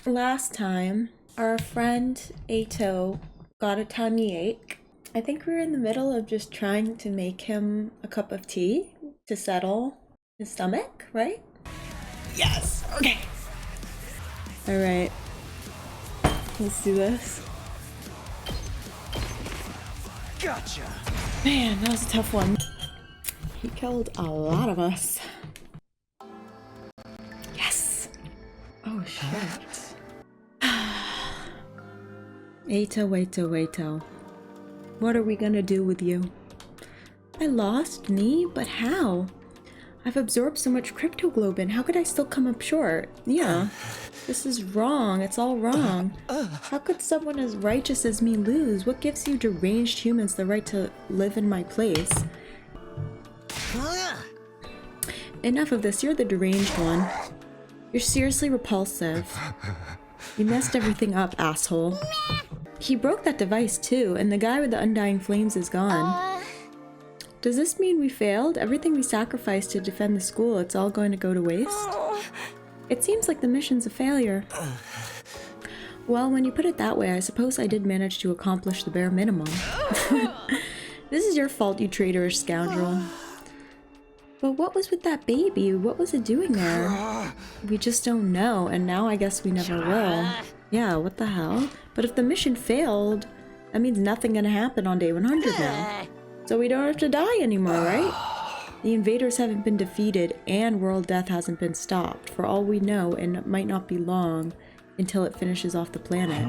last time, our friend Eito got a tummy ache. I think we were in the middle of just trying to make him a cup of tea to settle his stomach, right? Yes! Okay. Alright. Let's do this. Gotcha! Man, that was a tough one. He killed a lot of us. Yes! Oh shit. Eito. What are we gonna do with you? I lost, me? But how? I've absorbed so much cryptoglobin, how could I still come up short? Yeah, this is wrong, it's all wrong. How could someone as righteous as me lose? What gives you deranged humans the right to live in my place? Enough of this, you're the deranged one. You're seriously repulsive. You messed everything up, asshole. He broke that device too, and the guy with the undying flames is gone. Does this mean we failed? Everything we sacrificed to defend the school, it's all going to go to waste? It seems like the mission's a failure. Well, when you put it that way, I suppose I did manage to accomplish the bare minimum. This is your fault, you traitorous scoundrel. But what was with that baby? What was it doing there? We just don't know, and now I guess we never will. Yeah, what the hell? But if the mission failed, that means nothing gonna happen on day 100 now. So we don't have to die anymore, right? The invaders haven't been defeated, and world death hasn't been stopped. For all we know, and it might not be long until it finishes off the planet.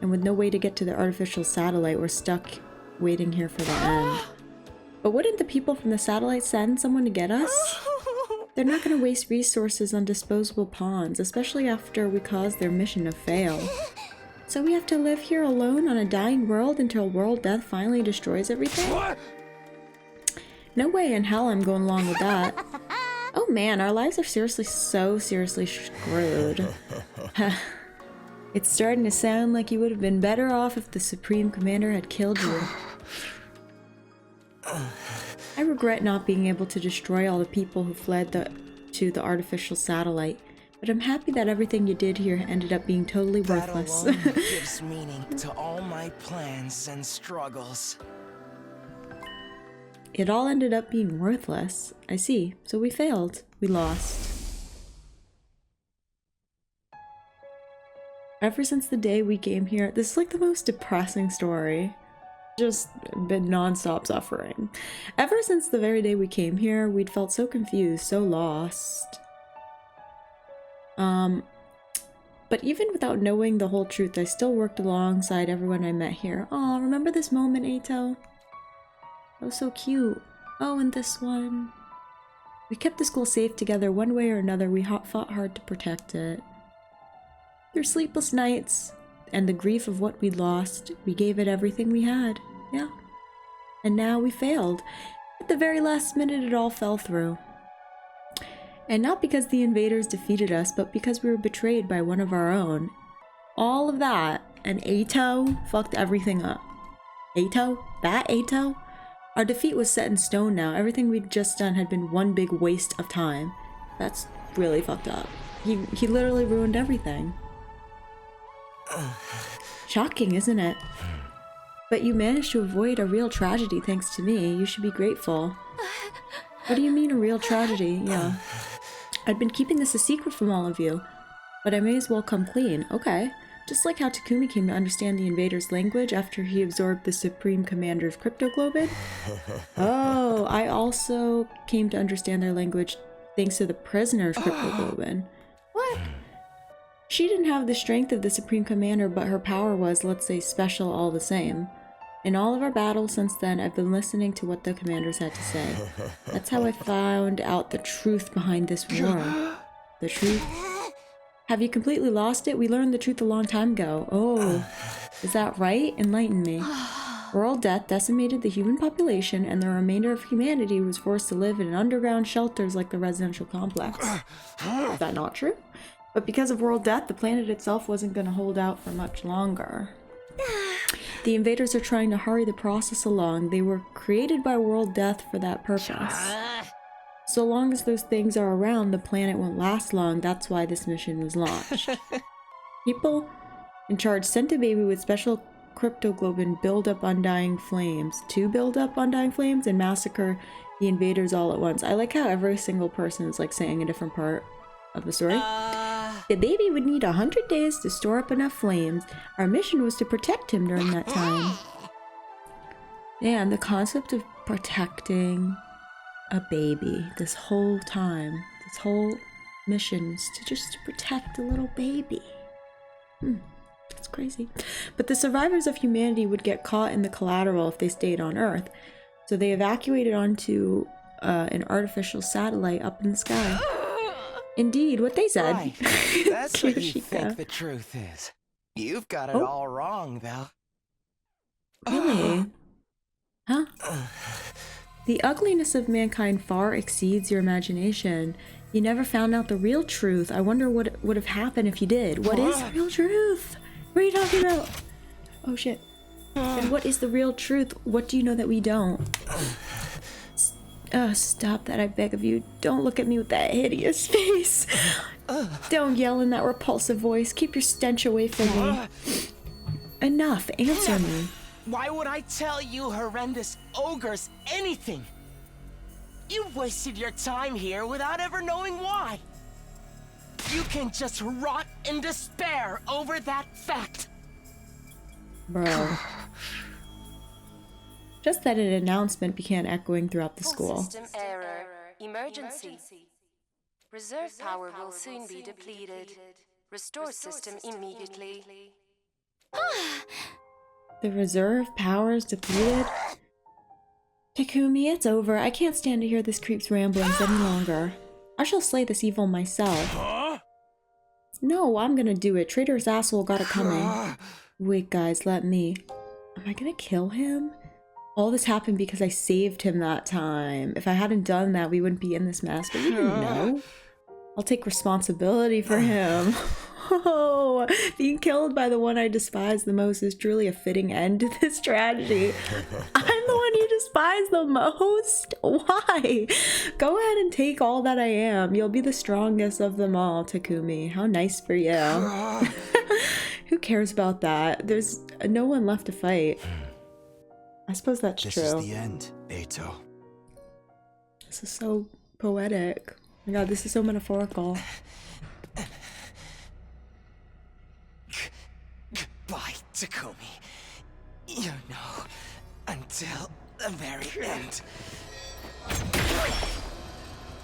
And with no way to get to the artificial satellite, we're stuck waiting here for the end. But wouldn't the people from the satellite send someone to get us? They're not going to waste resources on disposable pawns, especially after we caused their mission to fail. So we have to live here alone on a dying world until world death finally destroys everything? No way in hell I'm going along with that. Oh man, our lives are seriously screwed. It's starting to sound like you would have been better off if the Supreme Commander had killed you. I regret not being able to destroy all the people who fled to the artificial satellite. But I'm happy that everything you did here ended up being totally worthless. That alone gives meaning to all my plans and struggles. It all ended up being worthless. I see. So we failed. We lost. Ever since the day we came here, this is like the most depressing story. Just been non-stop suffering. Ever since the very day we came here, we'd felt so confused, so lost. But even without knowing the whole truth, I still worked alongside everyone I met here. Aw, remember this moment, Eito? That was so cute. Oh, and this one. We kept the school safe together one way or another. We fought hard to protect it. Through sleepless nights and the grief of what we'd lost, we gave it everything we had. Yeah. And now we failed. At the very last minute, it all fell through. And not because the invaders defeated us, but because we were betrayed by one of our own. All of that, and Eito fucked everything up. Eito? That Eito? Our defeat was set in stone now. Everything we'd just done had been one big waste of time. That's really fucked up. He literally ruined everything. Shocking, isn't it? But you managed to avoid a real tragedy thanks to me. You should be grateful. What do you mean a real tragedy? Yeah. I'd been keeping this a secret from all of you, but I may as well come clean. Okay. Just like how Takumi came to understand the invaders' language after he absorbed the Supreme Commander's cryptoglobin. Oh, I also came to understand their language thanks to the prisoner's cryptoglobin. What? She didn't have the strength of the Supreme Commander, but her power was, let's say, special all the same. In all of our battles since then, I've been listening to what the commanders had to say. That's how I found out the truth behind this war. The truth? Have you completely lost it? We learned the truth a long time ago. Oh, is that right? Enlighten me. World death decimated the human population, and the remainder of humanity was forced to live in underground shelters like the residential complex. Is that not true? But because of world death, the planet itself wasn't going to hold out for much longer. The invaders are trying to hurry the process along. They were created by world death for that purpose. So long as those things are around, the planet won't last long. That's why this mission was launched. People in charge sent a baby with special cryptoglobin build up undying flames to build up undying flames and massacre the invaders all at once. I like how every single person is like saying a different part of the story. The baby would need 100 days to store up enough flames. Our mission was to protect him during that time. And the concept of protecting a baby this whole time, this whole mission is to just protect a little baby. That's crazy. But the survivors of humanity would get caught in the collateral if they stayed on Earth. So they evacuated onto an artificial satellite up in the sky. Indeed, what they said. Right. That's what you think the truth is. You've got it all wrong, though. Really? Huh? The ugliness of mankind far exceeds your imagination. You never found out the real truth. I wonder what would have happened if you did. What is the real truth? What are you talking about? Oh shit. And what is the real truth? What do you know that we don't? Stop that, I beg of you. Don't look at me with that hideous face. Don't yell in that repulsive voice. Keep your stench away from me. Enough. Answer me. Why would I tell you horrendous ogres anything? You wasted your time here without ever knowing why. You can just rot in despair over that fact. Bro. Just that an announcement began echoing throughout the school. System error. Emergency. Reserve power will soon be depleted. Restore system immediately. The reserve power is depleted? Takumi, it's over. I can't stand to hear this creep's ramblings any longer. I shall slay this evil myself. No, I'm gonna do it. Traitor's asshole got it coming. Wait, guys, let me. Am I gonna kill him? All this happened because I saved him that time. If I hadn't done that, we wouldn't be in this mess, but you didn't know. I'll take responsibility for him. Oh, being killed by the one I despise the most is truly a fitting end to this tragedy. I'm the one you despise the most? Why? Go ahead and take all that I am. You'll be the strongest of them all, Takumi. How nice for you. Who cares about that? There's no one left to fight. I suppose that's true. This is the end, Eito. This is so poetic. Oh my god, this is so metaphorical. Goodbye, Takumi. You know, until the very end.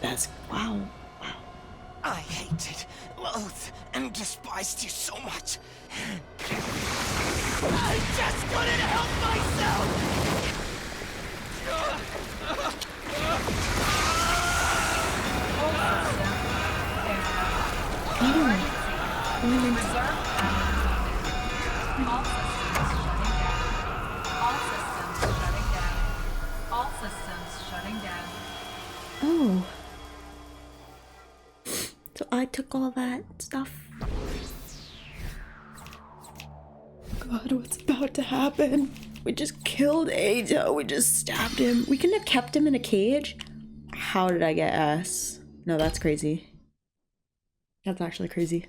That's wow. I hated, loathed, and despised you so much. I just couldn't help myself! All systems shutting down. Oh. So I took all that stuff. God, what's about to happen? We just killed Eito. We just stabbed him. We couldn't have kept him in a cage? How did I get S? No, that's crazy. That's actually crazy.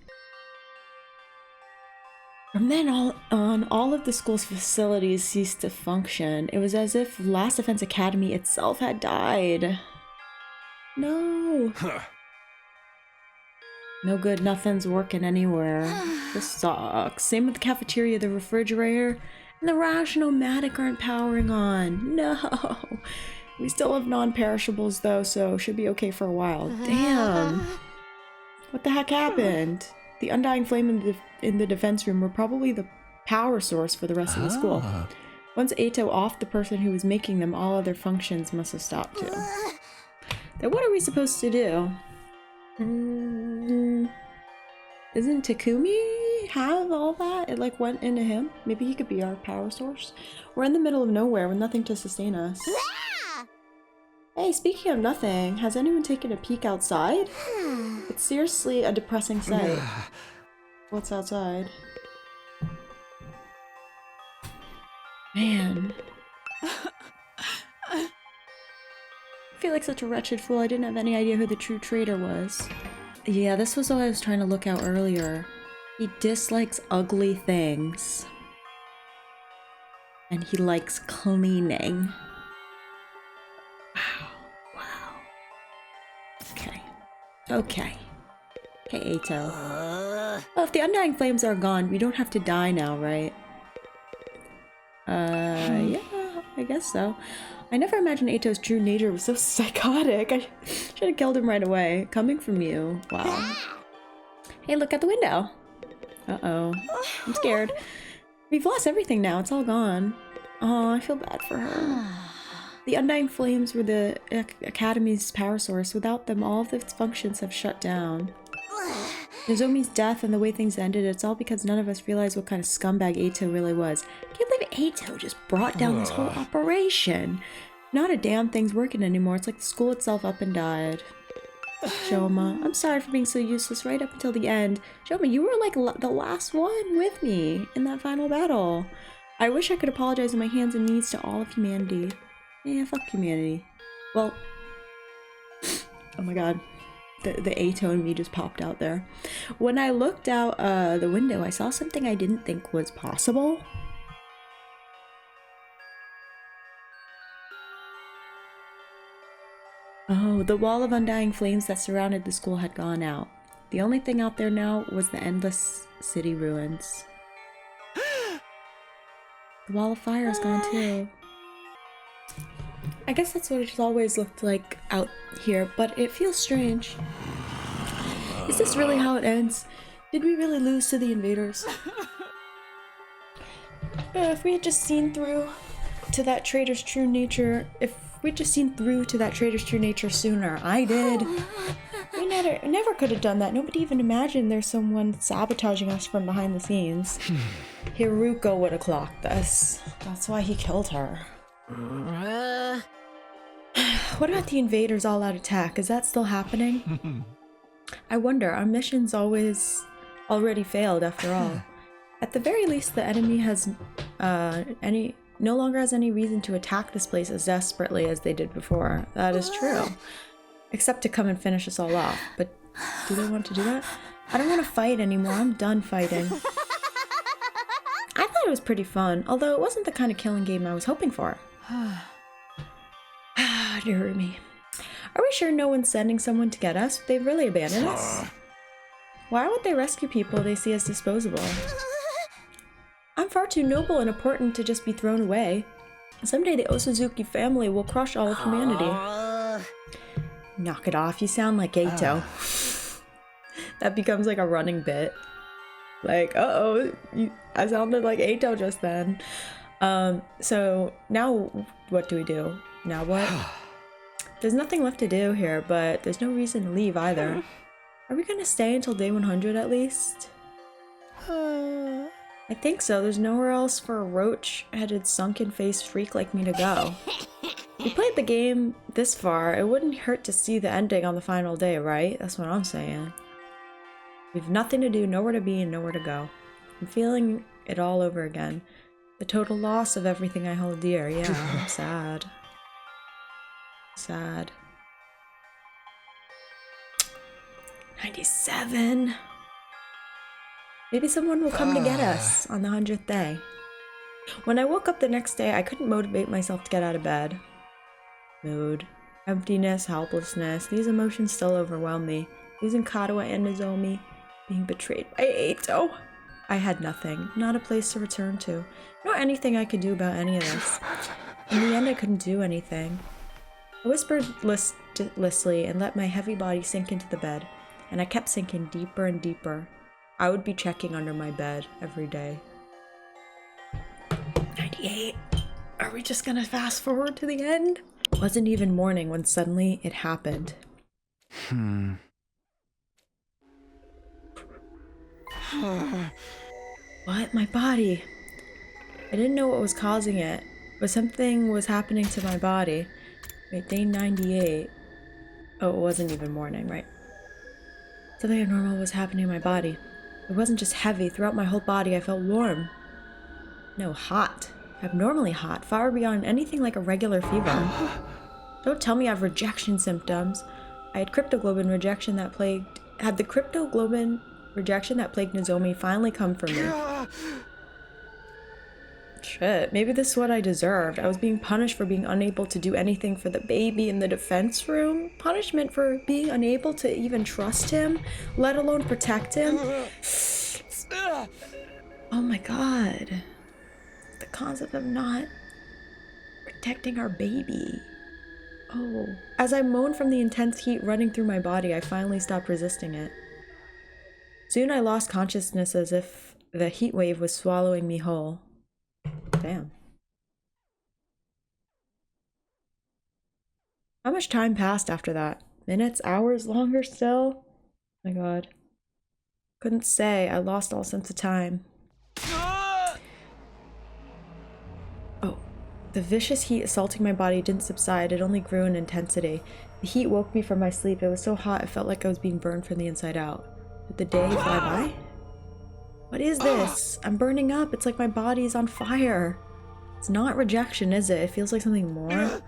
From then on, all of the school's facilities ceased to function. It was as if Last Defense Academy itself had died. No. No good, nothing's working anywhere. This sucks. Same with the cafeteria, the refrigerator, and the Rational-Matic aren't powering on. No. We still have non-perishables though, so should be okay for a while. Damn. What the heck happened? The undying flame in the defense room were probably the power source for the rest of the school. Once Eito offed the person who was making them, all other functions must have stopped too. Then what are we supposed to do? Isn't Takumi have all that? It like went into him? Maybe he could be our power source? We're in the middle of nowhere with nothing to sustain us. Hey, speaking of nothing, has anyone taken a peek outside? It's seriously a depressing sight. What's outside? Man. I feel like such a wretched fool. I didn't have any idea who the true traitor was. Yeah, this was what I was trying to look out earlier. He dislikes ugly things. And he likes cleaning. Wow. Wow. Okay. Okay. Okay, Eito. Well, if the undying flames are gone, we don't have to die now, right? Yeah, I guess so. I never imagined Eito's true nature was so psychotic. I should have killed him right away. Coming from you. Wow. Hey, look out the window. Uh-oh. I'm scared. We've lost everything now. It's all gone. Oh, I feel bad for her. The undying flames were the Academy's power source. Without them, all of its functions have shut down. Nozomi's death and the way things ended, it's all because none of us realized what kind of scumbag Eito really was. I can't believe Eito just brought down this whole operation. Not a damn thing's working anymore. It's like the school itself up and died. Shoma, I'm sorry for being so useless right up until the end. Shoma, you were like the last one with me in that final battle. I wish I could apologize on my hands and knees to all of humanity. Yeah, fuck humanity. Well, oh my god. The Eito in me just popped out there. When I looked out the window, I saw something I didn't think was possible. Oh, the wall of undying flames that surrounded the school had gone out. The only thing out there now was the endless city ruins. The wall of fire is gone too. I guess that's what it's always looked like out here, but it feels strange. Is this really how it ends? Did we really lose to the invaders? If we had just seen through to that traitor's true nature, sooner, I did. We never could have done that. Nobody even imagined there's someone sabotaging us from behind the scenes. Hiruko would have clocked us. That's why he killed her. What about the invaders' all-out attack? Is that still happening? I wonder, our mission's already failed after all. At the very least, the enemy has no longer has any reason to attack this place as desperately as they did before. That is true. Except to come and finish us all off. But do they want to do that? I don't want to fight anymore. I'm done fighting. I thought it was pretty fun, although it wasn't the kind of killing game I was hoping for. Dear me. Are we sure no one's sending someone to get us? They've really abandoned us? Why would they rescue people they see as disposable? I'm far too noble and important to just be thrown away. Someday the Osazuki family will crush all of humanity. Knock it off, you sound like Eito. That becomes like a running bit. Like, uh-oh, I sounded like Eito just then. So now what do we do? Now what? There's nothing left to do here, but there's no reason to leave either. Are we gonna stay until day 100 at least? I think so. There's nowhere else for a roach-headed sunken-faced freak like me to go. We played the game this far. It wouldn't hurt to see the ending on the final day, right? That's what I'm saying. We've nothing to do, nowhere to be, and nowhere to go. I'm feeling it all over again. The total loss of everything I hold dear. Yeah, I'm sad. Sad. 97. Maybe someone will come to get us on the 100th day. When I woke up the next day, I couldn't motivate myself to get out of bed. Mood, emptiness, helplessness, these emotions still overwhelm me. Losing Katawa and Nozomi, being betrayed by Eito. I had nothing, not a place to return to, nor anything I could do about any of this. In the end, I couldn't do anything. I whispered listlessly and let my heavy body sink into the bed, and I kept sinking deeper and deeper. I would be checking under my bed every day. 98. Are we just gonna fast forward to the end? It wasn't even morning when suddenly it happened. What? My body. I didn't know what was causing it, but something was happening to my body. Wait, day 98. Oh, it wasn't even morning, right? Something abnormal was happening in my body. It wasn't just heavy. Throughout my whole body, I felt warm. No, hot. Abnormally hot, far beyond anything like a regular fever. Don't tell me I have rejection symptoms. I had cryptoglobin rejection that had the cryptoglobin rejection that plagued Nozomi finally come from me. Shit, maybe this is what I deserved. I was being punished for being unable to do anything for the baby in the defense room. Punishment for being unable to even trust him, let alone protect him. Oh my god. The concept of not protecting our baby. Oh. As I moaned from the intense heat running through my body, I finally stopped resisting it. Soon I lost consciousness as if the heat wave was swallowing me whole. Damn. How much time passed after that? Minutes? Hours? Longer still? My god. Couldn't say. I lost all sense of time. Oh. The vicious heat assaulting my body didn't subside. It only grew in intensity. The heat woke me from my sleep. It was so hot it felt like I was being burned from the inside out. Did the day fly by? What is this? I'm burning up. It's like my body is on fire. It's not rejection, is it? It feels like something more.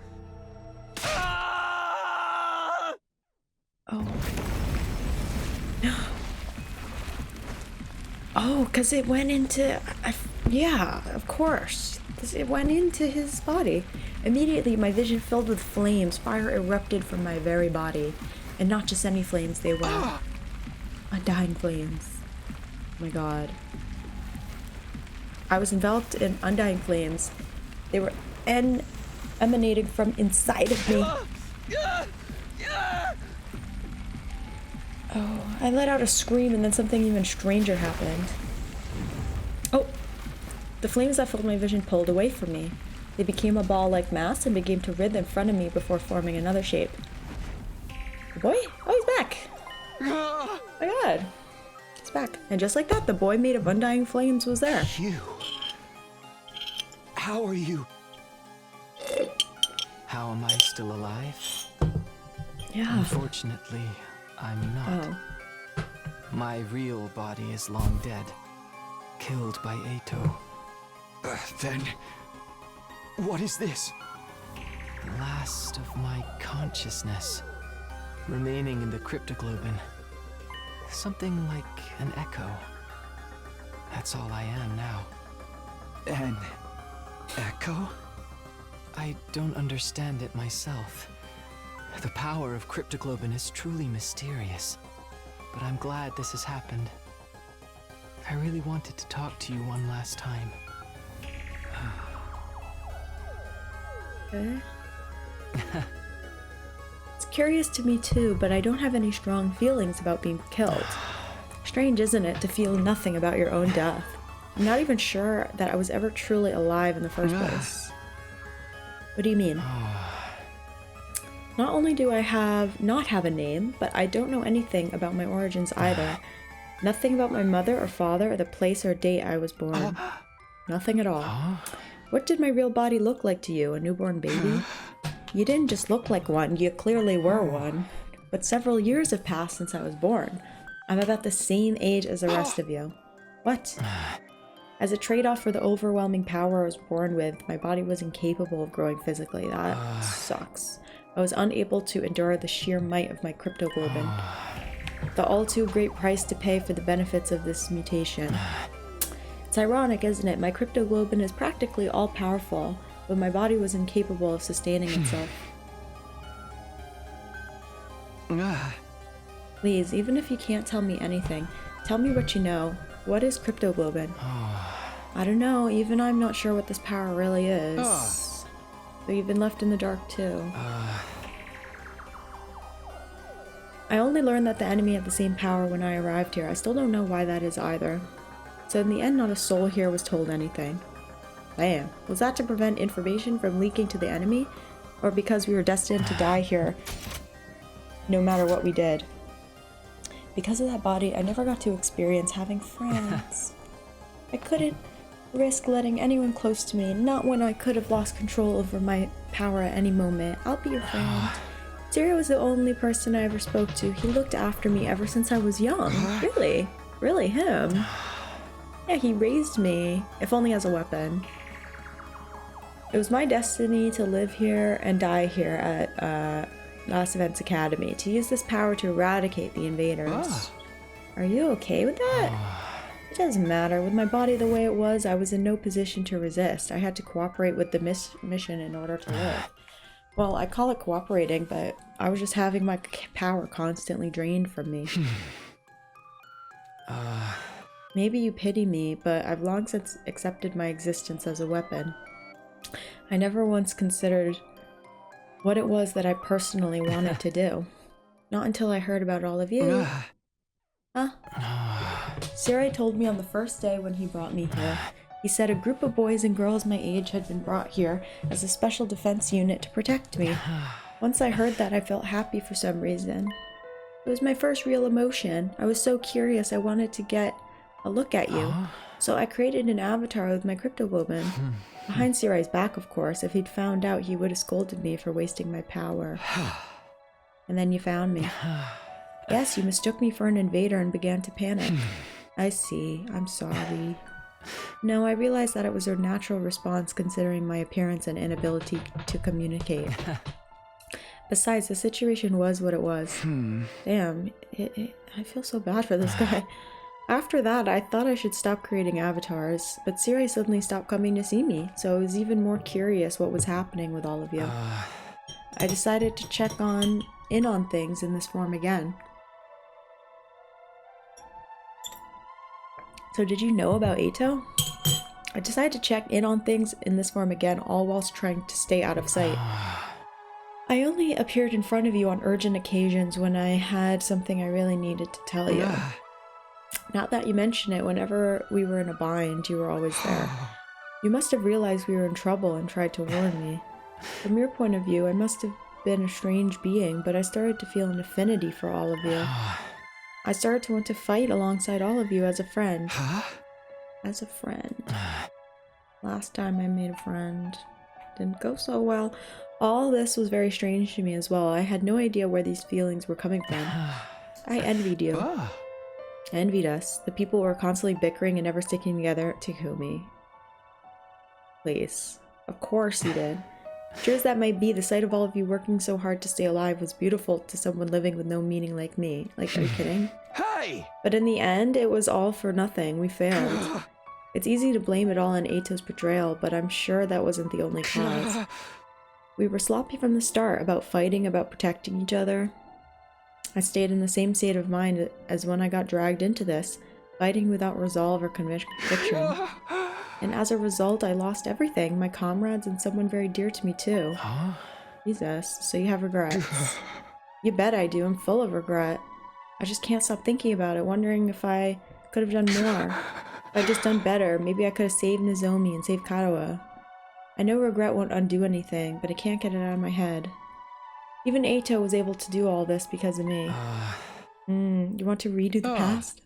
Oh. Oh, because it went into... yeah, of course. 'Cause it went into his body. Immediately, my vision filled with flames. Fire erupted from my very body. And not just any flames, they were undying flames. Oh my god. I was enveloped in undying flames. They were emanating from inside of me. Oh, I let out a scream and then something even stranger happened. Oh, the flames that filled my vision pulled away from me. They became a ball-like mass and began to writhe in front of me before forming another shape. The boy? Oh, he's back! Oh my god. He's back. And just like that, the boy made of undying flames was there. You. How are you? How am I still alive? Yeah. Unfortunately, I'm not. Oh. My real body is long dead. Killed by Eito. Then... what is this? The last of my consciousness. Remaining in the cryptoglobin. Something like an echo. That's all I am now. An echo? I don't understand it myself. The power of cryptoglobin is truly mysterious. But I'm glad this has happened. I really wanted to talk to you one last time. Okay. It's curious to me too, but I don't have any strong feelings about being killed. Strange, isn't it, to feel nothing about your own death? I'm not even sure that I was ever truly alive in the first place. What do you mean? Not only do I not have a name, but I don't know anything about my origins either. Nothing about my mother or father or the place or date I was born. Nothing at all. What did my real body look like to you, a newborn baby? You didn't just look like one, you clearly were one. But several years have passed since I was born. I'm about the same age as the rest of you. What? As a trade-off for the overwhelming power I was born with, my body was incapable of growing physically. That sucks. I was unable to endure the sheer might of my cryptoglobin. The all-too great price to pay for the benefits of this mutation. It's ironic, isn't it? My cryptoglobin is practically all-powerful, but my body was incapable of sustaining itself. Please, even if you can't tell me anything, tell me what you know. What is cryptoglobin? I don't know, even I'm not sure what this power really is. So you've been left in the dark too. I only learned that the enemy had the same power when I arrived here. I still don't know why that is either. So in the end, not a soul here was told anything. Damn. Was that to prevent information from leaking to the enemy? Or because we were destined to die here, no matter what we did? Because of that body, I never got to experience having friends. I couldn't risk letting anyone close to me, not when I could have lost control over my power at any moment. I'll be your friend. Zero was the only person I ever spoke to. He looked after me ever since I was young. Really? Really him? Yeah, he raised me, if only as a weapon. It was my destiny to live here and die here at Last Events Academy, to use this power to eradicate the invaders. Are you okay with that? It doesn't matter. With my body the way it was, I was in no position to resist. I had to cooperate with the mission in order to live. Well, I call it cooperating, but I was just having my power constantly drained from me. Maybe you pity me, but I've long since accepted my existence as a weapon. I never once considered what it was that I personally wanted to do. Not until I heard about all of you. Huh? Sirai told me on the first day when he brought me here. He said a group of boys and girls my age had been brought here as a special defense unit to protect me. Once I heard that, I felt happy for some reason. It was my first real emotion. I was so curious I wanted to get a look at you. So I created an avatar with my cryptoglobin. Behind Sirai's back, of course. If he'd found out, he would have scolded me for wasting my power. And then you found me. Yes, you mistook me for an invader and began to panic. I see. I'm sorry. No, I realized that it was a natural response considering my appearance and inability to communicate. Besides, the situation was what it was. Damn, I feel so bad for this guy. After that, I thought I should stop creating avatars, but Sirai suddenly stopped coming to see me, so I was even more curious what was happening with all of you. I decided to check in on things in this form again. So did you know about Eito? I decided to check in on things in this form again, all whilst trying to stay out of sight. I only appeared in front of you on urgent occasions when I had something I really needed to tell you. Not that you mention it, whenever we were in a bind, you were always there. You must have realized we were in trouble and tried to warn me. From your point of view, I must have been a strange being, but I started to feel an affinity for all of you. I started to want to fight alongside all of you as a friend. As a friend. Last time I made a friend. Didn't go so well. All this was very strange to me as well. I had no idea where these feelings were coming from. I envied you. I envied us. The people were constantly bickering and never sticking together. Takumi. Please. Of course you did. Sure as that might be, the sight of all of you working so hard to stay alive was beautiful to someone living with no meaning like me. Like, are you kidding? Hey! But in the end, it was all for nothing. We failed. It's easy to blame it all on Eito's betrayal, but I'm sure that wasn't the only cause. We were sloppy from the start, about fighting, about protecting each other. I stayed in the same state of mind as when I got dragged into this, fighting without resolve or conviction. And as a result, I lost everything, my comrades and someone very dear to me too. Jesus, so you have regrets. You bet I do, I'm full of regret. I just can't stop thinking about it, wondering if I could have done more. If I'd just done better, maybe I could have saved Nozomi and saved Karawa. I know regret won't undo anything, but I can't get it out of my head. Even Eito was able to do all this because of me. You want to redo the past?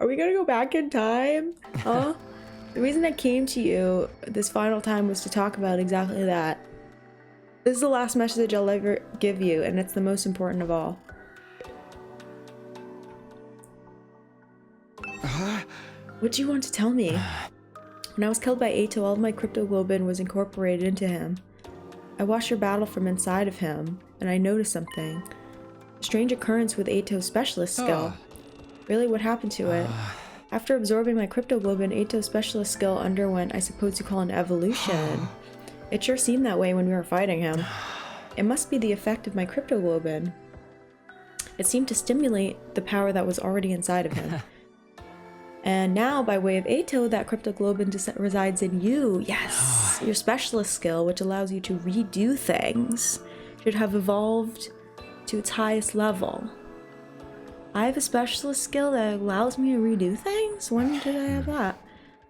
Are we gonna go back in time? Huh? The reason I came to you this final time was to talk about exactly that. This is the last message I'll ever give you, and it's the most important of all. What do you want to tell me? When I was killed by Eito, all of my cryptoglobin was incorporated into him. I watched your battle from inside of him, and I noticed something. A strange occurrence with Eito's specialist skill. Really, what happened to it? After absorbing my cryptoglobin, Eito's specialist skill underwent, I suppose you call an evolution. It sure seemed that way when we were fighting him. It must be the effect of my cryptoglobin. It seemed to stimulate the power that was already inside of him. And now, by way of Eito, that cryptoglobin resides in you. Yes! Your specialist skill, which allows you to redo things, should have evolved to its highest level. I have a specialist skill that allows me to redo things? When did I have that?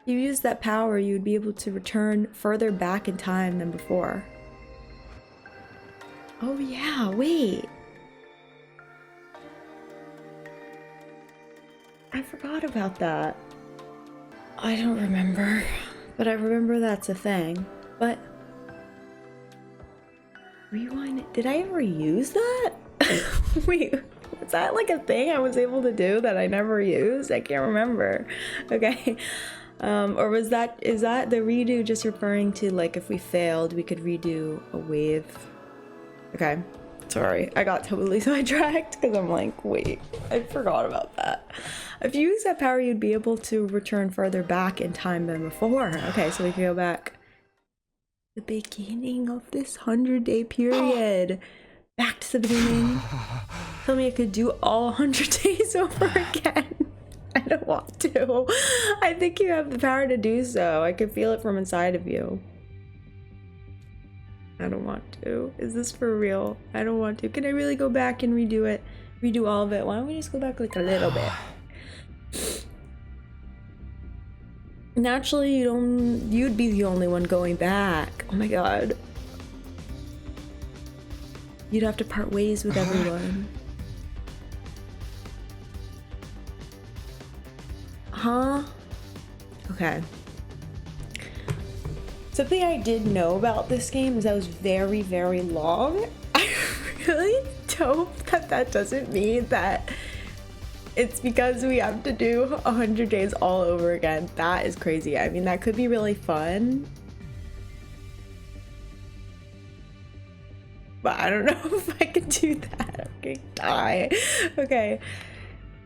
If you use that power, you would be able to return further back in time than before. Oh yeah, wait. I forgot about that. I don't remember, but I remember that's a thing. But rewind it. Did I ever use that? Wait, was that like a thing I was able to do that I never used? I can't remember. Okay. Or is that the redo just referring to like if we failed, we could redo a wave? Okay. Sorry, I got totally sidetracked because I'm like, wait, I forgot about that. If you use that power, you'd be able to return further back in time than before. Okay, so we can go back. The beginning of this 100-day period. Back to the beginning. Tell me I could do all 100 days over again. I don't want to. I think you have the power to do so. I can feel it from inside of you. I don't want to. Is this for real? I don't want to. Can I really go back and redo it? Redo all of it? Why don't we just go back like a little bit? Naturally, you'd be the only one going back. Oh my god. You'd have to part ways with everyone. Huh? Okay. Something I did know about this game is that it was very, very long. I really hope that that doesn't mean that it's because we have to do 100 days all over again. That is crazy. I mean, that could be really fun. But I don't know if I can do that. I'm gonna die. Okay.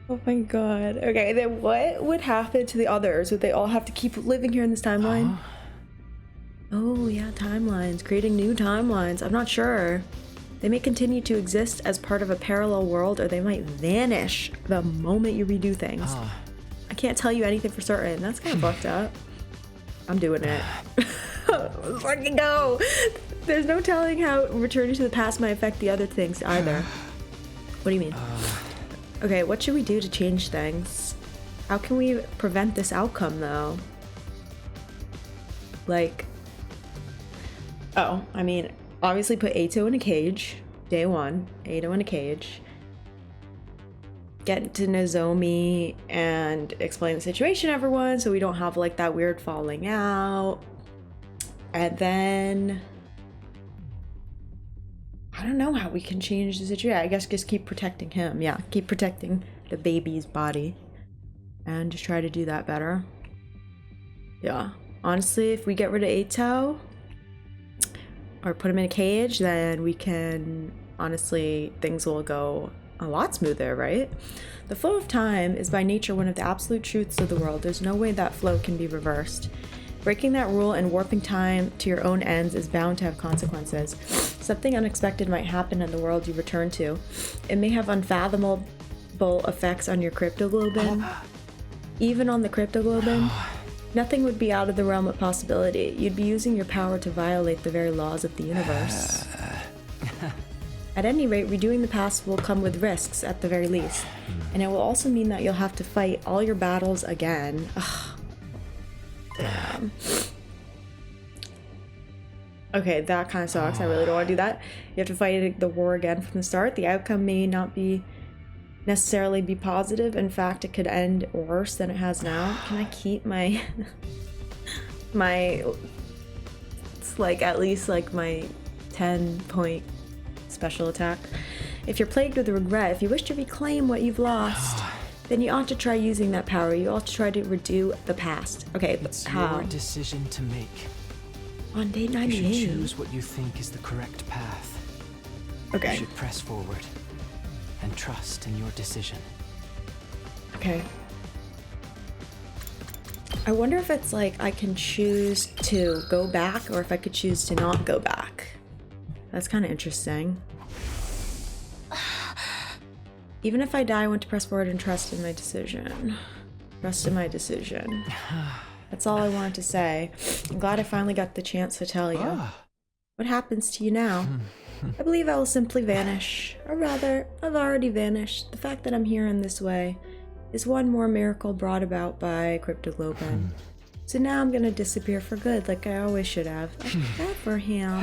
Oh my god. Okay, then what would happen to the others? Would they all have to keep living here in this timeline? Oh yeah, timelines. Creating new timelines. I'm not sure. They may continue to exist as part of a parallel world, or they might vanish the moment you redo things. I can't tell you anything for certain. That's kind of fucked up. I'm doing it. Let's fucking go! There's no telling how returning to the past might affect the other things either. What do you mean? Okay, what should we do to change things? How can we prevent this outcome, though? Like... Oh, I mean, obviously put Eito in a cage. Day one, Eito in a cage. Get to Nozomi and explain the situation to everyone so we don't have like that weird falling out. And then... I don't know how we can change the situation. I guess just keep protecting him. Yeah, keep protecting the baby's body. And just try to do that better. Yeah. Honestly, if we get rid of Eito... or put him in a cage, then we can, honestly, things will go a lot smoother, right? The flow of time is by nature one of the absolute truths of the world. There's no way that flow can be reversed. Breaking that rule and warping time to your own ends is bound to have consequences. Something unexpected might happen in the world you return to. It may have unfathomable effects on your cryptoglobin. Even on the cryptoglobin. Nothing would be out of the realm of possibility. You'd be using your power to violate the very laws of the universe. At any rate, redoing the past will come with risks, at the very least. And it will also mean that you'll have to fight all your battles again. Ugh. Damn. Okay, that kind of sucks. I really don't want to do that. You have to fight the war again from the start. The outcome may not necessarily be positive. In fact, it could end worse than it has now. Can I keep my it's like at least like my 10-point special attack? If you're plagued with regret, if you wish to reclaim what you've lost, then you ought to try using that power. You ought to try to redo the past. Okay, but how? It's your decision to make. On day 98. You should choose what you think is the correct path. Okay. You should press forward and trust in your decision. Okay. I wonder if it's like I can choose to go back or if I could choose to not go back. That's kind of interesting. Even if I die, I want to press forward and trust in my decision. Trust in my decision. That's all I wanted to say. I'm glad I finally got the chance to tell you. What happens to you now? I believe I will simply vanish. Or rather, I've already vanished. The fact that I'm here in this way is one more miracle brought about by Cryptoglobin. So now I'm gonna disappear for good, like I always should have. I feel bad for him.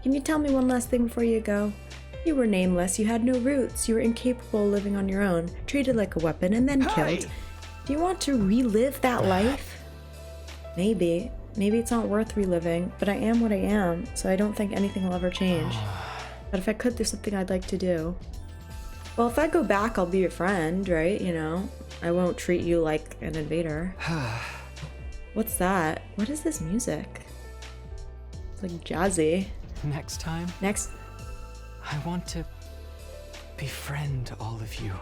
Can you tell me one last thing before you go? You were nameless, you had no roots, you were incapable of living on your own, treated like a weapon, and then killed. Do you want to relive that life? Maybe. Maybe it's not worth reliving, but I am what I am, so I don't think anything will ever change. But if I could, there's something I'd like to do. Well, if I go back, I'll be your friend, right? You know? I won't treat you like an invader. What's that? What is this music? It's like jazzy. Next time? Next... I want to befriend all of you.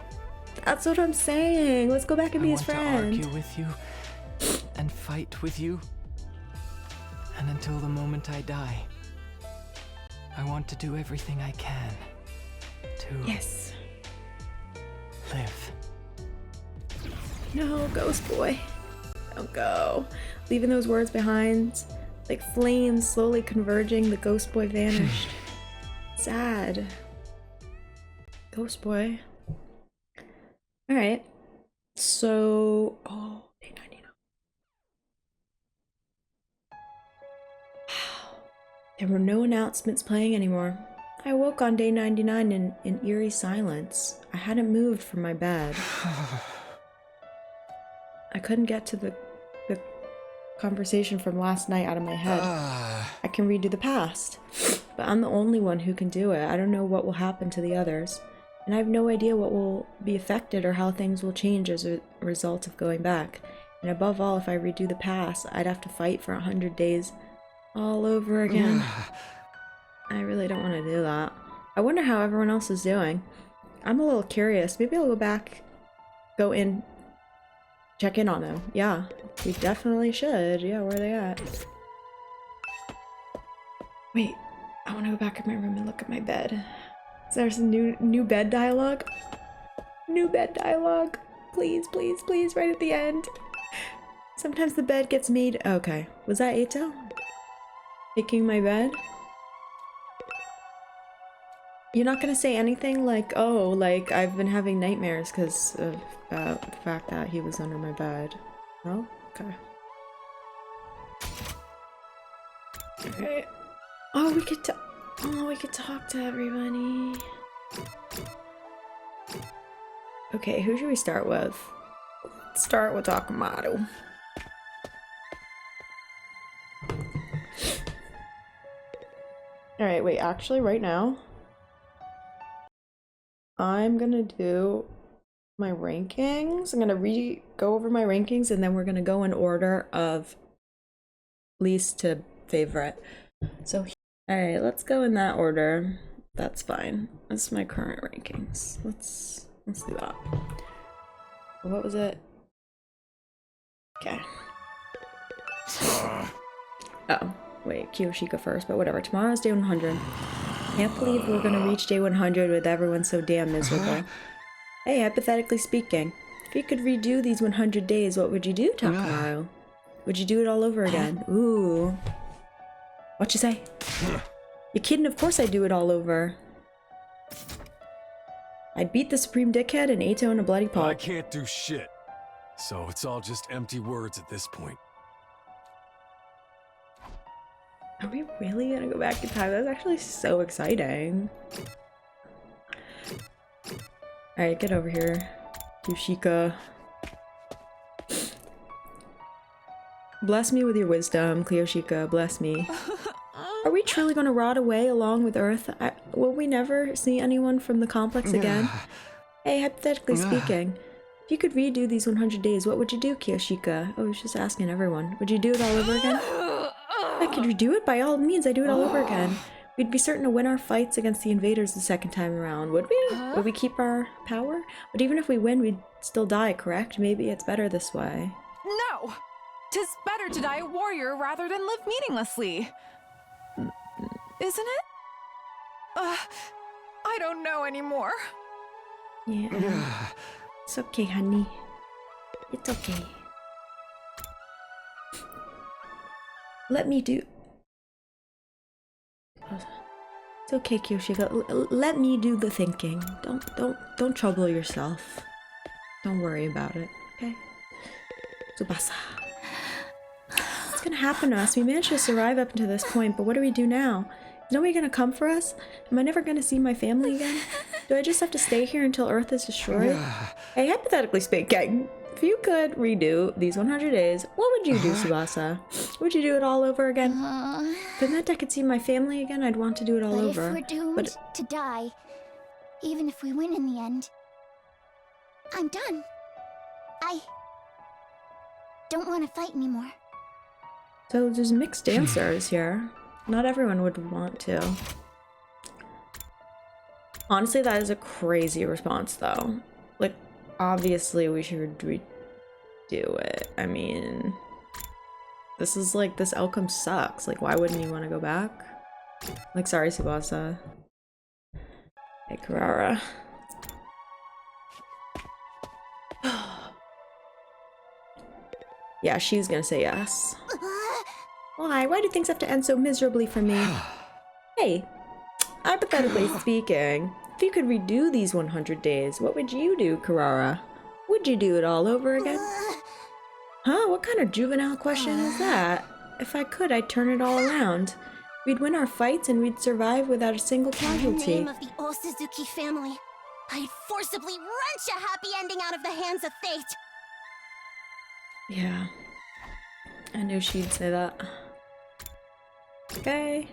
That's what I'm saying. Let's go back and be his friend. I want to argue with you and fight with you. And until the moment I die, I want to do everything I can to live. No, ghost boy. Don't go. Leaving those words behind, like flames slowly converging, the ghost boy vanished. Sad. Ghost boy. Alright. So... Oh, day 99. Wow. There were no announcements playing anymore. I woke on day 99 in eerie silence. I hadn't moved from my bed. I couldn't get to the conversation from last night out of my head. I can redo the past, but I'm the only one who can do it. I don't know what will happen to the others, and I have no idea what will be affected or how things will change as a result of going back. And above all, if I redo the past, I'd have to fight for 100 days all over again. I really don't want to do that. I wonder how everyone else is doing. I'm a little curious. Maybe I'll go back, go in, check in on them. Yeah, we definitely should. Yeah, where are they at? Wait, I want to go back in my room and look at my bed. Is there some new bed dialogue? New bed dialogue. Please, please, please, right at the end. Sometimes the bed gets made. Okay, was that Eito? Making my bed? You're not gonna say anything like, oh, like I've been having nightmares because of the fact that he was under my bed. No? Okay. Okay. Oh, we could we could talk to everybody. Okay, who should we start with? Let's start with Takumi. Alright, wait, actually right now I'm gonna do my rankings. I'm gonna go over my rankings and then we're gonna go in order of least to favorite. So, alright, let's go in that order. That's fine. That's my current rankings. Let's do that. What was it? Okay. Oh, wait, Kiyoshika first, but whatever. Tomorrow's day 100. Can't believe we're gonna reach day 100 with everyone so damn miserable. Hey, hypothetically speaking, if you could redo these 100 days, what would you do, Takumi? Would you do it all over again? Ooh. What you say? You kidding? Of course I'd do it all over. I'd beat the Supreme Dickhead and Eito in a bloody pulp. I can't do shit. So it's all just empty words at this point. Are we really gonna go back in time? That's actually so exciting. Alright, get over here. Yoshika. Bless me with your wisdom, Kiyoshika. Bless me. Are we truly gonna rot away along with Earth? Will we never see anyone from the complex again? Hey, hypothetically speaking, if you could redo these 100 days, what would you do, Kiyoshika? Oh, I was just asking everyone. Would you do it all over again? If I could redo it, by all means, I'd do it all over again. We'd be certain to win our fights against the invaders the second time around, would we? Would we keep our power? But even if we win, we'd still die, correct? Maybe it's better this way. No! 'Tis better to die a warrior rather than live meaninglessly. Isn't it? I don't know anymore. Yeah. It's okay, honey. It's okay. Let me do... It's okay, Kiyoshika. Let me do the thinking. Don't trouble yourself. Don't worry about it, okay? Tsubasa. What's gonna happen to us? We managed to survive up to this point, but what do we do now? Is nobody gonna come for us? Am I never gonna see my family again? Do I just have to stay here until Earth is destroyed? Hey, hypothetically speaking, if you could redo these 100 days, what would you do, Tsubasa? Would you do it all over again? If it meant I could see my family again, I'd want to do it all over. If we're doomed to die, even if we win in the end, I'm done. I don't want to fight anymore. So there's mixed answers here. Not everyone would want to. Honestly, that is a crazy response, though. Like, obviously, we should redo it. I mean, this is like, this outcome sucks. Like, why wouldn't you want to go back? Like, sorry, Tsubasa. Hey, Karara. Yeah, she's gonna say yes. Why? Why do things have to end so miserably for me? Hey, hypothetically speaking, if you could redo these 100 days, what would you do, Karara? Would you do it all over again? Huh? What kind of juvenile question is that? If I could, I'd turn it all around. We'd win our fights and we'd survive without a single In the casualty. name of the Osuzuki family, I'd forcibly wrench a happy ending out of the hands of fate. Yeah. I knew she'd say that. Okay.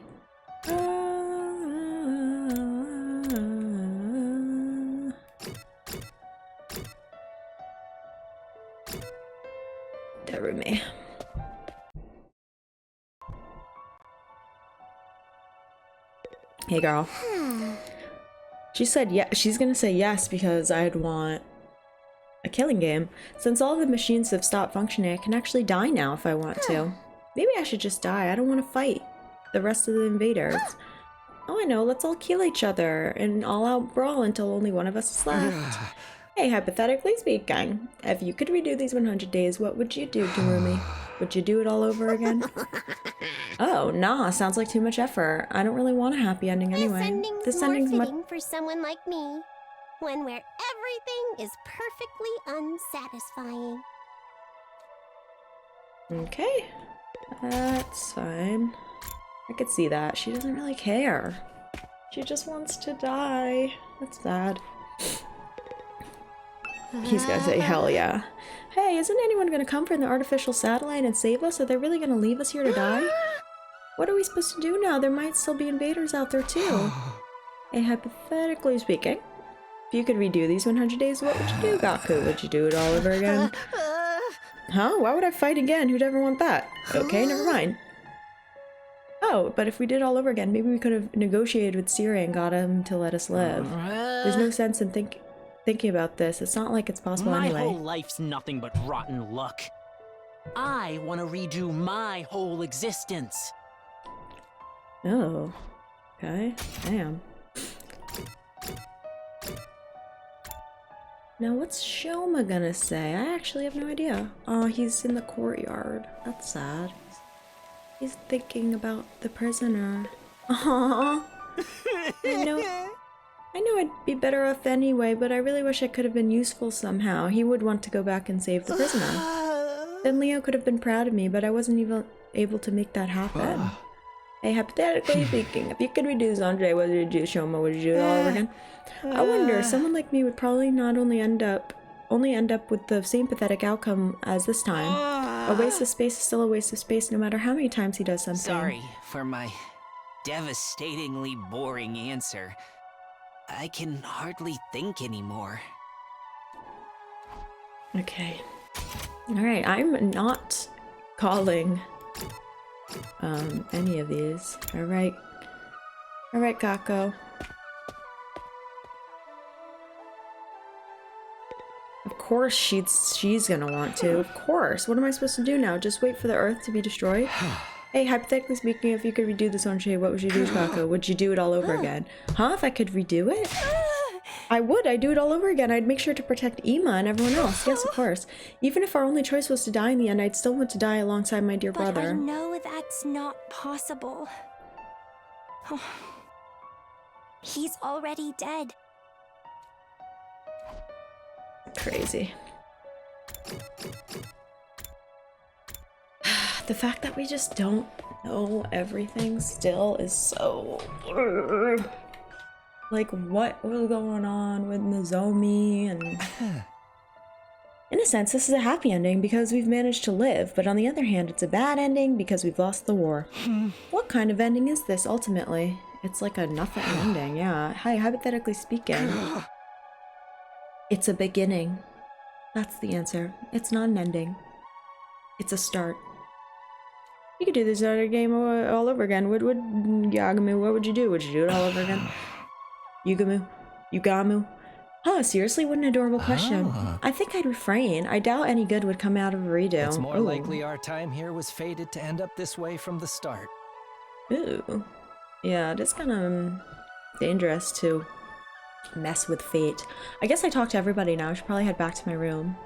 Terumi. Hey girl. She said yeah, she's gonna say yes because I'd want a killing game. Since all the machines have stopped functioning, I can actually die now if I want to. Maybe I should just die. I don't want to fight the rest of the invaders. Oh, I know. Let's all kill each other in all-out brawl until only one of us is left. Hey, hypothetically speaking, if you could redo these 100 days, what would you do, Takumi? Would you do it all over again? Oh, nah. Sounds like too much effort. I don't really want a happy ending anyway. This ending's more fitting for someone like me. One where everything is perfectly unsatisfying. Okay. That's fine. I could see that. She doesn't really care. She just wants to die. That's sad. He's gonna say hell yeah. Hey, isn't anyone gonna come from the artificial satellite and save us? Are they really gonna leave us here to die? What are we supposed to do now? There might still be invaders out there too. Hey, hypothetically speaking, if you could redo these 100 days, what would you do, Gaku? Would you do it all over again? Huh? Why would I fight again? Who'd ever want that? Okay, never mind. Oh, but if we did all over again, maybe we could have negotiated with Siri and got him to let us live. There's no sense in thinking about this. It's not like it's possible anyway. My whole life's nothing but rotten luck. I want to redo my whole existence. Oh. Okay. Damn. Now what's Shoma gonna say? I actually have no idea. Oh, he's in the courtyard. That's sad. He's thinking about the prisoner. Aww. I know I'd be better off anyway, but I really wish I could have been useful somehow. He would want to go back and save the prisoner. Then Leo could have been proud of me, but I wasn't even able to make that happen. Hey, hypothetically speaking, if you could redo Sanjay, what would you do, Shoma? Would you do it all over again? I wonder, someone like me would probably not only end up with the same pathetic outcome as this time. A waste of space is still a waste of space no matter how many times he does something. Sorry for my devastatingly boring answer. I can hardly think anymore. Okay. Alright, I'm not calling any of these. Alright. Alright, Kako. Of course she's gonna want to. Of course. What am I supposed to do now? Just wait for the Earth to be destroyed? Hey, hypothetically speaking, if you could redo this on Shay, what would you do, Kako? Would you do it all over again? Huh? If I could redo it? I would. I'd do it all over again. I'd make sure to protect Ima and everyone else. Yes, of course. Even if our only choice was to die in the end, I'd still want to die alongside my dear brother. But I know that's not possible. He's already dead. Crazy. The fact that we just don't know everything still is so... Like, what was going on with Nozomi and... In a sense, this is a happy ending because we've managed to live, but on the other hand, it's a bad ending because we've lost the war. What kind of ending is this, ultimately? It's like a nothing ending, yeah. Hi, hypothetically speaking. It's a beginning. That's the answer. It's not an ending. It's a start. You could do this other game all over again. Yagami, what would you do? Would you do it all over again? Yugamu, Yugamu? Huh, seriously? What an adorable question. I think I'd refrain. I doubt any good would come out of a redo. It's more likely our time here was fated to end up this way from the start. Ooh. Yeah, it is kind of dangerous to mess with fate. I guess I talked to everybody now. I should probably head back to my room.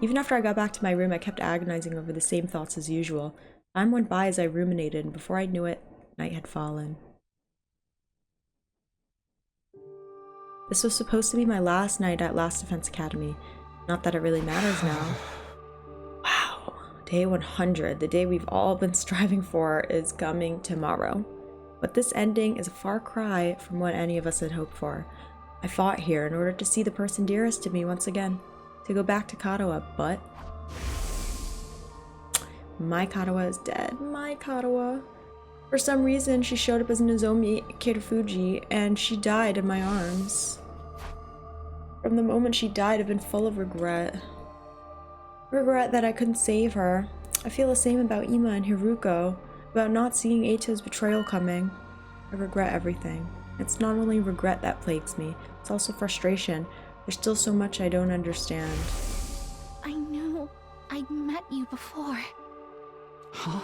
Even after I got back to my room, I kept agonizing over the same thoughts as usual. Time went by as I ruminated, and before I knew it, night had fallen. This was supposed to be my last night at Last Defense Academy. Not that it really matters now. Wow. Day 100, the day we've all been striving for, is coming tomorrow. But this ending is a far cry from what any of us had hoped for. I fought here in order to see the person dearest to me once again, to go back to Katawa, but... my Katawa is dead. My Katawa. For some reason, she showed up as Nozomi Kirifuji, and she died in my arms. From the moment she died, I've been full of regret. Regret that I couldn't save her. I feel the same about Ima and Hiruko, about not seeing Eito's betrayal coming. I regret everything. It's not only regret that plagues me, it's also frustration. There's still so much I don't understand. I knew I'd met you before. Huh?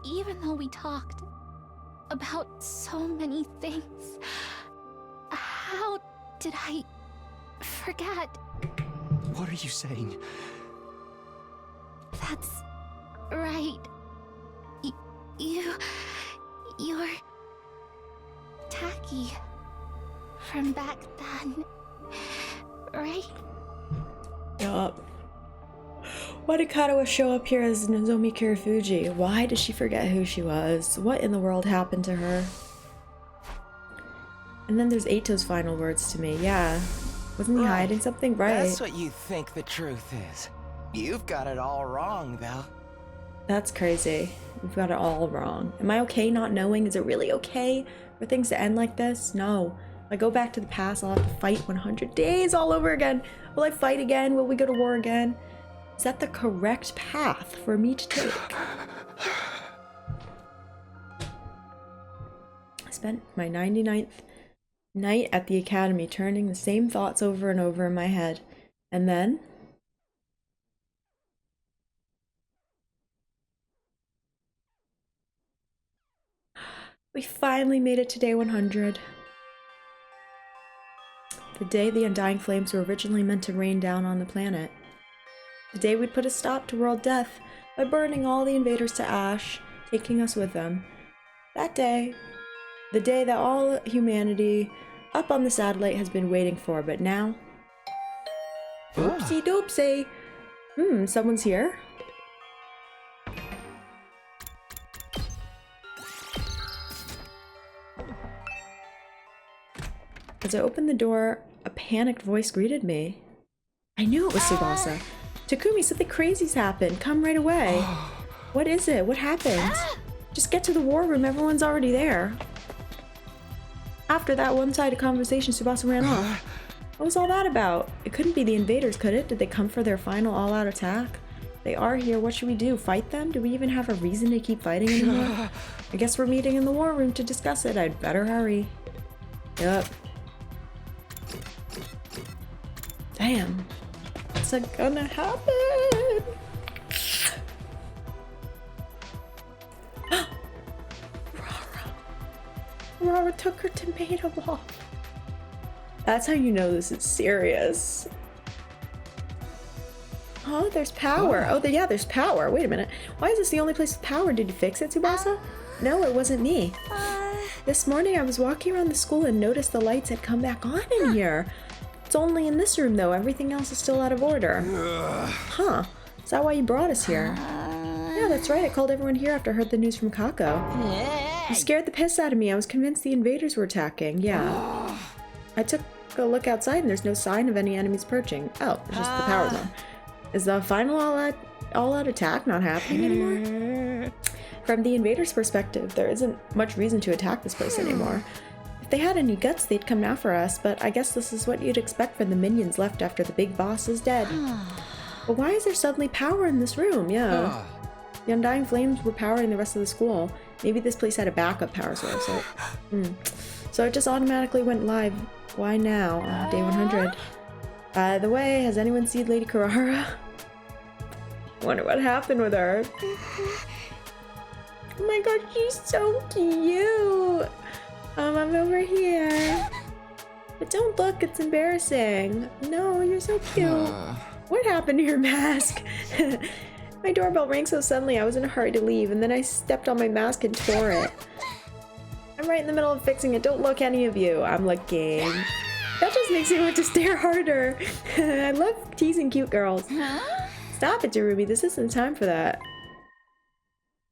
Even though we talked about so many things, how did I forget? What are you saying? That's right. You're Taki from back then, right? Yup. Why did Katawa show up here as Nozomi Kirifuji? Why did she forget who she was? What in the world happened to her? And then there's Eito's final words to me. Yeah. Wasn't he hiding something? Right. That's what you think the truth is. You've got it all wrong, though. That's crazy. You've got it all wrong. Am I okay not knowing? Is it really okay for things to end like this? No. If I go back to the past, I'll have to fight 100 days all over again. Will I fight again? Will we go to war again? Is that the correct path for me to take? I spent my 99th night at the academy turning the same thoughts over and over in my head. And then... we finally made it to day 100. The day the undying flames were originally meant to rain down on the planet. The day we'd put a stop to world death by burning all the invaders to ash, taking us with them. That day, the day that all humanity up on the satellite has been waiting for, but now... oopsie doopsie! Someone's here? As I opened the door, a panicked voice greeted me. I knew it was Tsubasa. Takumi, something crazy's happened. Come right away. What is it? What happened? Just get to the war room. Everyone's already there. After that one-sided conversation, Tsubasa ran off. What was all that about? It couldn't be the invaders, could it? Did they come for their final all-out attack? They are here. What should we do? Fight them? Do we even have a reason to keep fighting anymore? I guess we're meeting in the war room to discuss it. I'd better hurry. Yup. Damn. What's gonna happen? Rara took her tomato off. That's how you know this is serious. Oh, there's power. Oh, yeah, there's power. Wait a minute. Why is this the only place with power? Did you fix it, Tsubasa? No, it wasn't me. This morning I was walking around the school and noticed the lights had come back on in here. It's only in this room, though. Everything else is still out of order. Huh. Is that why you brought us here? Yeah, that's right. I called everyone here after I heard the news from Kako. You scared the piss out of me. I was convinced the invaders were attacking. Yeah. I took a look outside and there's no sign of any enemies approaching. Oh, it's just the power's on. Is the final all-out attack not happening anymore? From the invaders' perspective, there isn't much reason to attack this place anymore. If they had any guts, they'd come now for us, but I guess this is what you'd expect from the minions left after the big boss is dead. But why is there suddenly power in this room? Yeah. The undying flames were powering the rest of the school. Maybe this place had a backup power source. So So it just automatically went live. Why now? On day 100. By the way, has anyone seen Lady Kurara? Wonder what happened with her. Oh my god, she's so cute! I'm over here. But don't look, it's embarrassing. No, you're so cute. What happened to your mask? My doorbell rang so suddenly I was in a hurry to leave, and then I stepped on my mask and tore it. I'm right in the middle of fixing it. Don't look, any of you. I'm looking. That just makes me want to stare harder. I love teasing cute girls. Stop it, Ruby. This isn't time for that.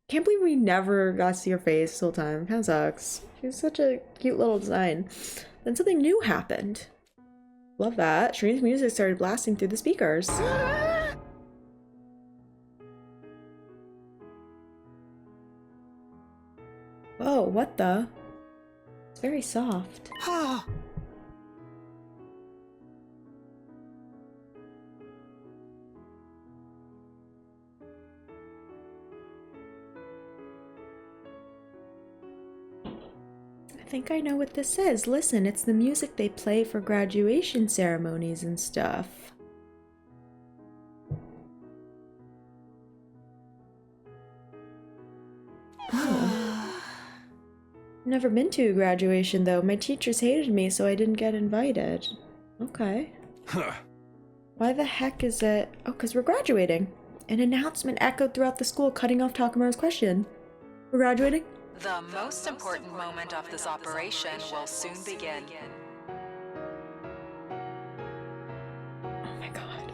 Can't believe we never got to see her face this whole time. Kinda sucks. She was such a cute little design. Then something new happened. Love that. Shireen's music started blasting through the speakers. Whoa, what the? It's very soft. I think I know what this is. Listen, it's the music they play for graduation ceremonies and stuff. Oh. Never been to a graduation though. My teachers hated me, so I didn't get invited. Okay. Why the heck is it? Oh, because we're graduating. An announcement echoed throughout the school, cutting off Takumaru's question. We're graduating? The most important moment of this operation will soon begin. Oh my god.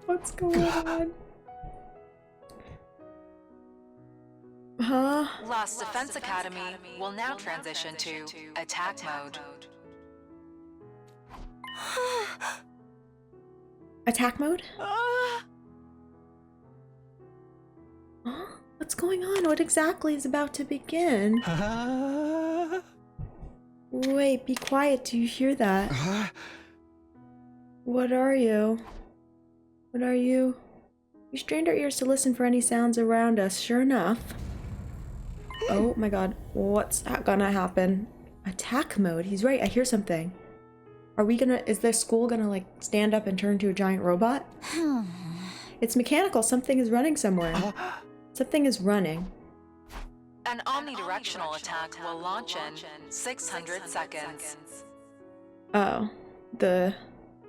What's going on? Huh? Lost Defense Academy will now transition to attack mode. Attack mode? Huh? What's going on? What exactly is about to begin? Wait, be quiet. Do you hear that? What are you? What are you? We strained our ears to listen for any sounds around us. Sure enough. Oh my god. What's gonna happen? Attack mode? He's right. I hear something. Are we gonna... Is the school gonna, like, stand up and turn into a giant robot? It's mechanical. Something is running somewhere. Something is running. An omnidirectional attack will launch in 600 seconds. Oh. The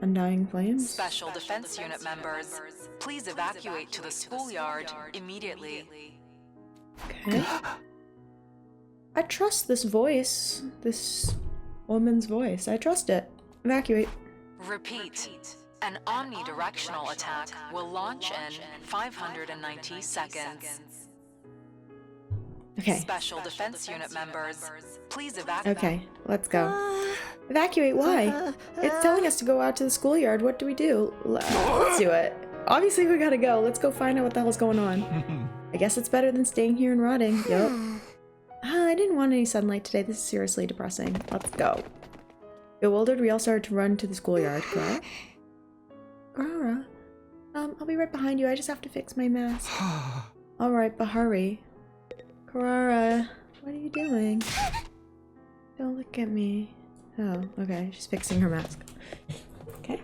Undying Flames? Special Defense Unit members, please evacuate to the schoolyard immediately. Okay. I trust this voice. This woman's voice. I trust it. Evacuate. Repeat. An omnidirectional attack will launch in 590 seconds. Okay. Special Defense Unit members, please evacuate. Okay, let's go. Evacuate? Why? It's telling us to go out to the schoolyard. What do we do? Let's do it. Obviously, we gotta go. Let's go find out what the hell's going on. I guess it's better than staying here and rotting. Yup. I didn't want any sunlight today. This is seriously depressing. Let's go. Bewildered, we all started to run to the schoolyard. Clara? Clara? I'll be right behind you. I just have to fix my mask. Alright, but hurry. Clara, what are you doing? Don't look at me. Oh, okay. She's fixing her mask. Okay.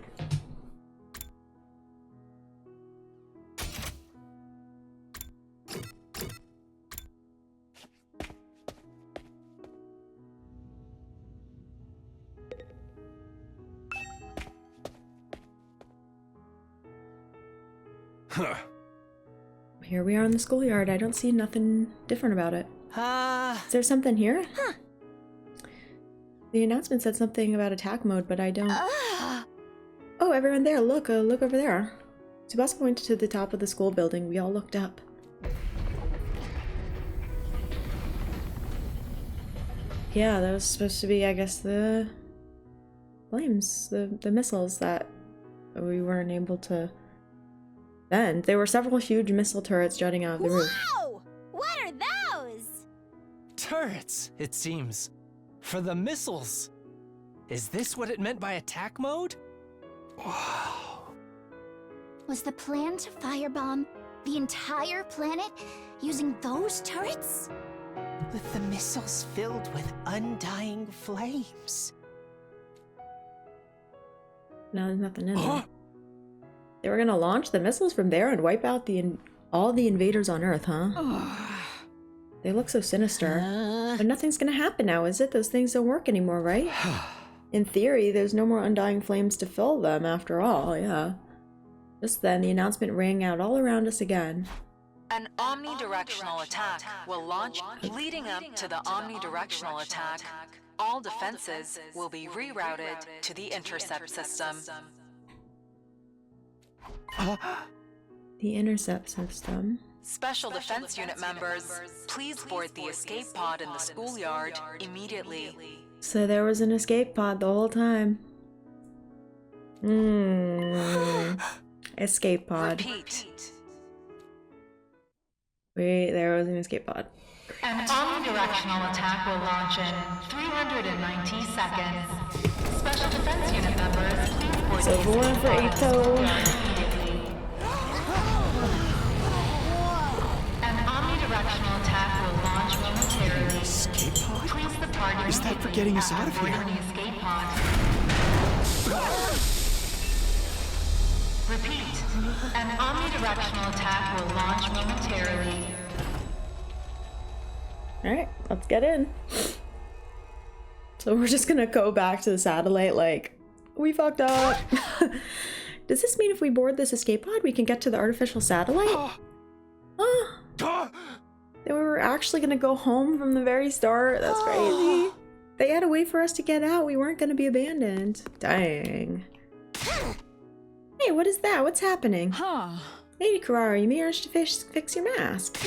Here we are in the schoolyard. I don't see nothing different about it. Is there something here? The announcement said something about attack mode, but I don't... Oh, everyone there, look over there. Tsubasa pointed to the top of the school building. We all looked up. Yeah, that was supposed to be, I guess, the flames, the missiles that we weren't able to bend. There were several huge missile turrets jutting out of the roof. Whoa! What are those? Turrets, it seems. For the missiles. Is this what it meant by attack mode? Wow. Was the plan to firebomb the entire planet using those turrets? with the missiles filled with undying flames. No, there's nothing in there. They were gonna launch the missiles from there and wipe out all the invaders on Earth, huh? They look so sinister. But nothing's gonna happen now, is it? Those things don't work anymore, right? In theory, there's no more undying flames to fill them after all, yeah. Just then, the announcement rang out all around us again. An omnidirectional attack will launch. Leading up to the omnidirectional attack, all defenses will be rerouted to the intercept system. The intercept system. Special Defense Unit members, please board the escape pod in the schoolyard immediately. So there was an escape pod the whole time. Escape pod. Repeat. Wait, there was an escape pod. An omnidirectional attack will launch in 390 seconds. Special Defense Unit members, please board So the going for escape pod Eito. immediately. An omnidirectional attack will launch momentarily. Escape pod? Please the party Is that for getting us out of after here? boarding the escape pod. Repeat. An omnidirectional attack will launch momentarily. Alright, let's get in. So we're just gonna go back to the satellite like, we fucked up. Does this mean if we board this escape pod, we can get to the artificial satellite? They were actually gonna go home from the very start. That's crazy. They had a way for us to get out. We weren't gonna be abandoned. Dang. Hey, what is that? What's happening? Lady Carrara, you managed to fix your mask.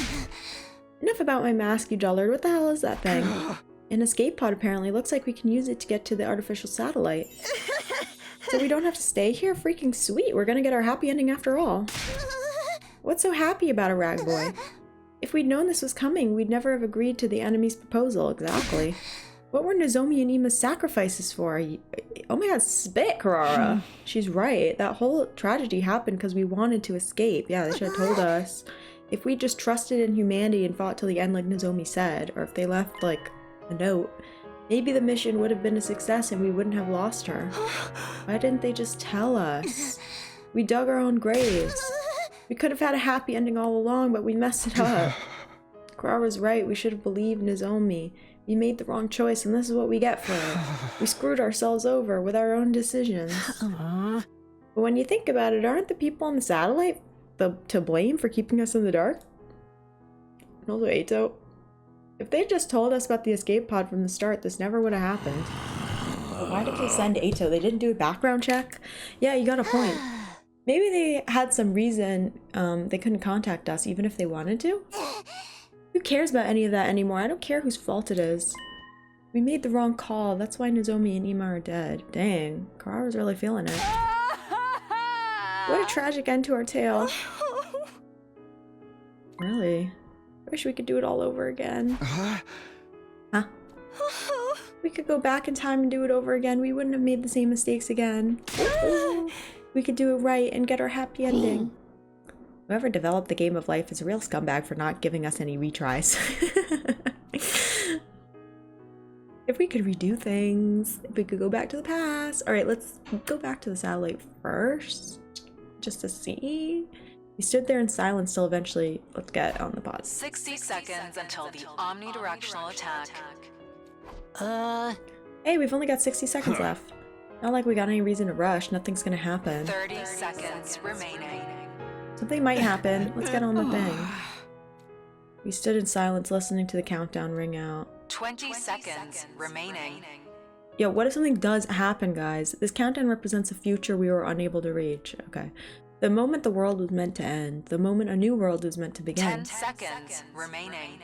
Enough about my mask, you dullard. What the hell is that thing? An escape pod, apparently. Looks like we can use it to get to the artificial satellite. So we don't have to stay here? Freaking sweet. We're gonna get our happy ending after all. What's so happy about a rag boy? If we'd known this was coming, we'd never have agreed to the enemy's proposal. Exactly. What were Nozomi and Ima's sacrifices for? Oh my god, spit, Carrara. She's right. That whole tragedy happened because we wanted to escape. Yeah, they should have told us. If we just trusted in humanity and fought till the end like Nozomi said, or if they left, like, a note, maybe the mission would have been a success and we wouldn't have lost her. Why didn't they just tell us? We dug our own graves. We could have had a happy ending all along, but we messed it up. Carrara's right. We should have believed Nozomi. We made the wrong choice, and this is what we get for it. We screwed ourselves over with our own decisions. But when you think about it, aren't the people on the satellite to blame for keeping us in the dark? And also Eito. If they just told us about the escape pod from the start, this never would have happened. But why did they send Eito? They didn't do a background check? Yeah, you got a point. Maybe they had some reason they couldn't contact us, even if they wanted to. Who cares about any of that anymore? I don't care whose fault it is. We made the wrong call. That's why Nozomi and Ima are dead. Dang, Carrara's really feeling it. What a tragic end to our tale. Really? I wish we could do it all over again. Huh? We could go back in time and do it over again. We wouldn't have made the same mistakes again. We could do it right and get our happy ending. Whoever developed the game of life is a real scumbag for not giving us any retries. If we could redo things, if we could go back to the past. Alright, let's go back to the satellite first, just to see. We stood there in silence till eventually, let's get on the pod. 60 seconds until the omnidirectional attack. Hey, we've only got 60 seconds left. Not like we got any reason to rush, nothing's gonna happen. 30 seconds remaining. Something might happen, let's get on the thing. We stood in silence listening to the countdown ring out. 20 seconds remaining. Yo, what if something does happen, guys? This countdown represents a future we were unable to reach. Okay. The moment the world was meant to end. The moment a new world was meant to begin. 10 seconds remaining.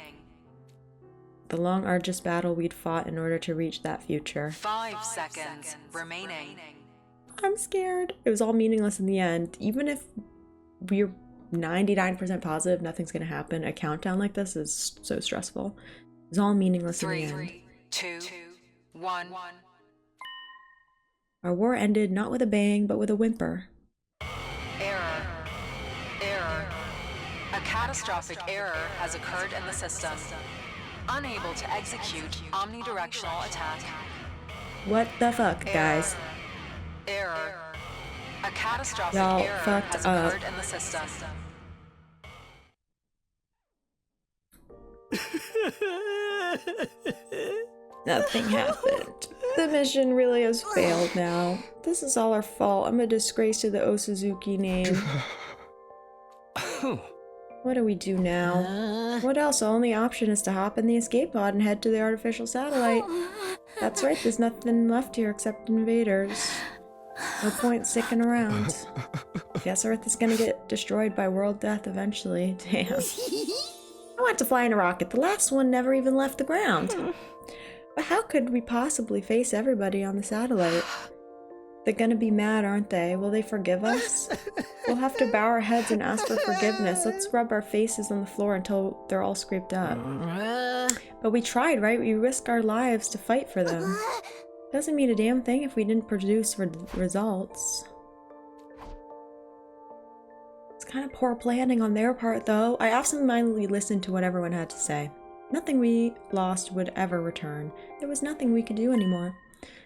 The long, arduous battle we'd fought in order to reach that future. 5 seconds remaining. I'm scared. It was all meaningless in the end. Even if we're 99% positive nothing's gonna happen, a countdown like this is so stressful. It's all meaningless in the end. 3, 2, 1. Our war ended not with a bang, but with a whimper. Error. Error. A catastrophic error has occurred in the system. unable to execute omnidirectional attack. What the fuck, guys? Error. A catastrophic Y'all error fucked has up. occurred in the system. Nothing happened. The mission really has failed now. This is all our fault. I'm a disgrace to the Osuzuki name. What do we do now? What else? The only option is to hop in the escape pod and head to the artificial satellite. That's right, there's nothing left here except invaders. No point sticking around. Guess Earth is gonna get destroyed by world death eventually. Damn. I want to fly in a rocket. The last one never even left the ground. But how could we possibly face everybody on the satellite? They're gonna be mad, aren't they? Will they forgive us? We'll have to bow our heads and ask for forgiveness. Let's rub our faces on the floor until they're all scraped up. But we tried, right? We risked our lives to fight for them. Doesn't mean a damn thing if we didn't produce results. It's kind of poor planning on their part, though. I absentmindedly listened to what everyone had to say. Nothing we lost would ever return. There was nothing we could do anymore.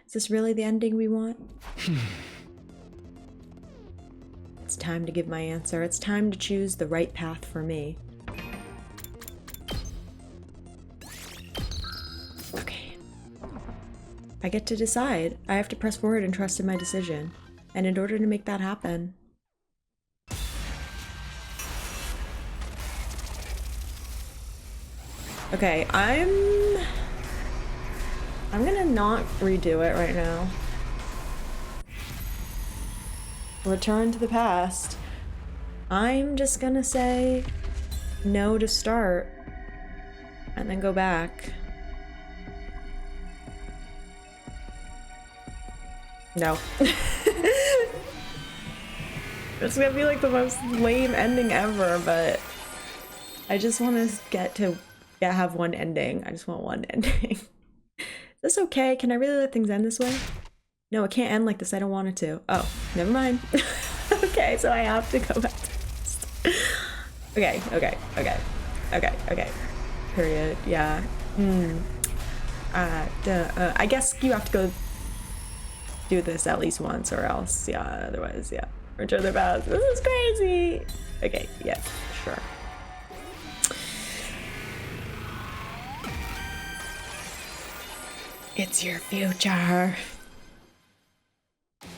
Is this really the ending we want? It's time to give my answer. It's time to choose the right path for me. Okay. I get to decide. I have to press forward and trust in my decision. And in order to make that happen, okay, I'm gonna not redo it right now. Return to the past. I'm just gonna say no to start and then go back. No. It's gonna be like the most lame ending ever, but I just want to have one ending. I just want one ending. Is this okay? Can I really let things end this way? No, it can't end like this. I don't want it to. Oh, never mind. Okay, so I have to go back to this. Okay. Period. Yeah. I guess you have to go do this at least once or else, yeah, otherwise, yeah. Return the past. This is crazy! Okay, yeah, sure. It's your future.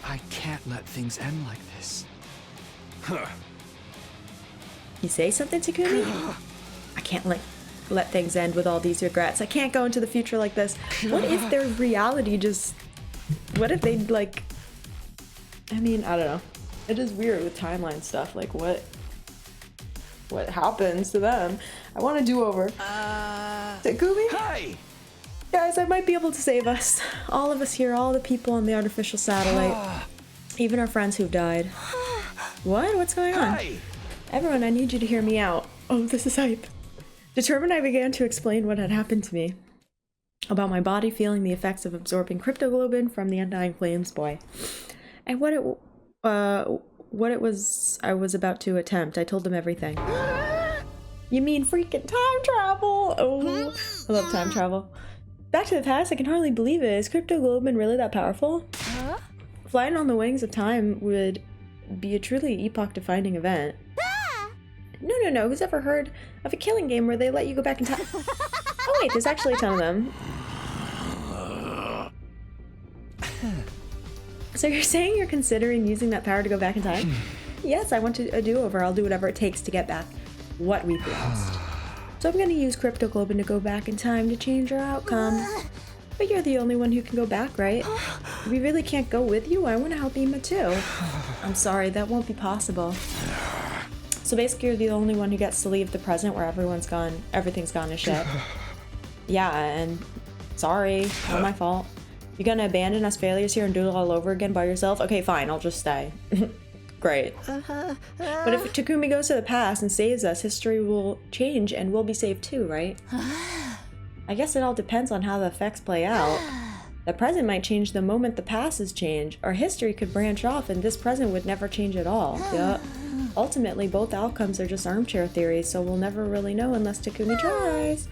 I can't let things end like this. Huh. You say something, Takumi? I can't let things end with all these regrets. I can't go into the future like this. What if their reality just... What if they, like... I mean, I don't know. It is weird with timeline stuff. Like, what happens to them? I want a do-over. Takumi? Hey! Guys, I might be able to save us. All of us here, all the people on the artificial satellite. Even our friends who've died. What? What's going on? Hey! Everyone, I need you to hear me out. Oh, this is hype. Determined, I began to explain what had happened to me. About my body feeling the effects of absorbing cryptoglobin from the Undying Flames boy. And what it was I was about to attempt. I told them everything. You mean freaking time travel? Oh, I love time travel. Back to the past, I can hardly believe it. Is cryptoglobin really that powerful? Flying on the wings of time would be a truly epoch-defining event. No. Who's ever heard of a killing game where they let you go back in time? Oh wait, there's actually a ton of them. So you're saying you're considering using that power to go back in time? Yes, I want a do-over. I'll do whatever it takes to get back what we've lost. So I'm gonna use cryptoglobin to go back in time to change our outcome. But you're the only one who can go back, right? We really can't go with you. I want to help Ima too. I'm sorry, that won't be possible. So basically you're the only one who gets to leave the present where everything's gone to shit. Yeah, and sorry, not my fault. You gonna abandon us failures here and do it all over again by yourself? Okay, fine, I'll just stay. Great. But if Takumi goes to the past and saves us, history will change and we'll be saved too, right? I guess it all depends on how the effects play out. The present might change the moment the past is changed, or history could branch off and this present would never change at all. Yup. Ultimately, both outcomes are just armchair theories, so we'll never really know unless Takumi tries.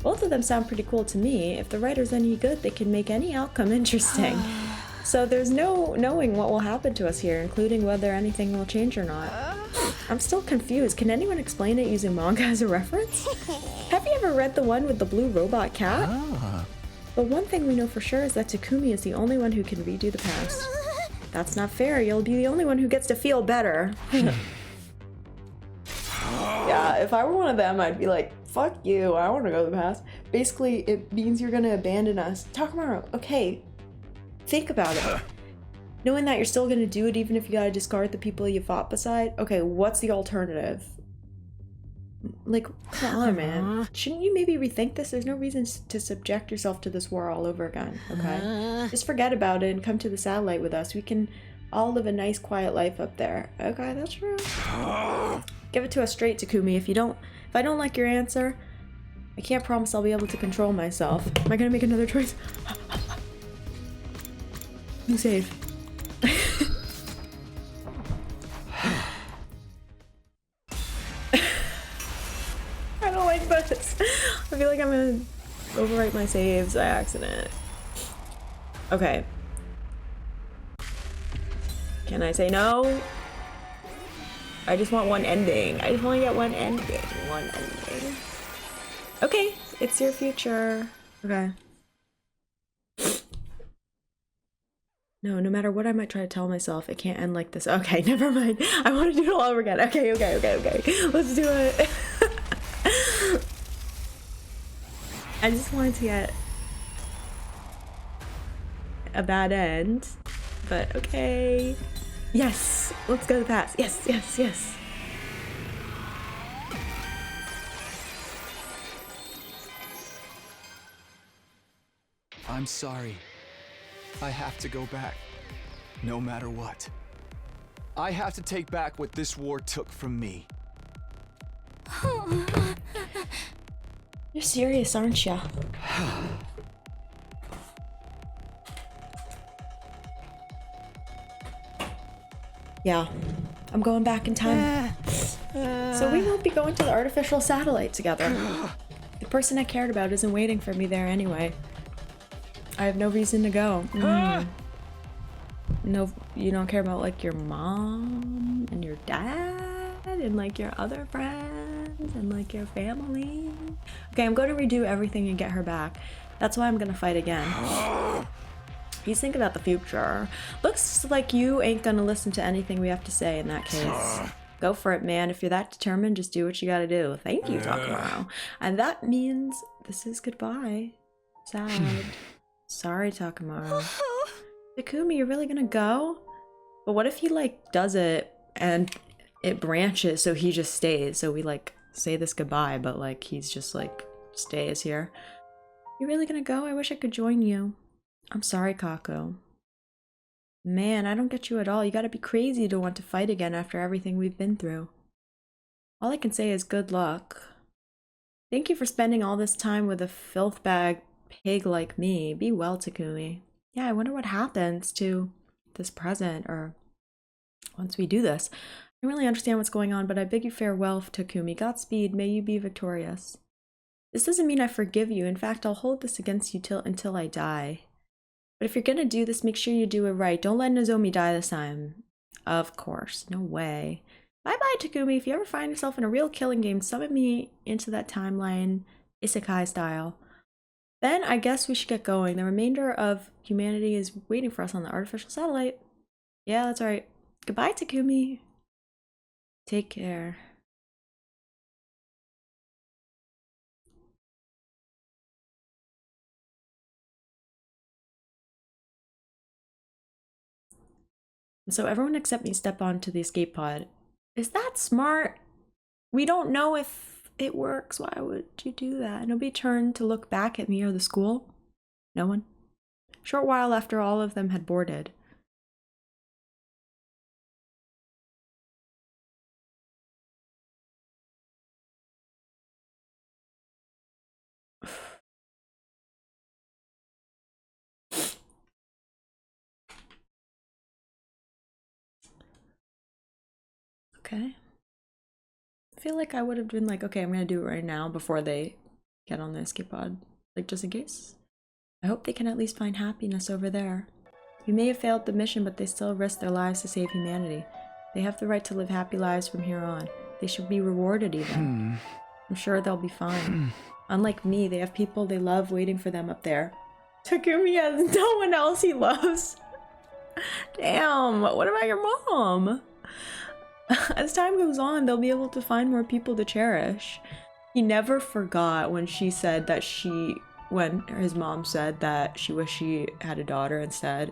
Both of them sound pretty cool to me. If the writer's any good, they can make any outcome interesting. So there's no knowing what will happen to us here, including whether anything will change or not. I'm still confused. Can anyone explain it using manga as a reference? Have you ever read the one with the blue robot cat? But one thing we know for sure is that Takumi is the only one who can redo the past. That's not fair. You'll be the only one who gets to feel better. Yeah, if I were one of them, I'd be like, fuck you, I want to go to the past. Basically, it means you're gonna abandon us. Takamaru, okay, think about it. Knowing that you're still gonna do it even if you gotta discard the people you fought beside, okay, what's the alternative? Like, come on, man. Shouldn't you maybe rethink this? There's no reason to subject yourself to this war all over again, okay? Just forget about it and come to the satellite with us. We can all live a nice, quiet life up there. Okay, that's true. Give it to us straight, Takumi. If I don't like your answer, I can't promise I'll be able to control myself. Am I gonna make another choice? You save. I don't like this. I feel like I'm gonna overwrite my saves by accident. Okay. Can I say no? I just want one ending. I just want to get one ending. One ending. Okay, it's your future. Okay. No matter what I might try to tell myself, it can't end like this. Okay, never mind. I want to do it all over again. Okay. Let's do it. I just wanted to get a bad end, but okay. Yes, let's go to the past. Yes. I'm sorry. I have to go back, no matter what. I have to take back what this war took from me. You're serious, aren't ya? Yeah, I'm going back in time. So we won't be going to the artificial satellite together. The person I cared about isn't waiting for me there anyway. I have no reason to go. No, you don't care about like your mom and your dad and like your other friends and like your family. Okay, I'm going to redo everything and get her back. That's why I'm gonna fight again. He's thinking about the future. Looks like you ain't gonna listen to anything we have to say in that case. Go for it, man. If you're that determined, just do what you gotta do. Thank you, Takamaru. And that means this is goodbye. Sad. Sorry, Takamaru. Takumi, you're really gonna go? But what if he like does it and it branches so he just stays? So we like say this goodbye, but like he's just like stays here. You really gonna go? I wish I could join you. I'm sorry, Kako. Man, I don't get you at all. You gotta be crazy to want to fight again after everything we've been through. All I can say is good luck. Thank you for spending all this time with a filth bag pig like me. Be well, Takumi. Yeah, I wonder what happens to this present, or once we do this. I don't really understand what's going on, but I bid you farewell, Takumi. Godspeed, may you be victorious. This doesn't mean I forgive you. In fact, I'll hold this against you until I die. But if you're gonna do this, make sure you do it right. Don't let Nozomi die this time. Of course, no way. Bye-bye, Takumi. If you ever find yourself in a real killing game, summon me into that timeline, isekai style. Then I guess we should get going. The remainder of humanity is waiting for us on the artificial satellite. Yeah, that's right. Goodbye, Takumi. Take care. So everyone except me step onto the escape pod. Is that smart? We don't know if it works. Why would you do that? Nobody turned to look back at me or the school? No one? Short while after all of them had boarded. Okay. I feel like I would have been like, okay, I'm gonna do it right now before they get on the escape pod, like just in case. I hope they can at least find happiness over there. We may have failed the mission, but they still risk their lives to save humanity. They have the right to live happy lives from here on. They should be rewarded even. I'm sure they'll be fine. Unlike me, they have people they love waiting for them up there. Takumi has no one else he loves. Damn, what about your mom? As time goes on, they'll be able to find more people to cherish. He never forgot when she said that when his mom said that she wished she had a daughter instead.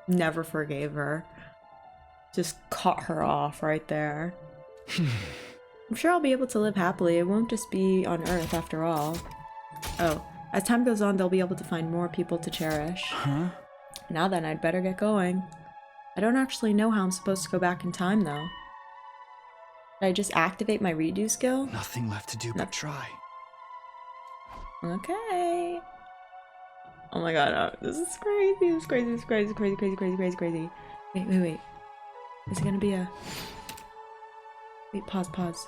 Never forgave her. Just cut her off right there. I'm sure I'll be able to live happily. It won't just be on Earth after all. Oh, as time goes on, they'll be able to find more people to cherish. Huh? Now then, I'd better get going. I don't actually know how I'm supposed to go back in time, though. Did I just activate my redo skill? Nothing left to do but try. Okay. Oh my god, this is crazy. This is crazy. This is crazy. Crazy, crazy, crazy, crazy, crazy. Wait. Is it gonna be a... Wait, pause.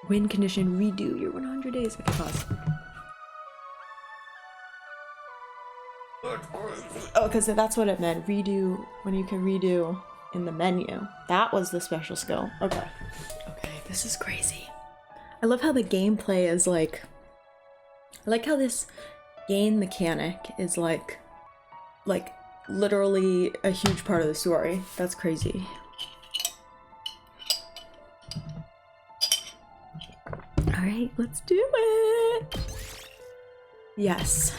Win condition, redo your 100 days. Okay, pause. Oh, because that's what it meant. Redo, when you can redo in the menu. That was the special skill. Okay, this is crazy. I love how the gameplay is like... I like how this game mechanic is like literally a huge part of the story. That's crazy. Alright, let's do it! Yes.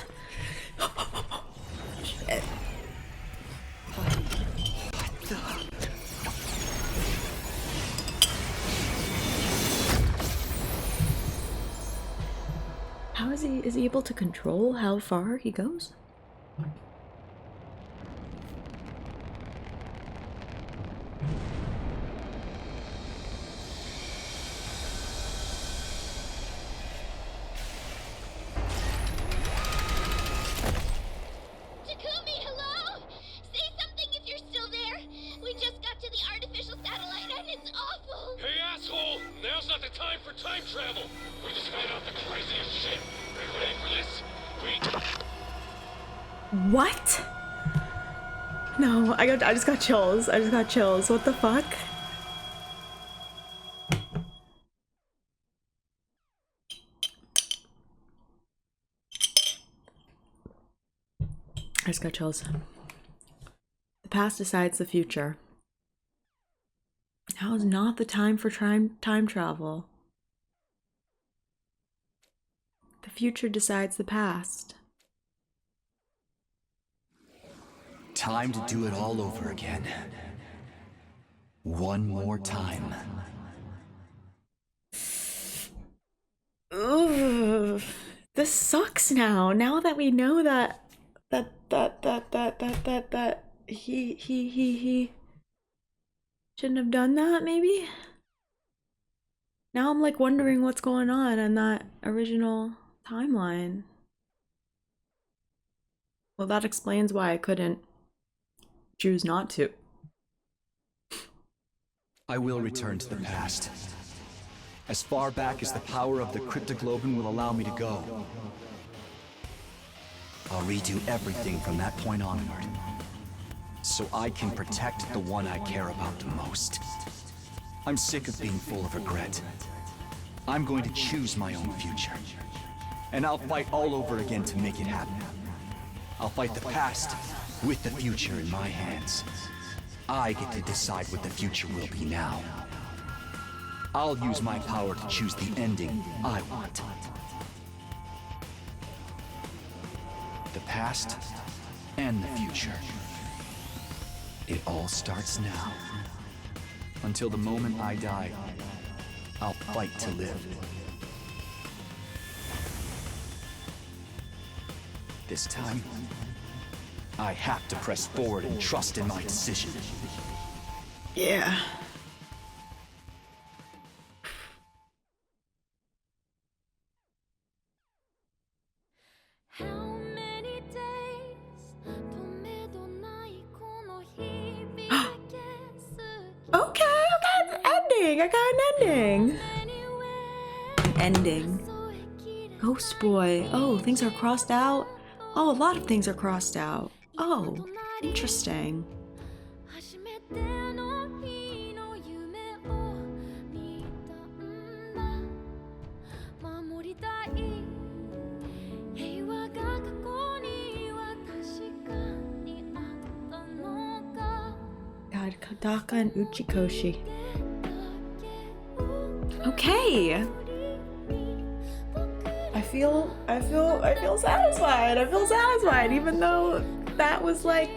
How is he able to control how far he goes? Takumi, hello? Say something if you're still there. We just got to the artificial satellite and it's awful. Hey, asshole! Now's not the time for time travel! We just found out the craziest shit! Are you ready for this? What? No, I just got chills. What the fuck? I just got chills. The past decides the future. Now is not the time for time travel. The future decides the past. Time to do it all over again. One more time. Ooh, this sucks now. Now that we know that he shouldn't have done that, maybe? Now I'm like wondering what's going on in that original timeline. Well, that explains why I couldn't choose not to. I will return to the past. As far back as the power of the cryptoglobin will allow me to go. I'll redo everything from that point onward. So I can protect the one I care about the most. I'm sick of being full of regret. I'm going to choose my own future. And I'll fight all over again to make it happen. I'll fight the past with the future in my hands. I get to decide what the future will be now. I'll use my power to choose the ending I want. The past and the future. It all starts now. Until the moment I die, I'll fight to live. This time, I have to press forward and trust in my decision. Yeah. Okay, it's ending. I got an ending. Ending. Ghost boy. Oh, things are crossed out. Oh, a lot of things are crossed out. Oh, interesting. God, Kadaka and Uchikoshi. Okay. I feel satisfied. I feel satisfied, even though that was like,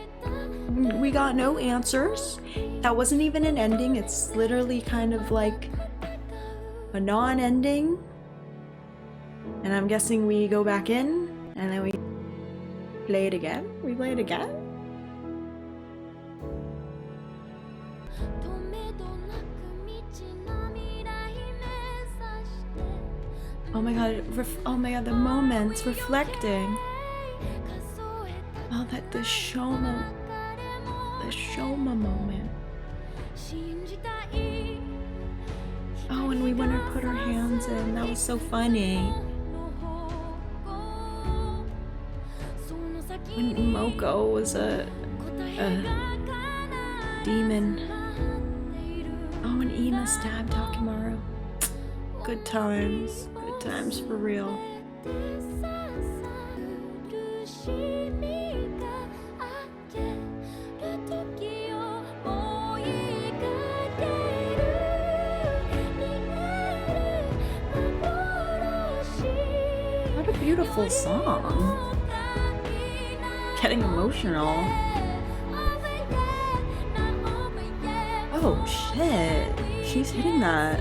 we got no answers. That wasn't even an ending. It's literally kind of like a non-ending. And I'm guessing we go back in and then we play it again. We play it again. Oh my god, oh my god, the moments reflecting. Oh, that the Shoma moment. Oh, and we went and put our hands in. That was so funny. When Moko was a demon. Oh, and Ina stabbed Takimaru. Good times. Good times for real. What a beautiful song. Getting emotional. Oh shit. She's hitting that.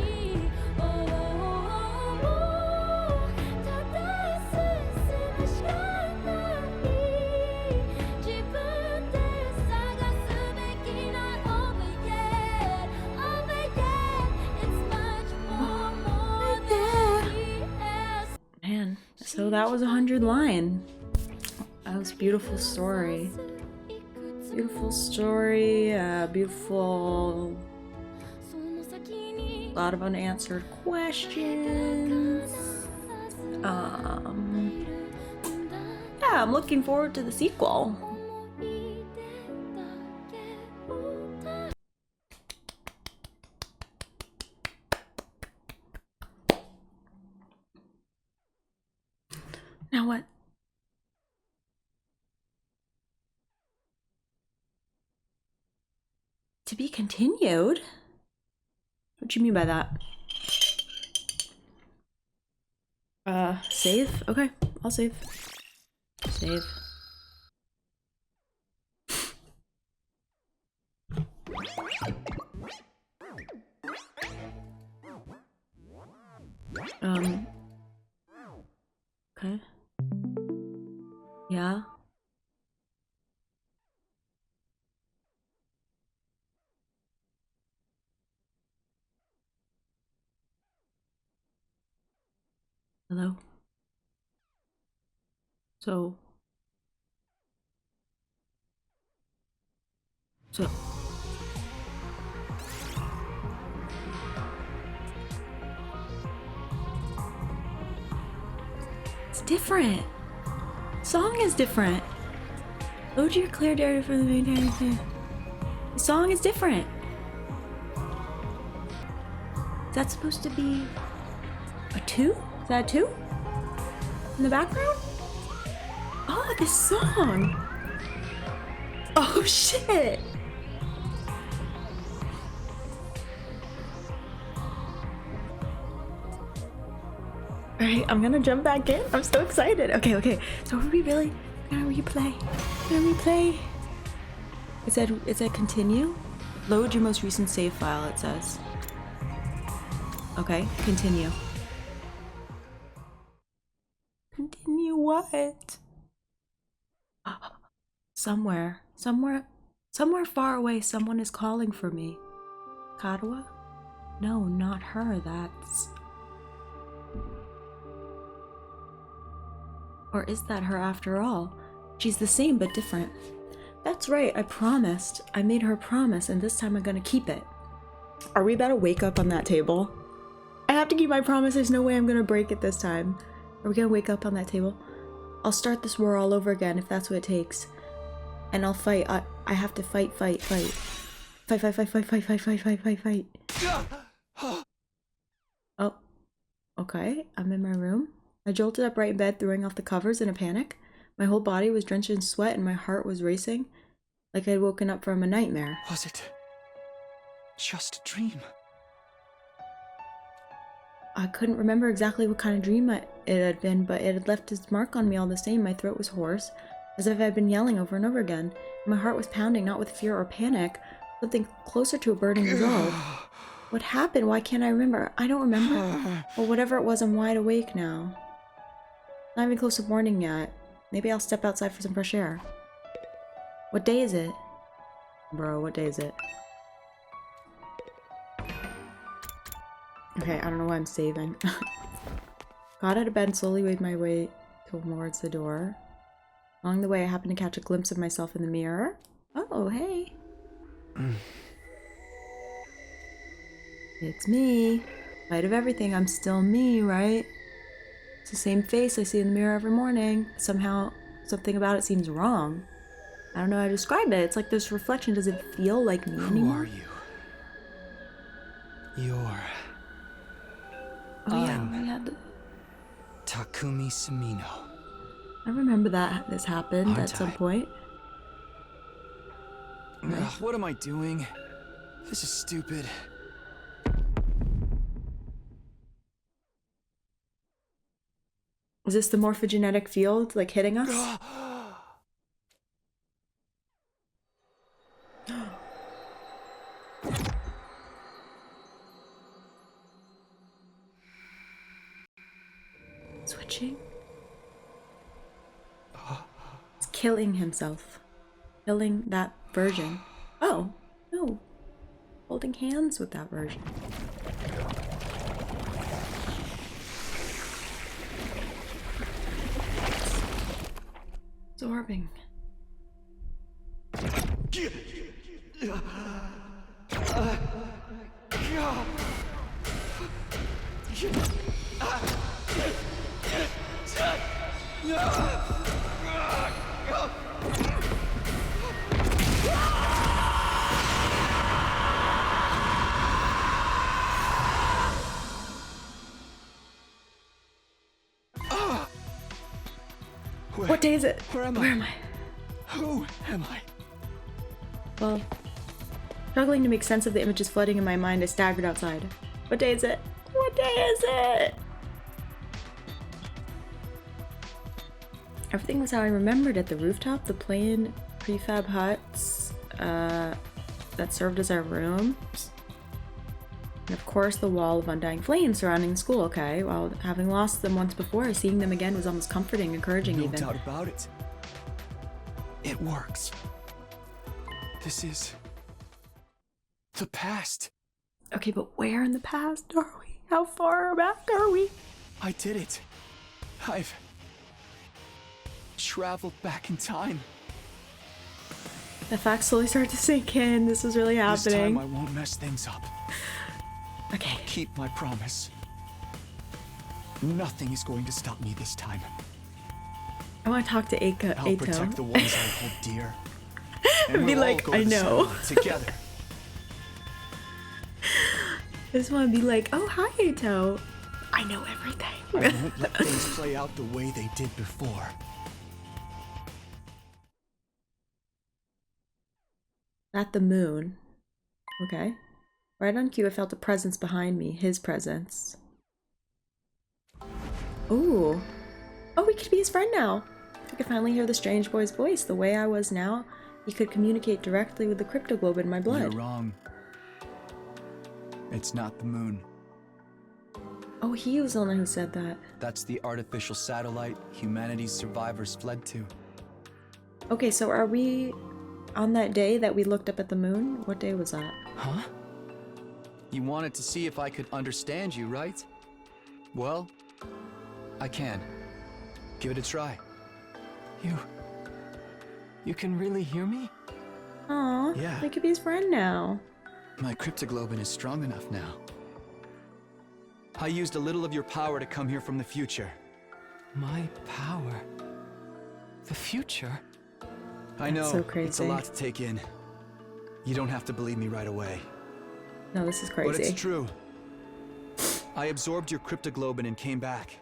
Man, so that was 100 line. That was a beautiful story. Beautiful story, beautiful, a lot of unanswered questions. Yeah, I'm looking forward to the sequel. Now what? To be continued? What do you mean by that? Save? Okay, I'll save. Save. Okay. Yeah. Hello? So... It's different. Song is different. Load your clear data for the main thing. The song is different. Is that supposed to be a 2? Is that a 2? In the background? Oh, this song. Oh shit. Alright, I'm gonna jump back in. I'm so excited. Okay. So are we really gonna replay? It said continue? Load your most recent save file, it says. Okay, continue. Continue what? Somewhere far away, someone is calling for me. Kadawa? No, not her, that's... Or is that her after all? She's the same but different. That's right, I promised. I made her a promise and this time I'm gonna keep it. Are we about to wake up on that table? I have to keep my promise, there's no way I'm gonna break it this time. Are we gonna wake up on that table? I'll start this war all over again if that's what it takes. And I'll fight. I have to fight. Fight. Oh. Okay, I'm in my room. I jolted up right in bed, throwing off the covers in a panic. My whole body was drenched in sweat and my heart was racing, like I'd woken up from a nightmare. Was it just a dream? I couldn't remember exactly what kind of dream it had been, but it had left its mark on me all the same. My throat was hoarse, as if I'd been yelling over and over again. My heart was pounding, not with fear or panic, something closer to a burning resolve. What happened? Why can't I remember? I don't remember. Well, whatever it was, I'm wide awake now. Not even close to morning yet. Maybe I'll step outside for some fresh air. What day is it? Bro, what day is it? Okay, I don't know why I'm saving. Got out of bed and slowly made my way towards the door. Along the way, I happened to catch a glimpse of myself in the mirror. Oh, hey. It's me. In spite of everything, I'm still me, right? It's the same face I see in the mirror every morning. Somehow, something about it seems wrong. I don't know how to describe it. It's like this reflection doesn't feel like me anymore. Who are you? You're... Oh yeah, we had... Takumi Sumino. I remember that this happened at some point. What am I doing? This is stupid. Is this the morphogenetic field, like, hitting us? Switching? He's killing himself. Killing that version. Oh, no. Holding hands with that version. Absorbing. What day is it? Where am I? Who am I? Well, struggling to make sense of the images flooding in my mind, I staggered outside. What day is it? What day is it? Everything was how I remembered it. The rooftop, the plain prefab huts that served as our rooms. And of course the wall of undying flames surrounding the school, okay? While having lost them once before, seeing them again was almost comforting, encouraging even. No doubt about it. It works. This is... the past. Okay, but where in the past are we? How far back are we? I did it. I've... traveled back in time. The facts slowly start to sink in. This is really happening. This time I won't mess things up. Okay. I'll keep my promise. Nothing is going to stop me this time. I want to talk to Eito. I'll protect the ones I hold dear. And be like, I know. Together. I just want to be like, oh, hi, Eito. I know everything. I won't let things play out the way they did before. At the moon. Okay. Right on cue, I felt a presence behind me. His presence. Ooh. Oh, we could be his friend now. I could finally hear the strange boy's voice. The way I was now, he could communicate directly with the cryptoglobe in my blood. You're wrong. It's not the moon. Oh, he was the one who said that. That's the artificial satellite humanity's survivors fled to. Okay, so are we on that day that we looked up at the moon? What day was that? Huh? You wanted to see if I could understand you, right? Well, I can. Give it a try. You can really hear me? Aw, yeah. I could be his friend now. My cryptoglobin is strong enough now. I used a little of your power to come here from the future. My power. The future. I know, so it's a crazy. lot to take in. You don't have to believe me right away. No, this is crazy. But it's true. I absorbed your cryptoglobin and came back.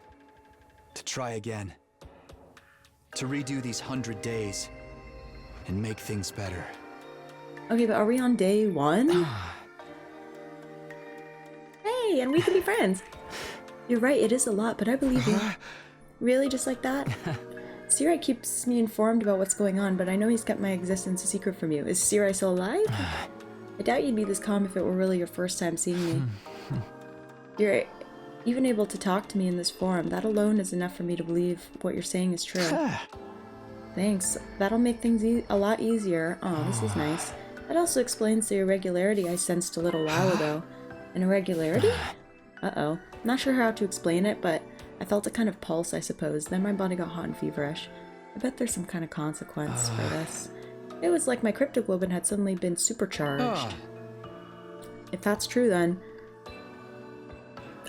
To try again. To redo these 100 days. And make things better. Okay, but are we on day 1? Hey, and we can be friends. You're right, it is a lot, but I believe you. Really, just like that? Sirai keeps me informed about what's going on, but I know he's kept my existence a secret from you. Is Sirai still alive? I doubt you'd be this calm if it were really your first time seeing me. You're even able to talk to me in this form. That alone is enough for me to believe what you're saying is true. Thanks. That'll make things a lot easier. Oh, this is nice. That also explains the irregularity I sensed a little while ago. An irregularity? Uh-oh. Not sure how to explain it, but I felt a kind of pulse, I suppose. Then my body got hot and feverish. I bet there's some kind of consequence for this. It was like my cryptoglobin had suddenly been supercharged. If that's true, then...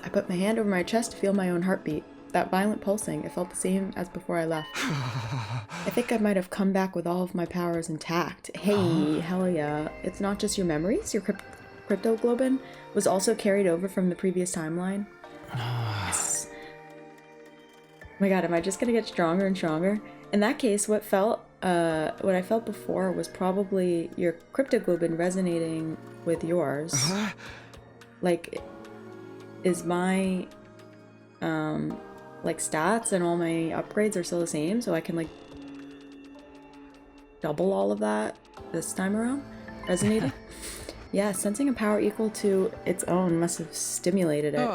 I put my hand over my chest to feel my own heartbeat. That violent pulsing, it felt the same as before I left. I think I might have come back with all of my powers intact. Hey, hell yeah. It's not just your memories? Your cryptoglobin was also carried over from the previous timeline? Yes. Oh my god, am I just gonna get stronger and stronger? In that case, what I felt before was probably your cryptoglobin resonating with yours. Like, is my, like, stats and all my upgrades are still the same, so I can, like, double all of that this time around? Resonating? Yeah, sensing a power equal to its own must have stimulated it.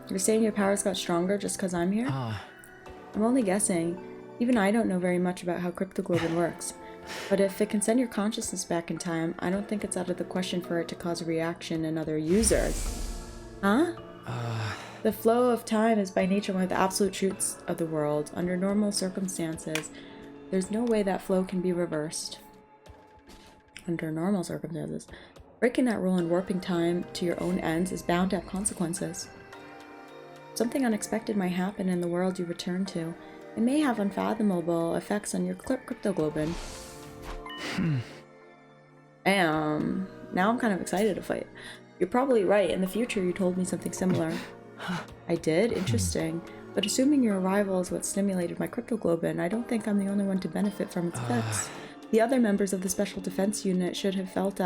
You're saying your powers got stronger just because I'm here? I'm only guessing. Even I don't know very much about how cryptoglobin works. But if it can send your consciousness back in time, I don't think it's out of the question for it to cause a reaction in other users. Huh? The flow of time is by nature one of the absolute truths of the world. Under normal circumstances, there's no way that flow can be reversed. Under normal circumstances. Breaking that rule and warping time to your own ends is bound to have consequences. Something unexpected might happen in the world you return to. It may have unfathomable effects on your cryptoglobin. Now I'm kind of excited to fight. You're probably right. In the future, you told me something similar. I did? Interesting. But assuming your arrival is what stimulated my cryptoglobin, I don't think I'm the only one to benefit from its effects. The other members of the Special Defense Unit should have felt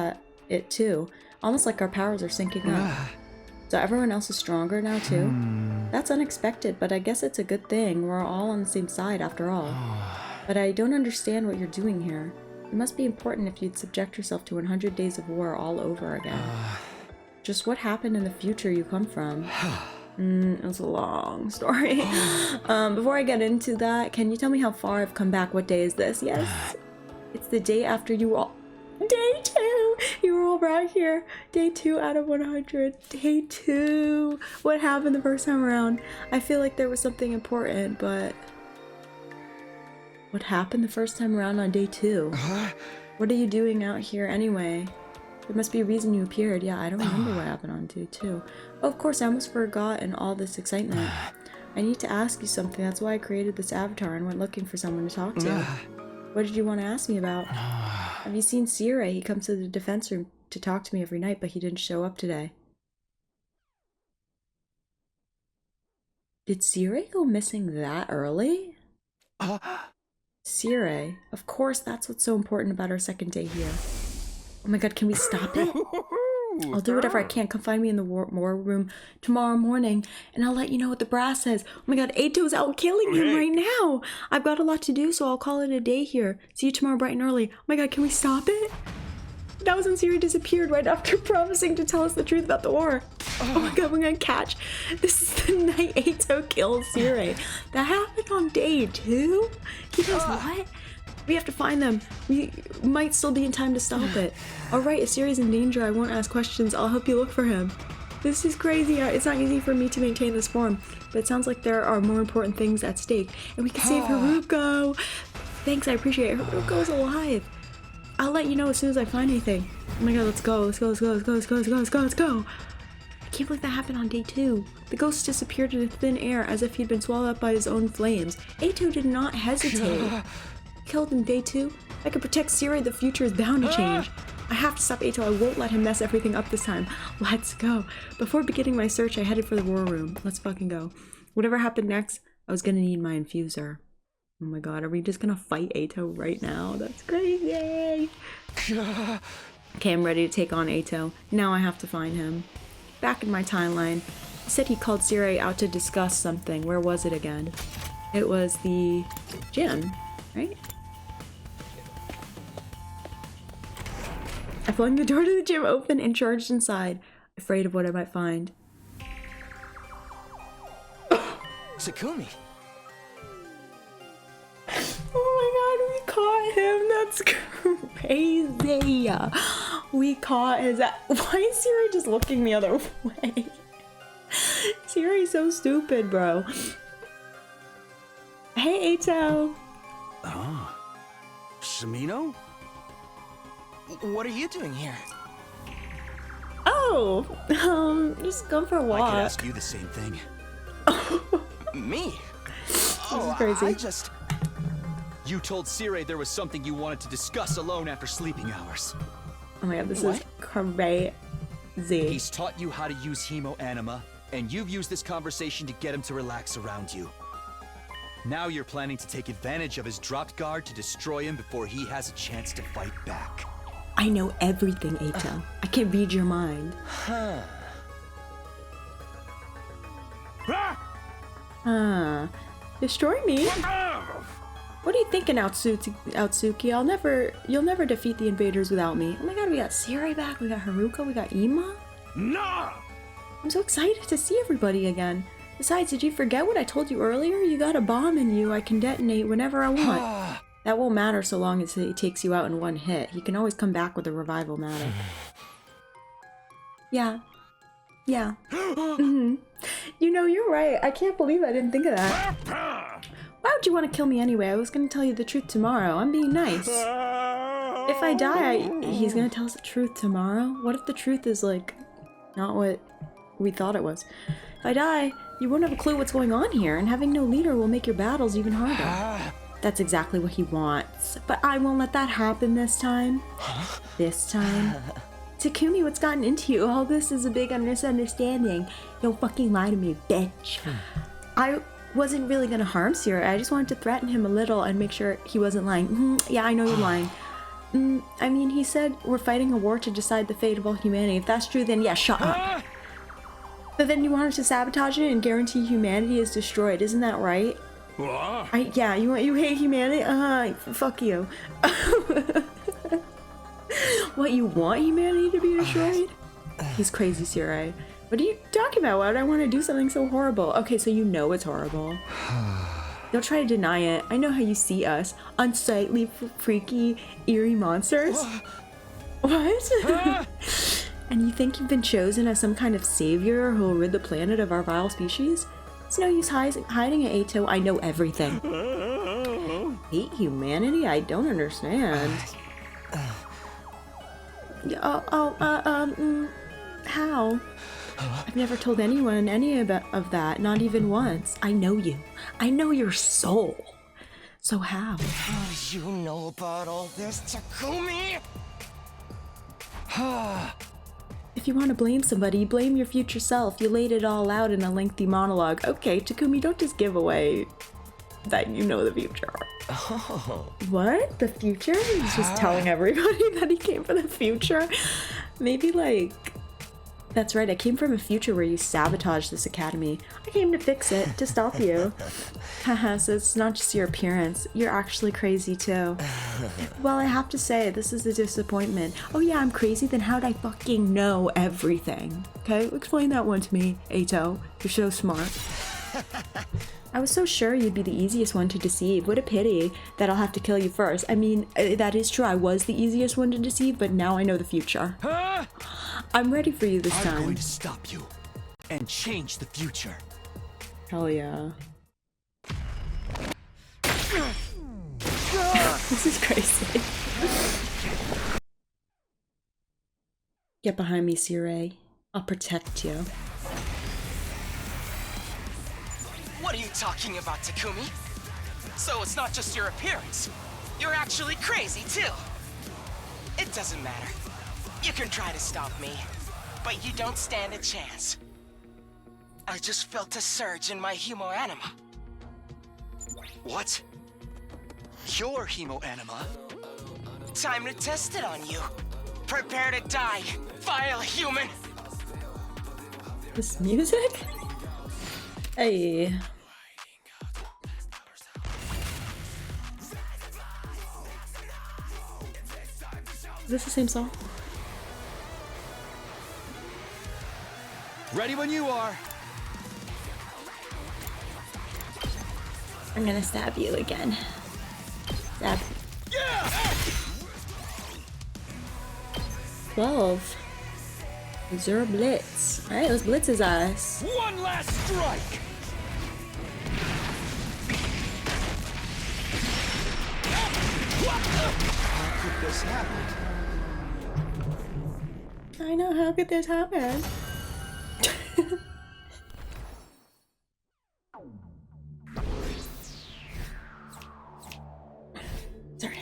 it too. Almost like our powers are syncing up. So everyone else is stronger now too? That's unexpected, but I guess it's a good thing. We're all on the same side after all. But I don't understand what you're doing here. It must be important if you'd subject yourself to 100 days of war all over again. Just what happened in the future you come from? It's a long story. Before I get into that, can you tell me how far I've come back? What day is this? Yes, it's the day after you all... Day 2! You were all right here. Day 2 out of 100. Day 2! What happened the first time around? I feel like there was something important, but... What happened the first time around on day 2? What are you doing out here anyway? There must be a reason you appeared. Yeah, I don't remember what happened on day 2. Oh, of course, I almost forgot in all this excitement. I need to ask you something. That's why I created this avatar and went looking for someone to talk to. What did you want to ask me about? Have you seen Sirai? He comes to the defense room to talk to me every night, but he didn't show up today. Did Sirai go missing that early? Sirai. Of course, that's what's so important about our second day here. Oh my god, can we stop it? I'll do whatever I can. Come find me in the war room tomorrow morning, and I'll let you know what the brass says. Oh my god, Eito's out killing him right now. I've got a lot to do, so I'll call it a day here. See you tomorrow bright and early. Oh my god, can we stop it? That was when Sirai disappeared right after promising to tell us the truth about the war. Oh my god, we're gonna catch. This is the night Eito killed Sirai. That happened on day 2? He does what? We have to find them. We might still be in time to stop it. Alright, if Siri's in danger, I won't ask questions. I'll help you look for him. This is crazy. It's not easy for me to maintain this form, but it sounds like there are more important things at stake. And we can save Haruko. Thanks, I appreciate it. Haruko's alive. I'll let you know as soon as I find anything. Oh my god, let's go. Let's go, let's go, let's go, let's go, let's go, let's go, let's go. I can't believe that happened on day 2. The ghost disappeared into thin air as if he'd been swallowed up by his own flames. Eito did not hesitate. Killed in day 2? If I could protect Siri, the future is bound to change. I have to stop Eito. I won't let him mess everything up this time. Let's go. Before beginning my search, I headed for the war room. Let's fucking go. Whatever happened next, I was gonna need my infuser. Oh my god, are we just gonna fight Eito right now? That's crazy! Okay, I'm ready to take on Eito. Now I have to find him. Back in my timeline, he said he called Siri out to discuss something. Where was it again? It was the gym, right? I flung the door to the gym open and charged inside, afraid of what I might find. Takumi. Oh my god, we caught him! That's crazy! We caught his ass. Why is Siri just looking the other way? Siri's so stupid, bro. Hey, Eito! Shimino? What are you doing here? Oh! Just going for a walk. I could ask you the same thing. Me? This is crazy. You told Siri there was something you wanted to discuss alone after sleeping hours. Oh my god, this is crazy. He's taught you how to use Hemo Anima, and you've used this conversation to get him to relax around you. Now you're planning to take advantage of his dropped guard to destroy him before he has a chance to fight back. I know everything, Eito. I can read your mind. Destroy me? What are you thinking, Aotsuki? You'll never defeat the invaders without me. Oh my god, we got Siri back, we got Haruka, we got Ima. No! I'm so excited to see everybody again. Besides, did you forget what I told you earlier? You got a bomb in you I can detonate whenever I want. That won't matter so long as he takes you out in one hit. He can always come back with a revival matter. Yeah. Yeah. You know, you're right. I can't believe I didn't think of that. Why would you want to kill me anyway? I was going to tell you the truth tomorrow. I'm being nice. If I die, he's going to tell us the truth tomorrow? What if the truth is, like, not what we thought it was? If I die, you won't have a clue what's going on here, and having no leader will make your battles even harder. That's exactly what he wants. But I won't let that happen this time. This time. Takumi, what's gotten into you? All this is a big misunderstanding. Don't fucking lie to me, bitch. I wasn't really gonna harm Siri. I just wanted to threaten him a little and make sure he wasn't lying. Yeah, I know you're lying. I mean, he said we're fighting a war to decide the fate of all humanity. If that's true, then yeah, shut up. But then you wanted to sabotage it and guarantee humanity is destroyed. Isn't that right? Yeah, you hate humanity? Fuck you. What, you want humanity to be destroyed? He's crazy, Siri. What are you talking about? Why would I want to do something so horrible? Okay, so you know it's horrible. Don't try to deny it. I know how you see us. Unsightly, freaky, eerie monsters. What? And you think you've been chosen as some kind of savior who will rid the planet of our vile species? It's no use hiding it, Eito. I know everything. Hate humanity? I don't understand. How? I've never told anyone any of that, not even once. I know you. I know your soul. So how? You know about all this, Takumi? If you want to blame somebody, blame your future self. You laid it all out in a lengthy monologue. Okay, Takumi, don't just give away that you know the future. What? The future? He's just telling everybody that he came from the future? Maybe like... That's right, I came from a future where you sabotaged this academy. I came to fix it, to stop you. Haha, so it's not just your appearance. You're actually crazy too. Well, I have to say, this is a disappointment. Oh yeah, I'm crazy? Then how'd I fucking know everything? Okay, explain that one to me, Eito. You're so smart. I was so sure you'd be the easiest one to deceive. What a pity that I'll have to kill you first. I mean, that is true, I was the easiest one to deceive, but now I know the future. I'm ready for you this time. I'm going to stop you and change the future. Hell yeah. This is crazy. Get behind me, Sirei. I'll protect you. What are you talking about, Takumi? So it's not just your appearance. You're actually crazy, too. It doesn't matter. You can try to stop me, but you don't stand a chance. I just felt a surge in my hemoanima. What? Your hemoanima? Time to test it on you. Prepare to die, vile human! This music? Hey. Is this the same song? Ready when you are. I'm gonna stab you again. Stab. Yeah! 12. Zero blitz. Alright, let's blitz his ass. One last strike! How could this happen? I know, how could this happen? Sorry.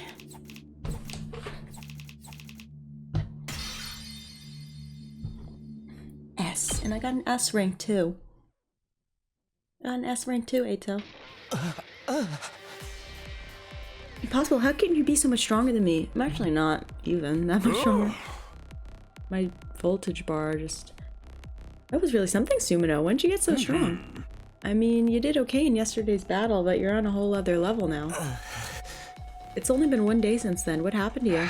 S. And I got an S rank too. I got an S rank too, Eito. Impossible, how can you be so much stronger than me? I'm actually not even that much stronger. My voltage bar just... That was really something, Sumino. When'd you get so strong? I mean, you did okay in yesterday's battle, but you're on a whole other level now. It's only been 1 day since then. What happened to you?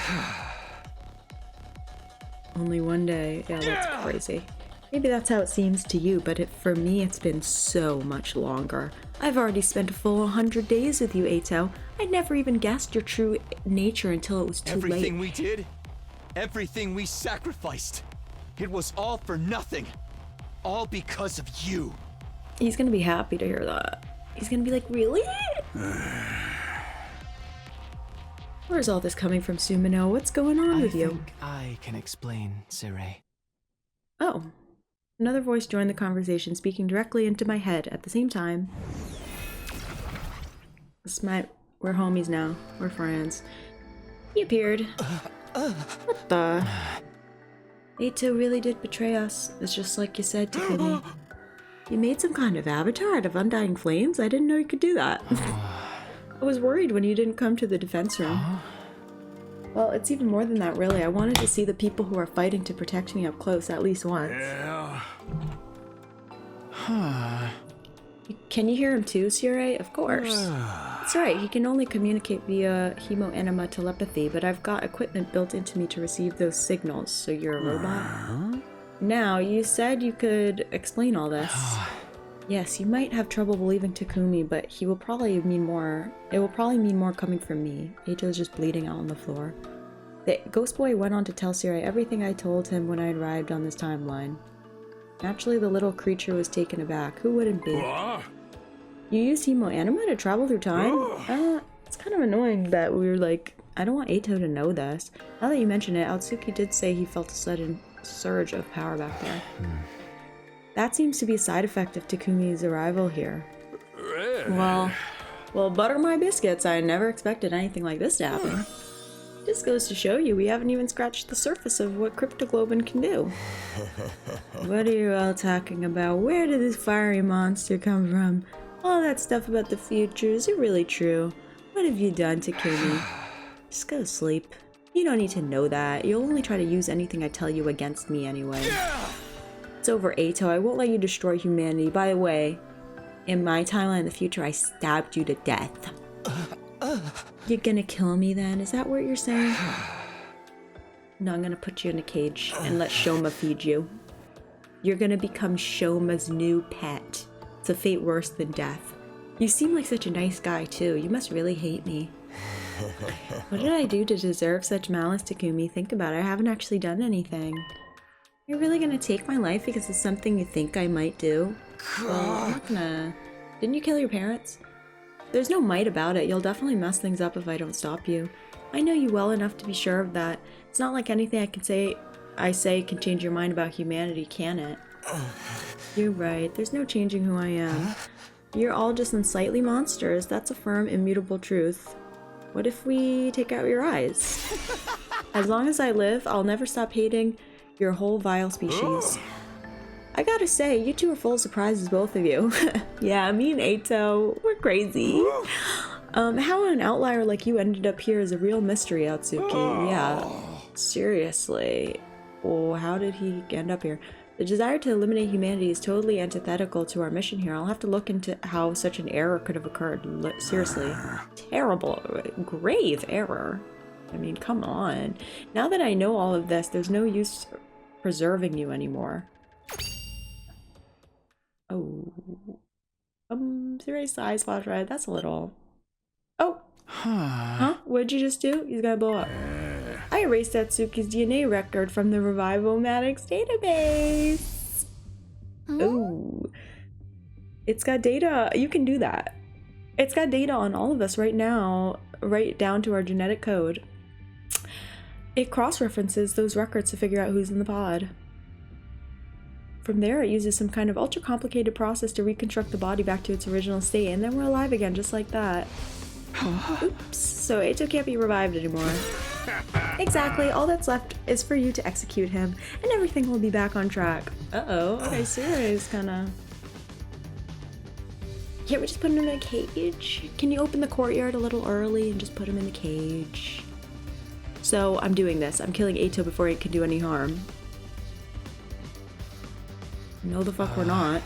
Only 1 day. Yeah, that's crazy. Maybe that's how it seems to you, but for me, it's been so much longer. I've already spent a full 100 days with you, Eito. I never even guessed your true nature until it was too late. Everything we did, everything we sacrificed, it was all for nothing. All because of you. He's gonna be happy to hear that. He's gonna be like, really? Where's all this coming from, Sumino? What's going on with you? I think I can explain, Sirei. Oh. Another voice joined the conversation, speaking directly into my head at the same time. We're homies now. We're friends. He appeared. What the? Eito really did betray us. It's just like you said, Takumi. You made some kind of avatar out of undying flames? I didn't know you could do that. I was worried when you didn't come to the defense room. Well, it's even more than that, really. I wanted to see the people who are fighting to protect me up close at least once. Yeah. Can you hear him too, Sirei? Of course. That's right, he can only communicate via hemoanima telepathy, but I've got equipment built into me to receive those signals, so you're a robot? Now, you said you could explain all this. Yes, you might have trouble believing Takumi, but he will probably mean more. It will probably mean more coming from me. Eito's just bleeding out on the floor. The Ghost Boy went on to tell Sirei everything I told him when I arrived on this timeline. Naturally, the little creature was taken aback. Who wouldn't be? You use hemoanima to travel through time? It's kind of annoying that we were like, I don't want Eito to know this. Now that you mention it, Atsuki did say he felt a sudden surge of power back there. That seems to be a side effect of Takumi's arrival here. Well, butter my biscuits. I never expected anything like this to happen. This goes to show you we haven't even scratched the surface of what Cryptoglobin can do. What are you all talking about? Where did this fiery monster come from? All that stuff about the future, is it really true? What have you done, Takumi? Just go to sleep. You don't need to know that. You'll only try to use anything I tell you against me anyway. It's over, Eito. I won't let you destroy humanity. By the way, in my timeline in the future, I stabbed you to death. You're gonna kill me then? Is that what you're saying? No, I'm gonna put you in a cage and let Shoma feed you. You're gonna become Shoma's new pet. It's a fate worse than death. You seem like such a nice guy too. You must really hate me. What did I do to deserve such malice, Takumi? Think about it. I haven't actually done anything. You're really gonna take my life because it's something you think I might do? Well, I'm not gonna... Didn't you kill your parents? There's no might about it. You'll definitely mess things up if I don't stop you. I know you well enough to be sure of that. It's not like anything I say can change your mind about humanity, can it? You're right. There's no changing who I am. You're all just unsightly monsters. That's a firm, immutable truth. What if we take out your eyes? As long as I live, I'll never stop hating your whole vile species. I gotta say, you two are full of surprises, both of you. Yeah, me and Eito, we're crazy. How an outlier like you ended up here is a real mystery, Atsuki. Yeah, seriously. Oh, how did he end up here? The desire to eliminate humanity is totally antithetical to our mission here. I'll have to look into how such an error could have occurred. Seriously. Terrible, grave error. I mean, come on. Now that I know all of this, there's no use preserving you anymore. Oh. Serious eyes flash red. That's a little... Oh. Huh? What'd you just do? He's gonna blow up. I erased Atsuki's DNA record from the Revivomatics database. Ooh. It's got data. You can do that. It's got data on all of us right now, right down to our genetic code. It cross-references those records to figure out who's in the pod. From there, it uses some kind of ultra-complicated process to reconstruct the body back to its original state, and then we're alive again, just like that. Oops. So Eito can't be revived anymore. Exactly. All that's left is for you to execute him, and everything will be back on track. Uh-oh. Okay, Sura is kinda... Can't we just put him in a cage? Can you open the courtyard a little early and just put him in the cage? So, I'm doing this. I'm killing Eito before he can do any harm. No, the fuck we're not.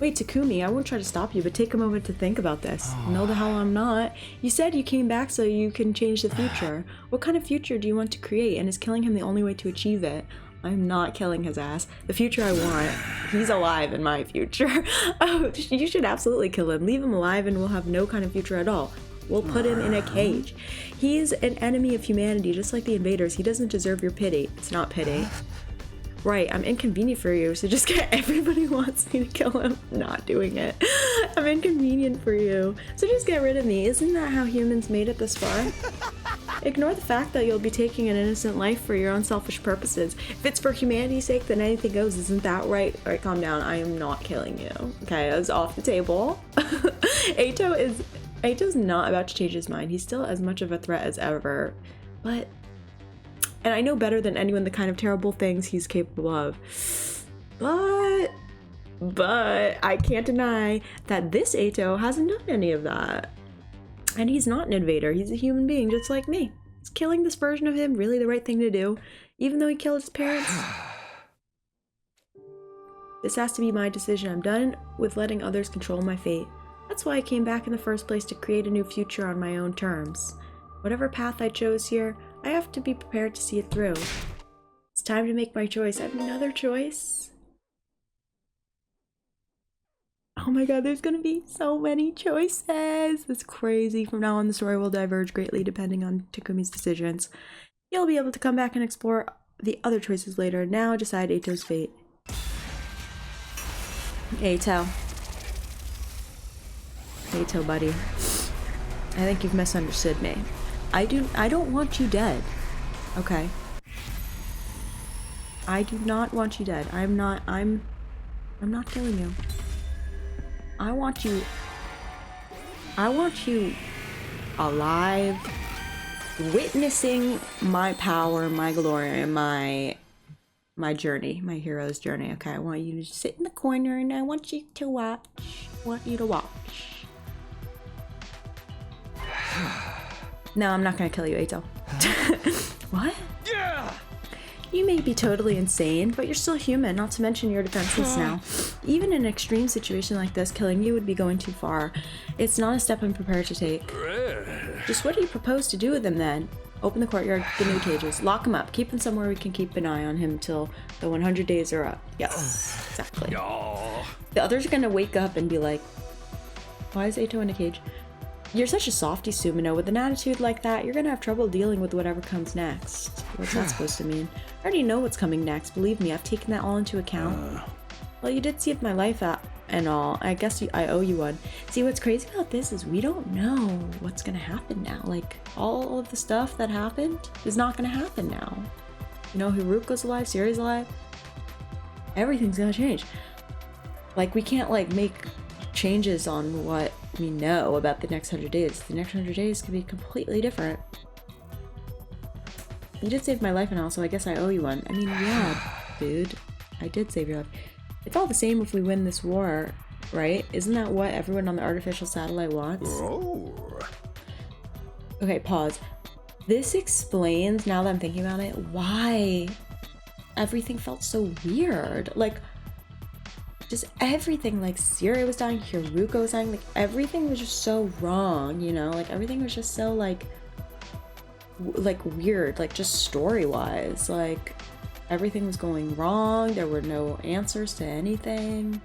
Wait, Takumi, I won't try to stop you, but take a moment to think about this. No, the hell I'm not. You said you came back so you can change the future. What kind of future do you want to create, and is killing him the only way to achieve it? I'm not killing his ass. The future I want, he's alive in my future. Oh, you should absolutely kill him. Leave him alive and we'll have no kind of future at all. We'll put him in a cage. He's an enemy of humanity, just like the invaders. He doesn't deserve your pity. It's not pity. Right, I'm inconvenient for you, so just get everybody wants me to kill him. Not doing it. I'm inconvenient for you, so just get rid of me. Isn't that how humans made it this far? Ignore the fact that you'll be taking an innocent life for your own selfish purposes. If it's for humanity's sake, then anything goes. Isn't that right? Alright, calm down. I am not killing you. Okay, that's off the table. Eito's not about to change his mind. He's still as much of a threat as ever. But... And I know better than anyone the kind of terrible things he's capable of. But I can't deny that this Eito hasn't done any of that. And he's not an invader. He's a human being just like me. Is killing this version of him really the right thing to do? Even though he killed his parents? This has to be my decision. I'm done with letting others control my fate. That's why I came back in the first place, to create a new future on my own terms. Whatever path I chose here, I have to be prepared to see it through. It's time to make my choice. I have another choice. Oh my god, there's gonna be so many choices. That's crazy. From now on, the story will diverge greatly depending on Takumi's decisions. You'll be able to come back and explore the other choices later. Now decide Eito's fate. Eito, buddy. I think you've misunderstood me. I don't want you dead. Okay. I do not want you dead. I'm not killing you. I want you alive, witnessing my power, my glory, and my journey, my hero's journey. Okay, I want you to sit in the corner and I want you to watch. No, I'm not gonna kill you, Eito. What? Yeah! You may be totally insane, but you're still human, not to mention you're defenseless now. Even in an extreme situation like this, killing you would be going too far. It's not a step I'm prepared to take. Just what do you propose to do with him then? Open the courtyard, give me the cages, lock him up, keep him somewhere we can keep an eye on him till the 100 days are up. Yes, exactly. The others are gonna wake up and be like, why is Eito in a cage? You're such a softy, Sumino. With an attitude like that, you're gonna have trouble dealing with whatever comes next. What's that supposed to mean? I already know what's coming next. Believe me, I've taken that all into account. Well, you did save my life and all. I guess I owe you one. See, what's crazy about this is we don't know what's gonna happen now. Like, all of the stuff that happened is not gonna happen now. You know, Haruko's alive, Siri's alive. Everything's gonna change. Like, we can't, like, make changes on what we know about the next 100 days. The next 100 days could be completely different. You did save my life and all, so I guess I owe you one. I mean, yeah, dude. I did save your life. It's all the same if we win this war, right? Isn't that what everyone on the artificial satellite wants? Oh. Okay, pause. This explains, now that I'm thinking about it, why everything felt so weird. Like, just everything, like Siri was dying, Hiruko was dying, like everything was just so wrong, you know? Like everything was just so like weird, like just story-wise. Like everything was going wrong, there were no answers to anything.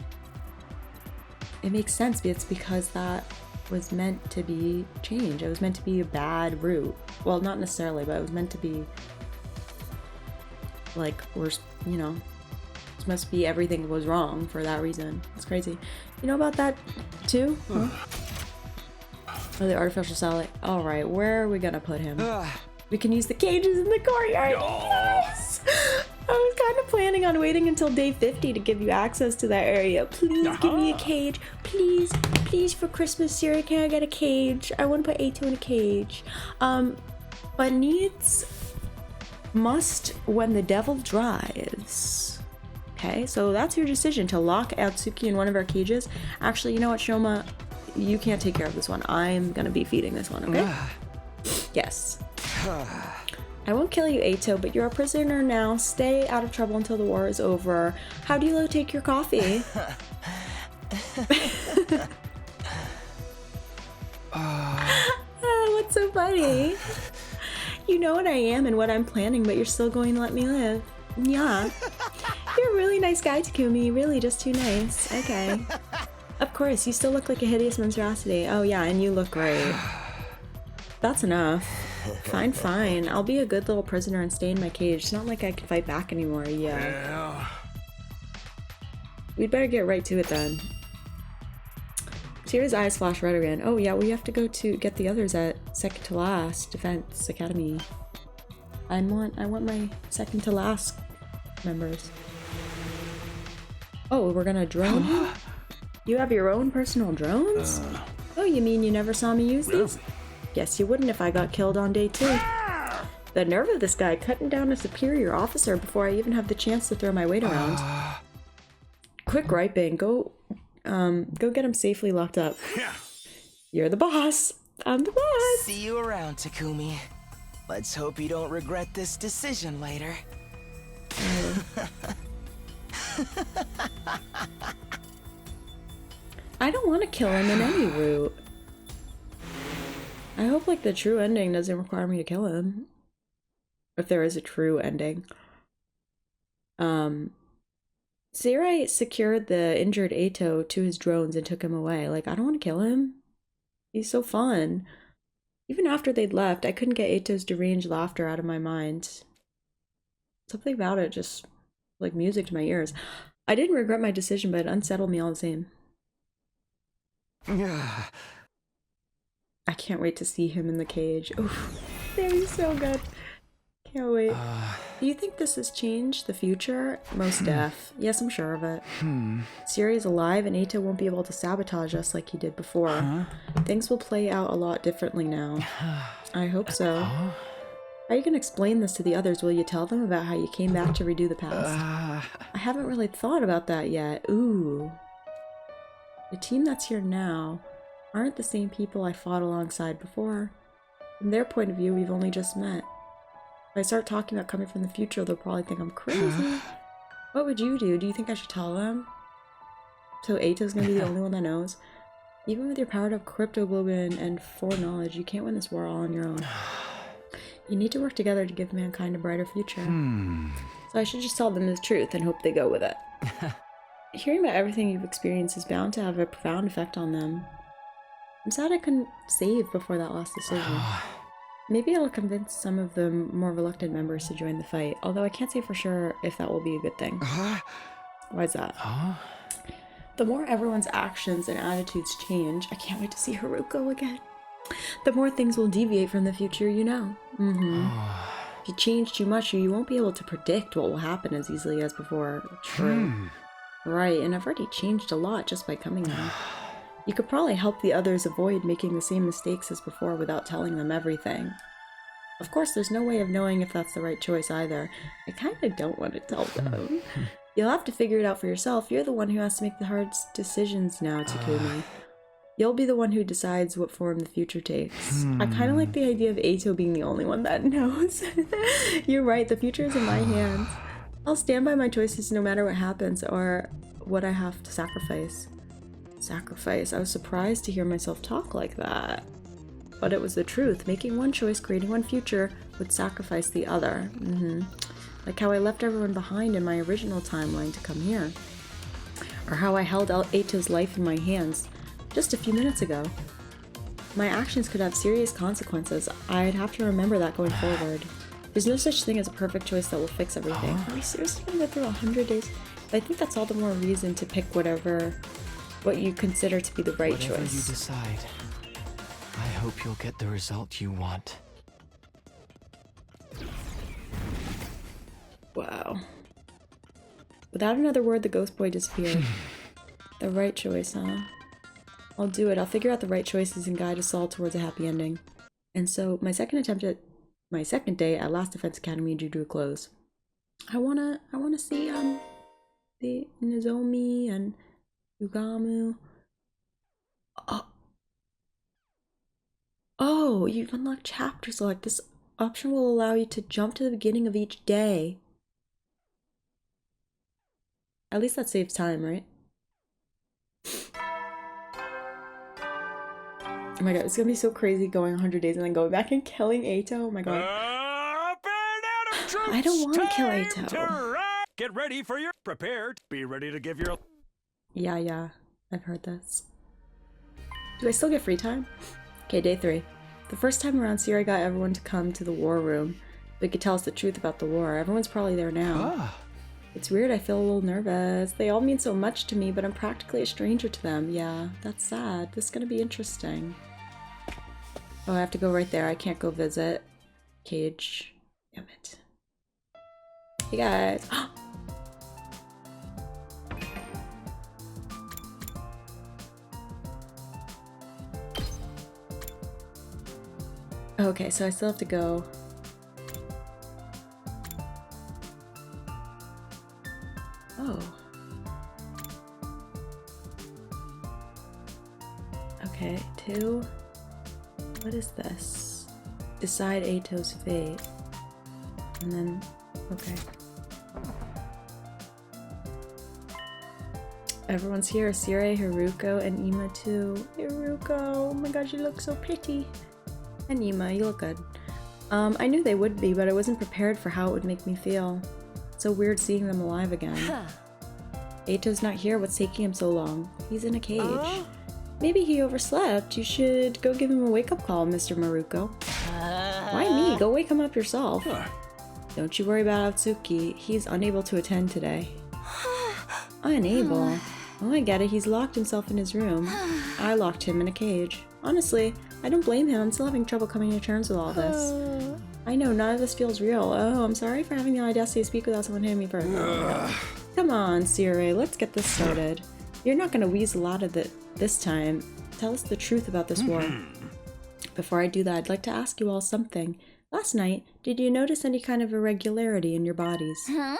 It makes sense, but it's because that was meant to be change. It was meant to be a bad route. Well, not necessarily, but it was meant to be like, we're, you know, it must be everything was wrong for that reason. It's crazy. You know about that too? Huh? Oh, the artificial satellite. All right, where are we gonna put him? We can use the cages in the courtyard. Yes! I was kind of planning on waiting until day 50 to give you access to that area. Please give me a cage. Please, please, for Christmas, Siri, can I get a cage? I want to put Eito in a cage. But needs must when the devil drives. Okay, so that's your decision, to lock Atsuki in one of our cages. Actually, you know what, Shoma? You can't take care of this one. I'm gonna be feeding this one, okay? Yes. I won't kill you, Eito, but you're a prisoner now. Stay out of trouble until the war is over. How do you take your coffee? What's so funny? You know what I am and what I'm planning, but you're still going to let me live. Yeah. You're a really nice guy, Takumi. Really, just too nice. Okay. Of course, you still look like a hideous monstrosity. Oh yeah, and you look great. That's enough. Fine, fine. I'll be a good little prisoner and stay in my cage. It's not like I can fight back anymore. Yeah. We'd better get right to it then. Siri's eyes flash red again. Oh yeah, we have to go to get the others at second to last Defense Academy. I want my second to last members. Oh, we're gonna drone him? You have your own personal drones? Oh, you mean you never saw me use these? Guess you wouldn't if I got killed on day 2. The nerve of this guy, cutting down a superior officer before I even have the chance to throw my weight around. Quick griping, go get him safely locked up. You're the boss. I'm the boss. See you around, Takumi. Let's hope you don't regret this decision later. I don't want to kill him in any route. I hope like the true ending doesn't require me to kill him. If there is a true ending. Siri secured the injured Eito to his drones and took him away. Like, I don't want to kill him. He's so fun. Even after they'd left, I couldn't get Eito's deranged laughter out of my mind. Something about it just like music to my ears. I didn't regret my decision, but it unsettled me all the same. I can't wait to see him in the cage. Oof, he's so good. Can't wait. Do you think this has changed the future? Most def. Yes, I'm sure of it. Siri is alive and Eito won't be able to sabotage us like he did before. Things will play out a lot differently now. I hope so. How are you going to explain this to the others? Will you tell them about how you came back to redo the past? I haven't really thought about that yet. Ooh. The team that's here now aren't the same people I fought alongside before. From their point of view, we've only just met. If I start talking about coming from the future, they'll probably think I'm crazy. What would you do? Do you think I should tell them? So Eito's gonna be the only one that knows? Even with your powered up cryptoglobin and foreknowledge, you can't win this war all on your own. You need to work together to give mankind a brighter future. So I should just tell them the truth and hope they go with it. Hearing about everything you've experienced is bound to have a profound effect on them. I'm sad I couldn't save before that last decision. Maybe it'll convince some of the more reluctant members to join the fight, although I can't say for sure if that will be a good thing. Why is that? The more everyone's actions and attitudes change, I can't wait to see Haruko again. The more things will deviate from the future, you know. If you change too much, you won't be able to predict what will happen as easily as before. True. Right, and I've already changed a lot just by coming here. You could probably help the others avoid making the same mistakes as before without telling them everything. Of course, there's no way of knowing if that's the right choice either. I kinda don't want to tell them. You'll have to figure it out for yourself. You're the one who has to make the hard decisions now, Takumi. You'll be the one who decides what form the future takes. I kind of like the idea of Eito being the only one that knows. You're right, the future is in my hands. I'll stand by my choices no matter what happens or what I have to sacrifice. Sacrifice. I was surprised to hear myself talk like that. But it was the truth. Making one choice, creating one future, would sacrifice the other. Like how I left everyone behind in my original timeline to come here. Or how I held Eito's life in my hands just a few minutes ago. My actions could have serious consequences. I'd have to remember that going forward. There's no such thing as a perfect choice that will fix everything. Are we seriously gonna go through 100 days? I think that's all the more reason to pick what you consider to be the right choice. Whatever you decide, I hope you'll get the result you want. Wow. Without another word, the ghost boy disappeared. The right choice, huh? I'll do it. I'll figure out the right choices and guide us all towards a happy ending. And so, my second day at Last Defense Academy drew to a close. I wanna see the Nozomi and Yugamu. Oh, you've unlocked chapter select. This option will allow you to jump to the beginning of each day. At least that saves time, right? Oh my god, it's gonna be so crazy going 100 days and then going back and killing Eito. Oh my god. I don't want to kill Eito. Get ready for your prepared. Be ready to give your. Yeah, I've heard this. Do I still get free time? Okay, day 3. The first time around, Sierra got everyone to come to the war room. They could tell us the truth about the war. Everyone's probably there now. It's weird, I feel a little nervous. They all mean so much to me, but I'm practically a stranger to them. Yeah, that's sad. This is gonna be interesting. Oh, I have to go right there. I can't go visit. Cage. Damn it. Hey guys. Okay, so I still have to go. Oh. Okay, 2. What is this? Decide Eito's fate. And then, okay. Everyone's here. Sire, Haruko, and Ima too. Haruko, oh my god, you look so pretty. And Ima, you look good. I knew they would be, but I wasn't prepared for how it would make me feel. It's so weird seeing them alive again. Eito's not here. What's taking him so long? He's in a cage. Maybe he overslept. You should go give him a wake-up call, Mr. Maruko. Why me? Go wake him up yourself. Don't you worry about Atsuki. He's unable to attend today. Unable? Oh, I get it. He's locked himself in his room. I locked him in a cage. Honestly, I don't blame him. I'm still having trouble coming to terms with all this. I know, none of this feels real. Oh, I'm sorry for having the audacity to speak without someone hitting me first. Come on, Sire, let's get this started. You're not gonna weasel out of it this time. Tell us the truth about this war. Before I do that, I'd like to ask you all something. Last night, did you notice any kind of irregularity in your bodies? Huh?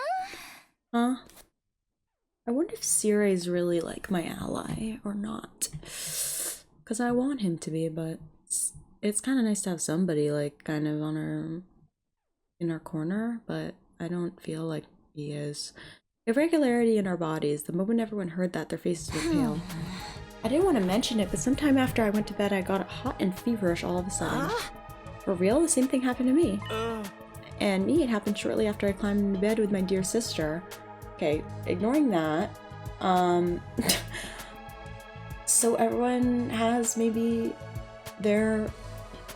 I wonder if Sire is really like my ally or not. Because I want him to be, but it's kind of nice to have somebody like kind of in our corner, but I don't feel like he is. Irregularity in our bodies. The moment everyone heard that, their faces were pale. I didn't want to mention it, but sometime after I went to bed, I got hot and feverish all of a sudden. For real, the same thing happened to me. And me, it happened shortly after I climbed into bed with my dear sister. Okay, ignoring that, so everyone has maybe their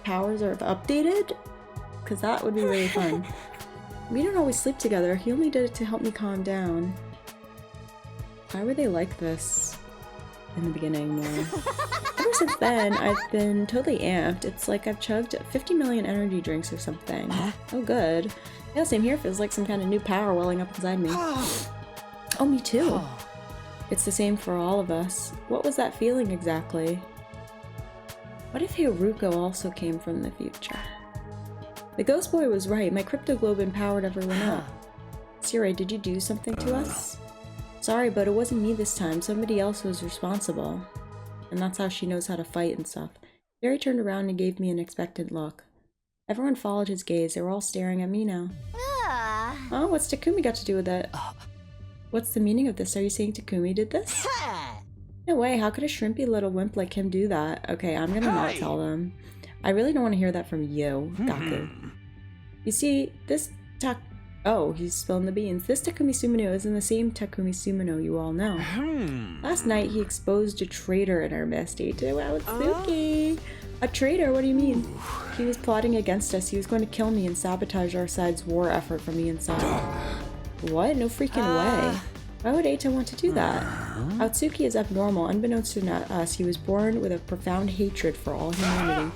powers are updated? Because that would be really fun. We don't always sleep together. He only did it to help me calm down. Why were they like this in the beginning more? Ever since then, I've been totally amped. It's like I've chugged 50 million energy drinks or something. Oh, good. Yeah, same here. Feels like some kind of new power welling up inside me. Oh, me too. It's the same for all of us. What was that feeling exactly? What if Haruko also came from the future? The ghost boy was right. My cryptoglobin powered everyone up. Siri, did you do something to us? Sorry, but it wasn't me this time. Somebody else was responsible. And that's how she knows how to fight and stuff. Barry turned around and gave me an expectant look. Everyone followed his gaze. They were all staring at me now. Oh, what's Takumi got to do with it? What's the meaning of this? Are you saying Takumi did this? No way, how could a shrimpy little wimp like him do that? Okay, I'm gonna not tell them. I really don't want to hear that from you, Gaku. You see, this Oh, he's spilling the beans. This Takumi Sumino isn't the same Takumi Sumino you all know. Last night, he exposed a traitor in our midst. Eito, wow, it's spooky. A traitor? What do you mean? He was plotting against us. He was going to kill me and sabotage our side's war effort from the inside. What? No freaking way. Why would Eito want to do that? Otsuki is abnormal. Unbeknownst to us, he was born with a profound hatred for all humanity.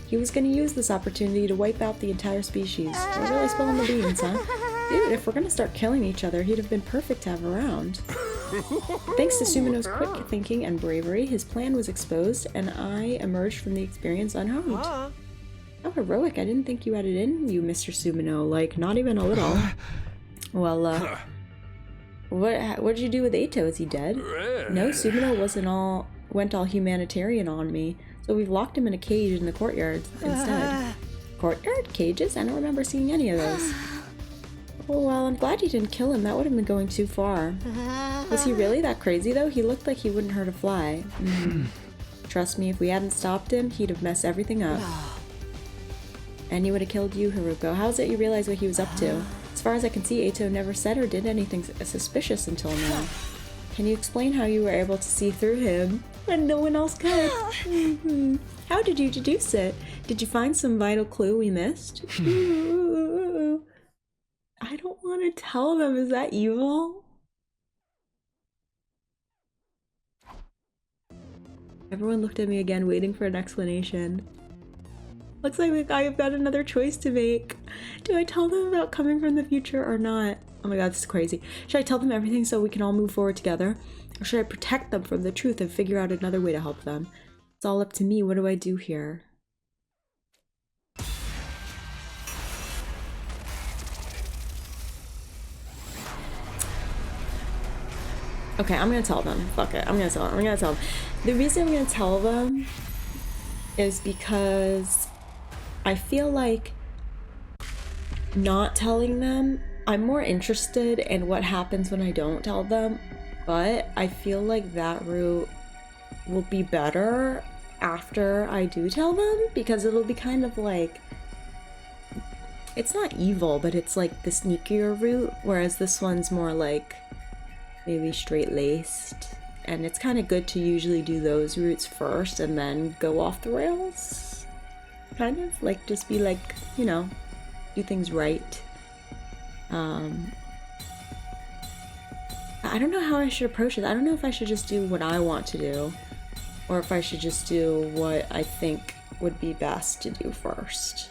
He was going to use this opportunity to wipe out the entire species. We're really spilling the beans, huh? Dude, if we're going to start killing each other, he'd have been perfect to have around. Thanks to Sumino's quick thinking and bravery, his plan was exposed, and I emerged from the experience unharmed. How heroic. I didn't think you had it in you, Mr. Sumino. Like, not even a little. Well, what did you do with Eito? Is he dead? No, Sumino went all humanitarian on me. So we've locked him in a cage in the courtyard instead. Courtyard? Cages? I don't remember seeing any of those. Oh, well, I'm glad you didn't kill him. That would have been going too far. Was he really that crazy, though? He looked like he wouldn't hurt a fly. Trust me, if we hadn't stopped him, he'd have messed everything up. And he would have killed you, Haruko. How is it you realize what he was up to? As far as I can see, Eito never said or did anything suspicious until now. Can you explain how you were able to see through him when no one else could? How did you deduce it? Did you find some vital clue we missed? I don't want to tell them. Is that evil? Everyone looked at me again, waiting for an explanation. Looks like I've got another choice to make. Do I tell them about coming from the future or not? Oh my god, this is crazy. Should I tell them everything so we can all move forward together? Or should I protect them from the truth and figure out another way to help them? It's all up to me. What do I do here? Okay, I'm gonna tell them. Fuck it. I'm gonna tell them. The reason I'm gonna tell them is because I feel like not telling them, I'm more interested in what happens when I don't tell them, but I feel like that route will be better after I do tell them, because it'll be kind of like, it's not evil, but it's like the sneakier route, whereas this one's more like maybe straight-laced, and it's kind of good to usually do those routes first and then go off the rails, kind of like just be like, you know, do things right. I don't know how I should approach it. I don't know if I should just do what I want to do, or if I should just do what I think would be best to do first.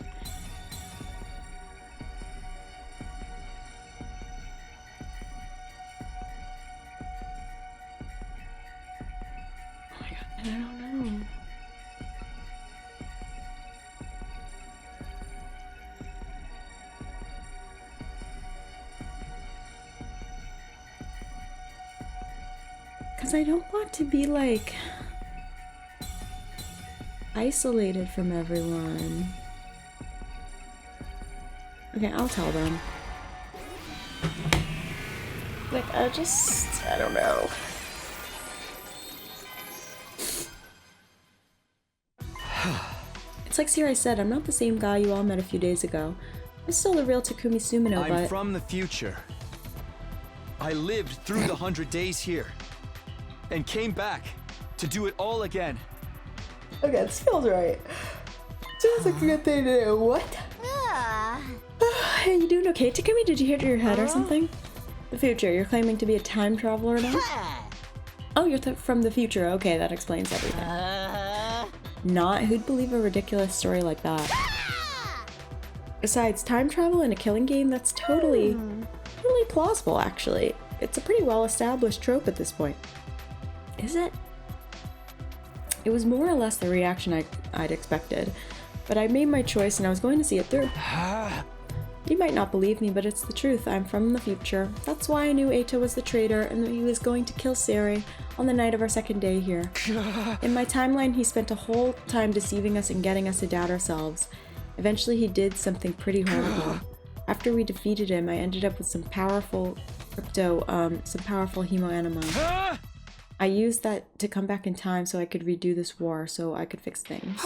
Oh my god, I don't know. Because I don't want to be like isolated from everyone. Okay, I'll tell them. Like, I don't know. It's like Siri said, I'm not the same guy you all met a few days ago. I'm still the real Takumi Sumino, but... I'm from the future. I lived through the 100 days here. And came back to do it all again. Okay, this feels right. Sounds like a good thing to do. What? Hey, you doing okay, Takumi? Did you hit your head or something? The future. You're claiming to be a time traveler now? Oh, you're from the future. Okay, that explains everything. Not. Who'd believe a ridiculous story like that? Besides, time travel in a killing game, that's totally plausible, actually. It's a pretty well-established trope at this point. Is it? It was more or less the reaction I'd expected, but I made my choice and I was going to see it through. You might not believe me, but it's the truth. I'm from the future. That's why I knew Eito was the traitor and that he was going to kill Sari on the night of our second day here. In my timeline, he spent a whole time deceiving us and getting us to doubt ourselves. Eventually, he did something pretty horrible. After we defeated him, I ended up with some powerful hemoanima. I used that to come back in time so I could redo this war, so I could fix things.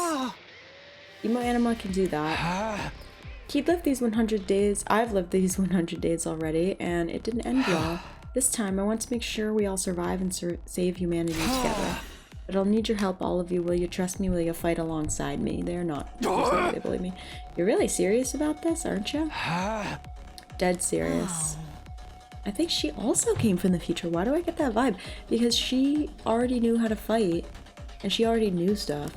Hemoanima can do that. He'd lived these 100 days, I've lived these 100 days already, and it didn't end well. This time, I want to make sure we all survive and save humanity together. But I'll need your help, all of you. Will you trust me? Will you fight alongside me? They're not. They believe me. You're really serious about this, aren't you? Dead serious. I think she also came from the future. Why do I get that vibe? Because she already knew how to fight, and she already knew stuff.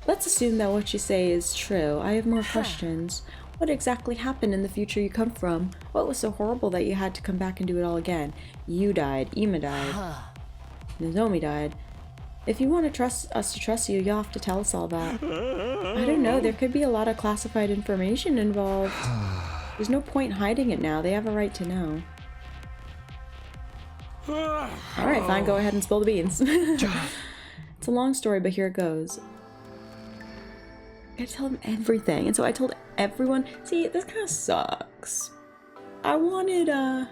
Let's assume that what you say is true. I have more questions. What exactly happened in the future you come from? What was so horrible that you had to come back and do it all again? You died. Ima died. Nozomi died. If you want to trust us to trust you, you'll have to tell us all that. I don't know. There could be a lot of classified information involved. There's no point hiding it now. They have a right to know. Alright, fine. Go ahead and spill the beans. It's a long story, but here it goes. I gotta tell them everything, and so I told everyone. See, this kind of sucks. I wanted to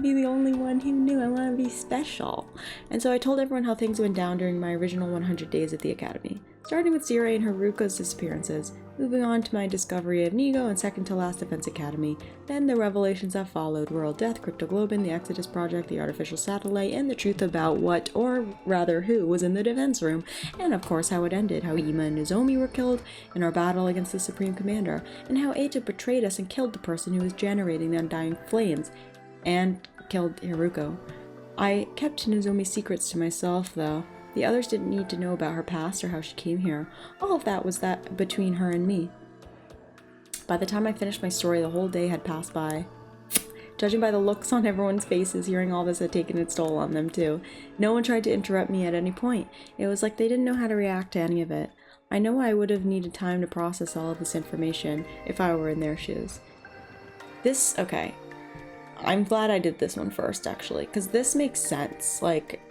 be the only one who knew. I want to be special, and so I told everyone how things went down during my original 100 days at the academy, starting with Zirei and Haruka's disappearances, moving on to my discovery of Nigo and second to last Defense Academy, then the revelations that followed: World Death, Cryptoglobin, the Exodus Project, the Artificial Satellite, and the truth about what, or rather who, was in the defense room, and of course how it ended, how Ima and Nozomi were killed in our battle against the Supreme Commander, and how Eito betrayed us and killed the person who was generating the undying flames, and killed Haruko. I kept Nozomi's secrets to myself, though. The others didn't need to know about her past or how she came here. All of that was between her and me. By the time I finished my story, the whole day had passed by. Judging by the looks on everyone's faces, hearing all this had taken its toll on them too. No one tried to interrupt me at any point. It was like they didn't know how to react to any of it. I know I would have needed time to process all of this information if I were in their shoes. Okay. I'm glad I did this one first, actually, because this makes sense. Like,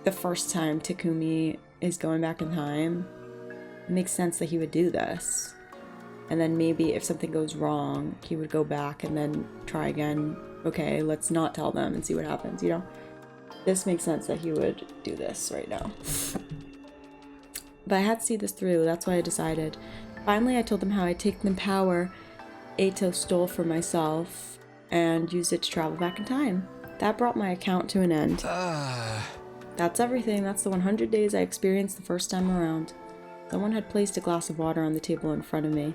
the first time Takumi is going back in time, it makes sense that he would do this. And then maybe if something goes wrong, he would go back and then try again. Okay, let's not tell them and see what happens, you know? This makes sense that he would do this right now. But I had to see this through, that's why I decided. Finally, I told them how I'd taken the power Eito stole from myself and used it to travel back in time. That brought my account to an end. That's everything. That's the 100 days I experienced the first time around. Someone had placed a glass of water on the table in front of me.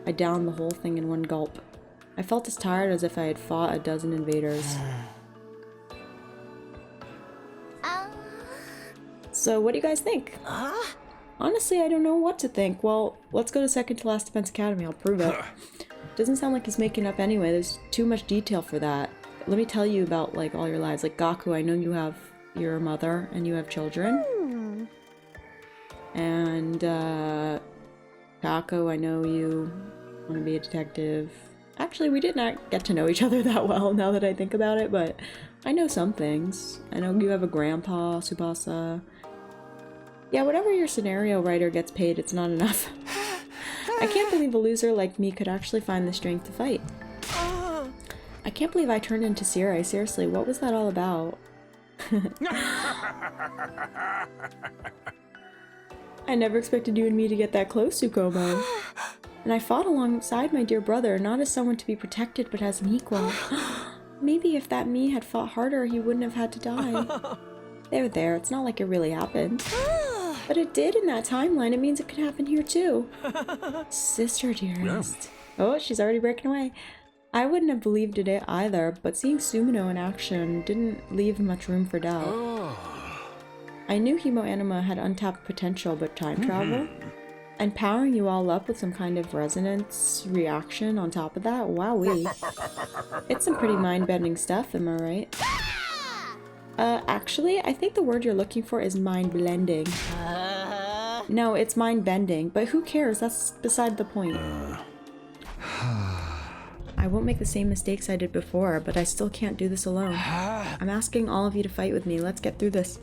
I downed the whole thing in one gulp. I felt as tired as if I had fought a dozen invaders. So what do you guys think? Honestly, I don't know what to think. Well, let's go to second to last Defense Academy. I'll prove it. Doesn't sound like he's making up anyway. There's too much detail for that. Let me tell you about, like, all your lives. Like, Gaku, I know you have your mother and you have children. And Gaku, I know you want to be a detective. Actually, we did not get to know each other that well now that I think about it, but I know some things. I know you have a grandpa, Tsubasa. Yeah, whatever your scenario writer gets paid, it's not enough. I can't believe a loser like me could actually find the strength to fight. I can't believe I turned into Sirei. Seriously, what was that all about? I never expected you and me to get that close, Tsukumo. And I fought alongside my dear brother, not as someone to be protected, but as an equal. Maybe if that me had fought harder, he wouldn't have had to die. There, it's not like it really happened. But it did in that timeline. It means it could happen here too. Sister dearest. Yeah. Oh, she's already breaking away. I wouldn't have believed it either, but seeing Sumino in action didn't leave much room for doubt. I knew Hemoanima had untapped potential, but time travel? And powering you all up with some kind of resonance reaction on top of that? Wowee. It's some pretty mind-bending stuff, am I right? Actually, I think the word you're looking for is mind-blending. No, it's mind-bending, but who cares? That's beside the point. I won't make the same mistakes I did before, but I still can't do this alone. I'm asking all of you to fight with me. Let's get through this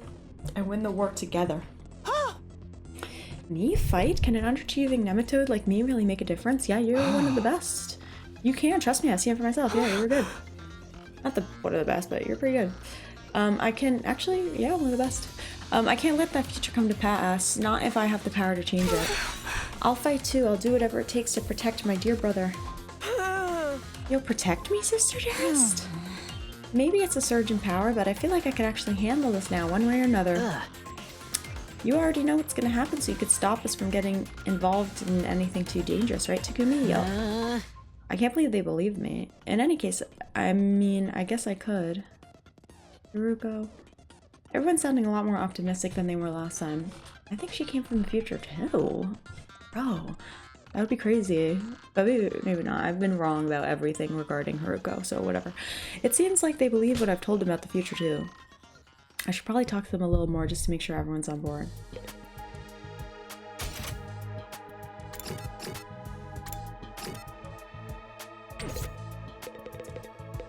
and win the war together. Me fight? Can an underachieving nematode like me really make a difference? Yeah, you're one of the best. You can, trust me, I've seen it for myself. Yeah, you're good. Not one of the best, but you're pretty good. I can actually, yeah, one of the best. I can't let that future come to pass, not if I have the power to change it. I'll fight too. I'll do whatever it takes to protect my dear brother. You'll protect me, sister dearest? Maybe it's a surge in power, but I feel like I could actually handle this now, one way or another. You already know what's gonna happen, so you could stop us from getting involved in anything too dangerous, right, Takumi? Yo. I can't believe they believed me. In any case, I mean, I guess I could. Haruko. Everyone's sounding a lot more optimistic than they were last time. I think she came from the future too. Bro, that would be crazy. But maybe not. I've been wrong about everything regarding Haruko, so whatever. It seems like they believe what I've told them about the future too. I should probably talk to them a little more just to make sure everyone's on board.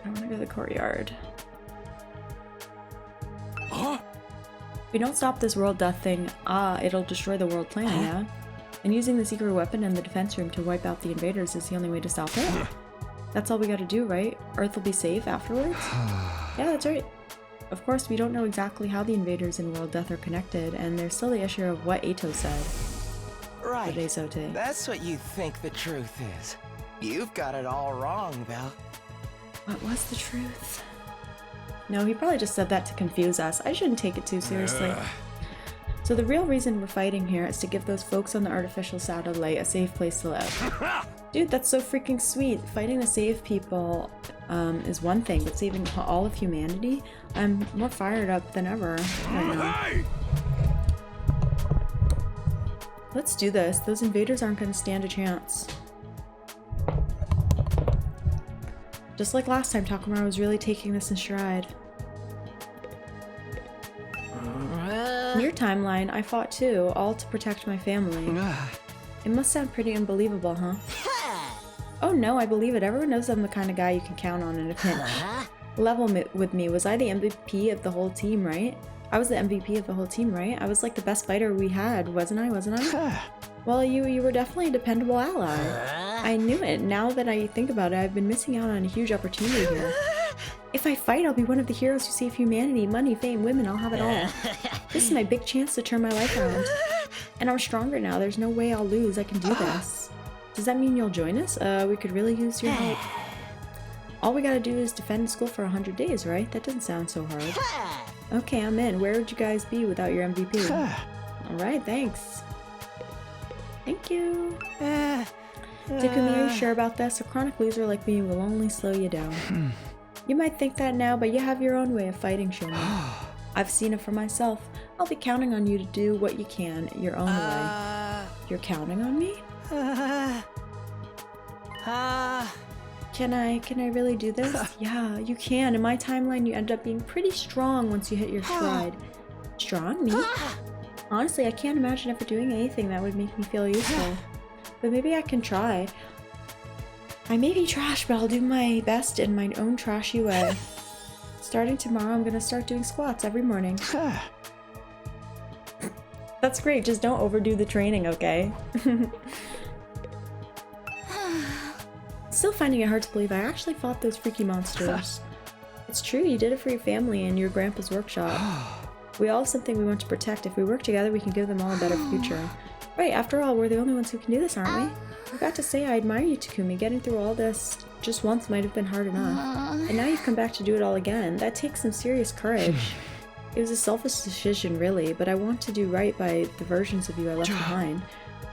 I want to go to the courtyard. If we don't stop this world death thing, it'll destroy the world plan, yeah? And using the secret weapon in the defense room to wipe out the invaders is the only way to stop it? That's all we gotta do, right? Earth will be safe afterwards? Yeah, that's right. Of course, we don't know exactly how the invaders and world death are connected, and there's still the issue of what Eito said. Right. That's what you think the truth is. You've got it all wrong, Belle. What was the truth? No, he probably just said that to confuse us. I shouldn't take it too seriously. So the real reason we're fighting here is to give those folks on the artificial satellite a safe place to live. Dude, that's so freaking sweet. Fighting to save people is one thing, but saving all of humanity? I'm more fired up than ever right now. Let's do this. Those invaders aren't going to stand a chance. Just like last time, Takumi was really taking this in stride. In your timeline, I fought too, all to protect my family. It must sound pretty unbelievable, huh? Oh no, I believe it. Everyone knows I'm the kind of guy you can count on in a pinch. Level with me. Was I the MVP of the whole team, right? I was the MVP of the whole team, right? I was like the best fighter we had, wasn't I? Well, you were definitely a dependable ally. I knew it. Now that I think about it, I've been missing out on a huge opportunity here. If I fight, I'll be one of the heroes who save humanity. Money, fame, women, I'll have it all. This is my big chance to turn my life around. And I'm stronger now. There's no way I'll lose. I can do this. Does that mean you'll join us? We could really use your help. All we gotta do is defend school for 100 days, right? That doesn't sound so hard. Okay, I'm in. Where would you guys be without your MVP? Alright, thanks. Thank you. Takumi, are you sure about this? A chronic loser like me will only slow you down. You might think that now, but you have your own way of fighting, Shoma. I've seen it for myself. I'll be counting on you to do what you can your own way. You're counting on me? Can I really do this? Yeah, you can. In my timeline, you end up being pretty strong once you hit your stride. Strong? Me? Honestly, I can't imagine ever doing anything that would make me feel useful. But maybe I can try. I may be trash, but I'll do my best in my own trashy way. Starting tomorrow, I'm gonna start doing squats every morning. That's great, just don't overdo the training, okay? Still finding it hard to believe I actually fought those freaky monsters. It's true, you did it for your family and your grandpa's workshop. We all have something we want to protect. If we work together, we can give them all a better future. Right, after all, we're the only ones who can do this, aren't we? I got to say, I admire you, Takumi. Getting through all this just once might have been hard enough. And now you've come back to do it all again. That takes some serious courage. It was a selfish decision, really, but I want to do right by the versions of you I left behind.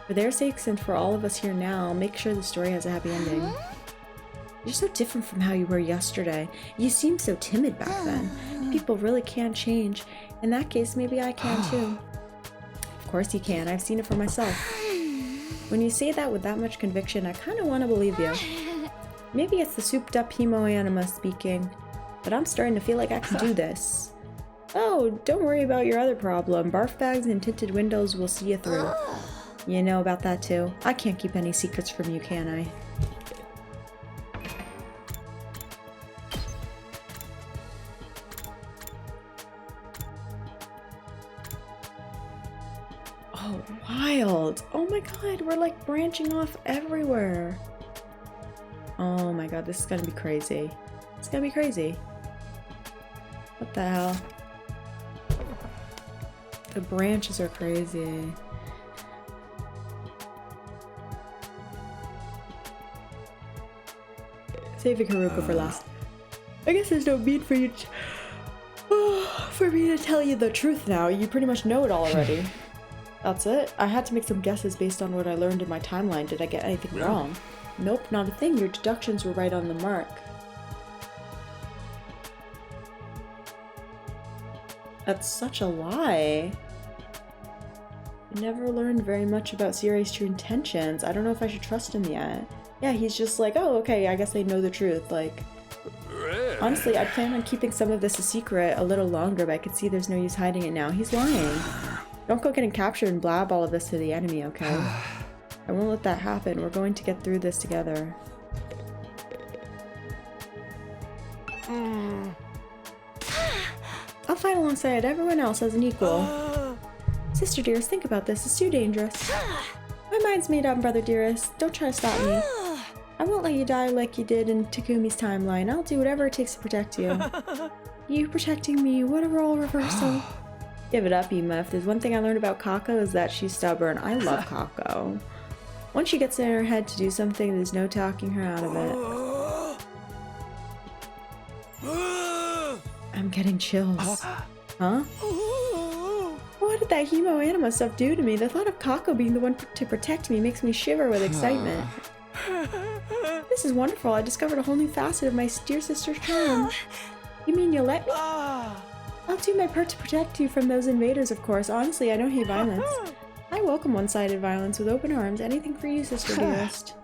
For their sakes and for all of us here now, I'll make sure the story has a happy ending. You're so different from how you were yesterday. You seemed so timid back then. People really can change. In that case, maybe I can too. Of course you can. I've seen it for myself. When you say that with that much conviction, I kind of want to believe you. Maybe it's the souped up hemo anima speaking, but I'm starting to feel like I can do this. Oh, don't worry about your other problem. Barf bags and tinted windows will see you through. You know about that too. I can't keep any secrets from you, can I? Oh, wild. Oh my god, we're like branching off everywhere. Oh my god, this is gonna be crazy. It's gonna be crazy. What the hell? The branches are crazy. Saving Haruka for last. I guess there's no need for you for me to tell you the truth now. You pretty much know it all already. That's it? I had to make some guesses based on what I learned in my timeline. Did I get anything wrong? Nope, not a thing. Your deductions were right on the mark. That's such a lie. I never learned very much about Siri's true intentions. I don't know if I should trust him yet. Yeah, he's just like, oh, okay, I guess they know the truth. Like, honestly, I plan on keeping some of this a secret a little longer, but I could see there's no use hiding it now. He's lying. Don't go getting captured and blab all of this to the enemy, okay? I won't let that happen. We're going to get through this together. I'll fight alongside everyone else as an equal. Sister dearest, think about this. It's too dangerous. My mind's made up, brother dearest. Don't try to stop me. I won't let you die like you did in Takumi's timeline. I'll do whatever it takes to protect you. You protecting me, what a role reversal. Give it up, Ema. If there's one thing I learned about Kako is that she's stubborn. I love Kako. Once she gets in her head to do something, there's no talking her out of it. I'm getting chills. Huh? What did that Hemo Anima stuff do to me? The thought of Kako being the one to protect me makes me shiver with excitement. This is wonderful. I discovered a whole new facet of my dear sister's charm. You mean you'll let me? I'll do my part to protect you from those invaders, of course. Honestly, I don't hate violence. I welcome one-sided violence with open arms. Anything for you, sister dearest.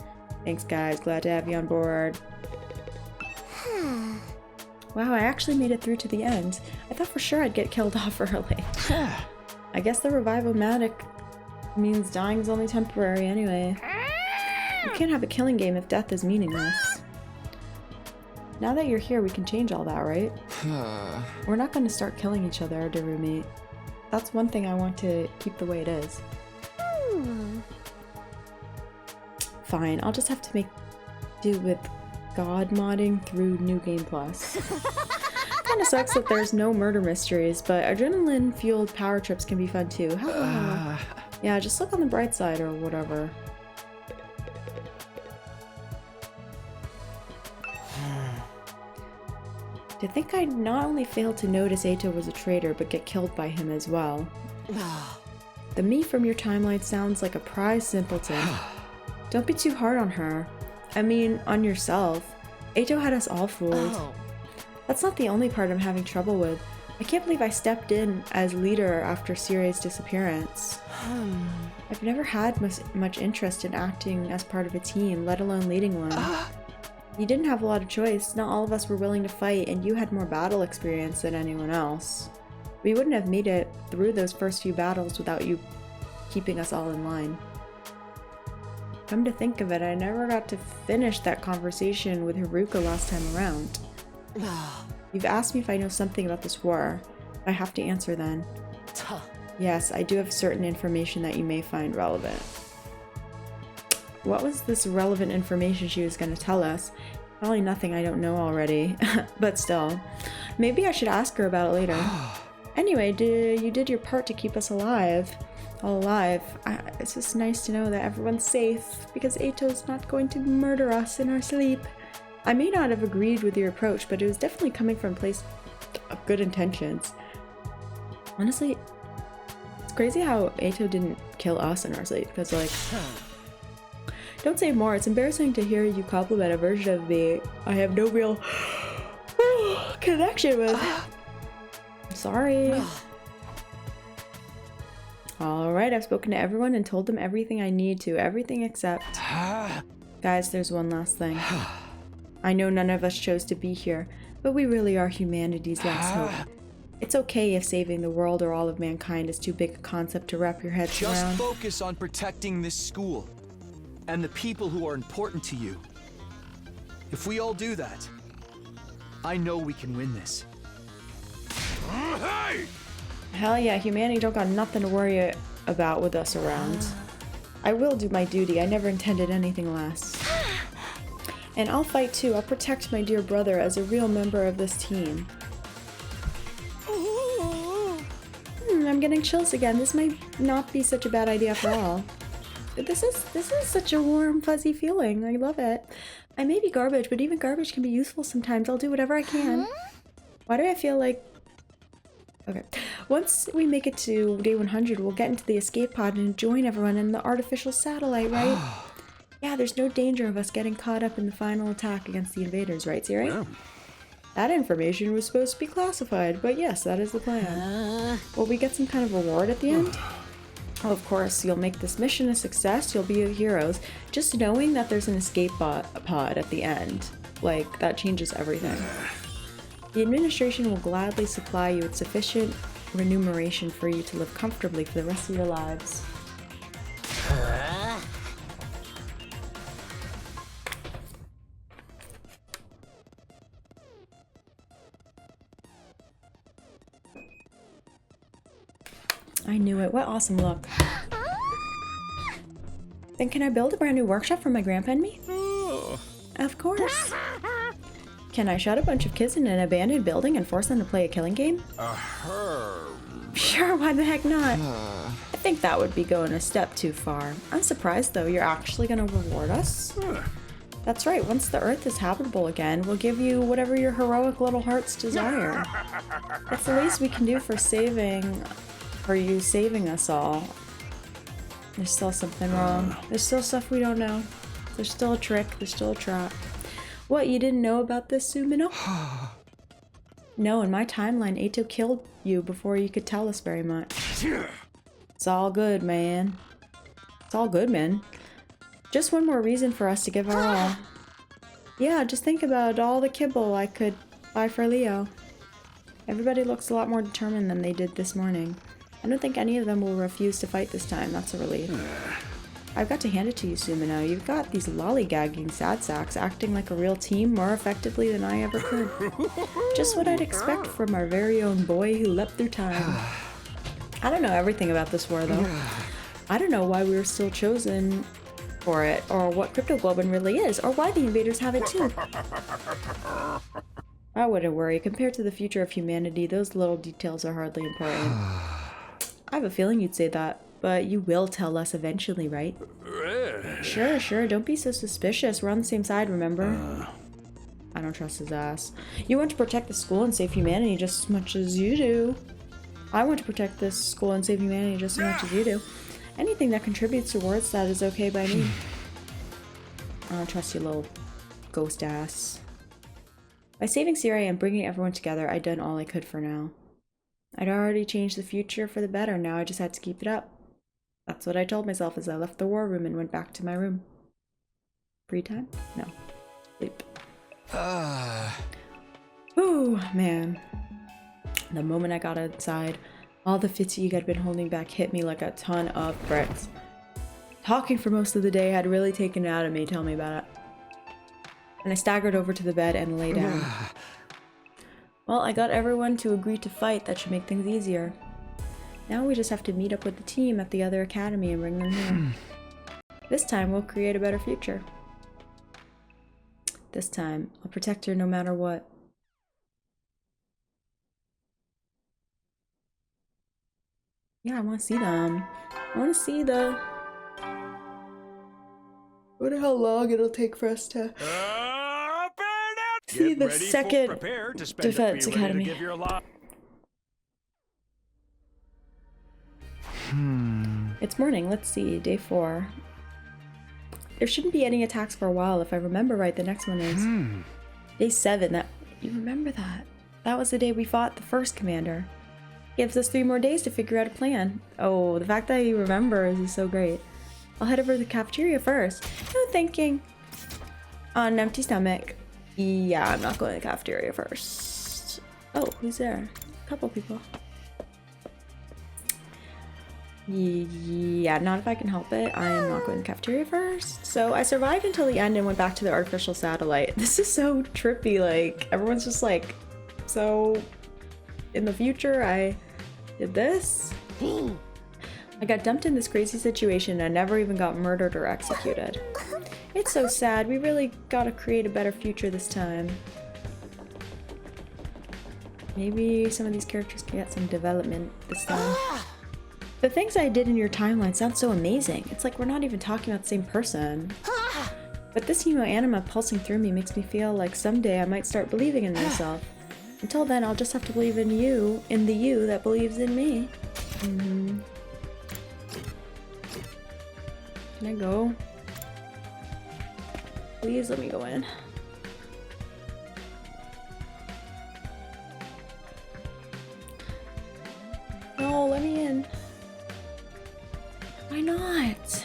Thanks, guys. Glad to have you on board. Wow, I actually made it through to the end. I thought for sure I'd get killed off early. I guess the revival-matic means dying's only temporary anyway. You can't have a killing game if death is meaningless. Now that you're here, we can change all that, right? We're not going to start killing each other, dear roommate. That's one thing I want to keep the way it is. Fine, I'll just have to make do with God modding through New Game Plus. Kinda sucks that there's no murder mysteries, but adrenaline-fueled power trips can be fun too. Yeah, just look on the bright side or whatever. To think I not only failed to notice Eito was a traitor, but get killed by him as well. The me from your timeline sounds like a prize simpleton. Don't be too hard on her. I mean, on yourself. Eito had us all fooled. That's not the only part I'm having trouble with. I can't believe I stepped in as leader after Siri's disappearance. I've never had much interest in acting as part of a team, let alone leading one. You didn't have a lot of choice. Not all of us were willing to fight, and you had more battle experience than anyone else. We wouldn't have made it through those first few battles without you keeping us all in line. Come to think of it, I never got to finish that conversation with Haruka last time around. You've asked me if I know something about this war. I have to answer then. Yes, I do have certain information that you may find relevant. What was this relevant information she was going to tell us? Probably nothing I don't know already, but still. Maybe I should ask her about it later. Anyway, you did your part to keep us alive. All alive. It's just nice to know that everyone's safe, because Eito's not going to murder us in our sleep. I may not have agreed with your approach, but it was definitely coming from a place of good intentions. Honestly, it's crazy how Eito didn't kill us in our sleep, because like... Don't say more, it's embarrassing to hear you compliment a version of me I have no real connection with. I'm sorry. Alright, I've spoken to everyone and told them everything I need to, everything except... Guys, there's one last thing. I know none of us chose to be here, but we really are humanity's last hope. It's okay if saving the world or all of mankind is too big a concept to wrap your head Just around. focus on protecting this school and the people who are important to you. If we all do that, I know we can win this. Hey! Hell yeah, humanity don't got nothing to worry about with us around. I will do my duty. I never intended anything less. And I'll fight too. I'll protect my dear brother as a real member of this team. I'm getting chills again. This might not be such a bad idea after all. This is such a warm, fuzzy feeling. I love it. I may be garbage, but even garbage can be useful sometimes. I'll do whatever I can. Why do I feel like... Okay. Once we make it to day 100, we'll get into the escape pod and join everyone in the artificial satellite, right? Yeah, there's no danger of us getting caught up in the final attack against the invaders, right, Siri? Yeah. That information was supposed to be classified, but yes, that is the plan. Will we get some kind of reward at the end? Oh, of course, you'll make this mission a success, you'll be heroes. Just knowing that there's an escape pod at the end, like, that changes everything. The administration will gladly supply you with sufficient remuneration for you to live comfortably for the rest of your lives. I knew it. What awesome look. Then can I build a brand new workshop for my grandpa and me? Of course. Can I shut a bunch of kids in an abandoned building and force them to play a killing game? Sure, why the heck not? I think that would be going a step too far. I'm surprised though, you're actually gonna reward us? That's right, once the Earth is habitable again, we'll give you whatever your heroic little hearts desire. That's the least we can do for you saving us all. There's still something wrong. There's still stuff we don't know. There's still a trick, there's still a trap. What, you didn't know about this, Sumino? No, in my timeline, Eito killed you before you could tell us very much. It's all good, man. It's all good, man. Just one more reason for us to give our all. Yeah, just think about all the kibble I could buy for Leo. Everybody looks a lot more determined than they did this morning. I don't think any of them will refuse to fight this time. That's a relief. I've got to hand it to you, Sumino. You've got these lollygagging sad sacks acting like a real team more effectively than I ever could. Just what I'd expect from our very own boy who leapt through time. I don't know everything about this war, though. I don't know why we were still chosen for it, or what Cryptoglobin really is, or why the invaders have it too. I wouldn't worry. Compared to the future of humanity, those little details are hardly important. I have a feeling you'd say that, but you will tell us eventually, right? Sure, don't be so suspicious. We're on the same side, remember? I don't trust his ass. You want to protect the school and save humanity just as much as you do. I want to protect this school and save humanity just as much as you do. Anything that contributes towards that is okay by me. I don't trust you, little ghost ass. By saving Siri and bringing everyone together, I'd done all I could for now. I'd already changed the future for the better, now I just had to keep it up. That's what I told myself as I left the war room and went back to my room. Free time? No. Sleep. Ooh, man. The moment I got outside, all the fatigue I'd been holding back hit me like a ton of bricks. Talking for most of the day had really taken it out of me, tell me about it. And I staggered over to the bed and lay down. Well, I got everyone to agree to fight. That should make things easier. Now we just have to meet up with the team at the other academy and bring them here. This time we'll create a better future. This time, I'll protect her no matter what. Yeah, I want to see them. I want to see the... I wonder how long it'll take for us to... see the second defense academy. It's morning. Let's see. Day 4. There shouldn't be any attacks for a while. If I remember right, the next one is day 7. That you remember that? That was the day we fought the first commander. Gives us 3 more days to figure out a plan. Oh, the fact that he remembers is so great. I'll head over to the cafeteria first. No thinking. On an empty stomach. Yeah, I'm not going to the cafeteria first. Oh, who's there? couple people. Yeah, not if I can help it. I am not going to the cafeteria first. So I survived until the end and went back to the artificial satellite. This is so trippy, like, everyone's just like, so in the future I did this? I got dumped in this crazy situation and I never even got murdered or executed. It's so sad. We really gotta create a better future this time. Maybe some of these characters can get some development this time. The things I did in your timeline sound so amazing. It's like we're not even talking about the same person. But this anima pulsing through me makes me feel like someday I might start believing in myself. Until then, I'll just have to believe in you, in the you that believes in me. Can I go? Please let me go in. No, let me in. Why not?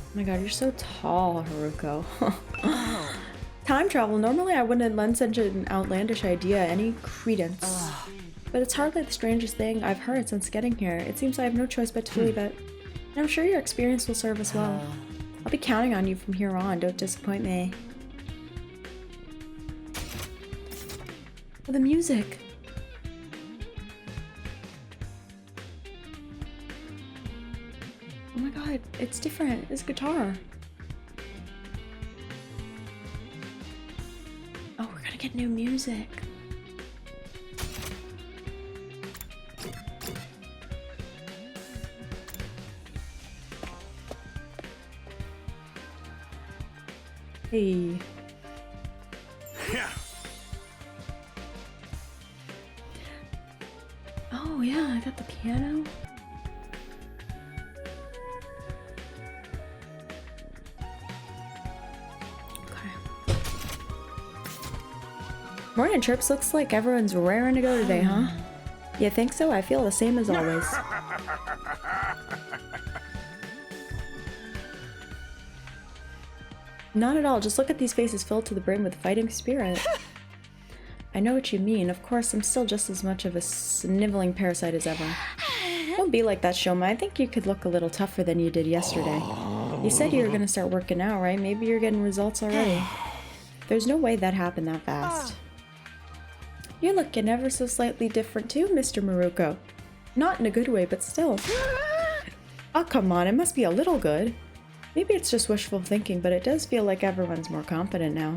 Oh my god, you're so tall, Haruko. Time travel. Normally I wouldn't lend such an outlandish idea any credence. But it's hardly the strangest thing I've heard since getting here. It seems I have no choice but to believe it. And I'm sure your experience will serve as well. I'll be counting on you from here on. Don't disappoint me. Oh, the music. Oh my god, it's different. It's guitar. Oh, we're gonna get new music. Hey. Yeah. Oh yeah, I got the piano. Morning trips, looks like everyone's raring to go today, huh? You think so? I feel the same as always. Not at all, just look at these faces filled to the brim with fighting spirit. I know what you mean. Of course, I'm still just as much of a sniveling parasite as ever. Don't be like that, Shoma. I think you could look a little tougher than you did yesterday. You said you were gonna start working out, right? Maybe you're getting results already. There's no way that happened that fast. You're looking ever so slightly different too, Mr. Maruko. Not in a good way, but still. Oh, come on, it must be a little good. Maybe it's just wishful thinking, but it does feel like everyone's more confident now.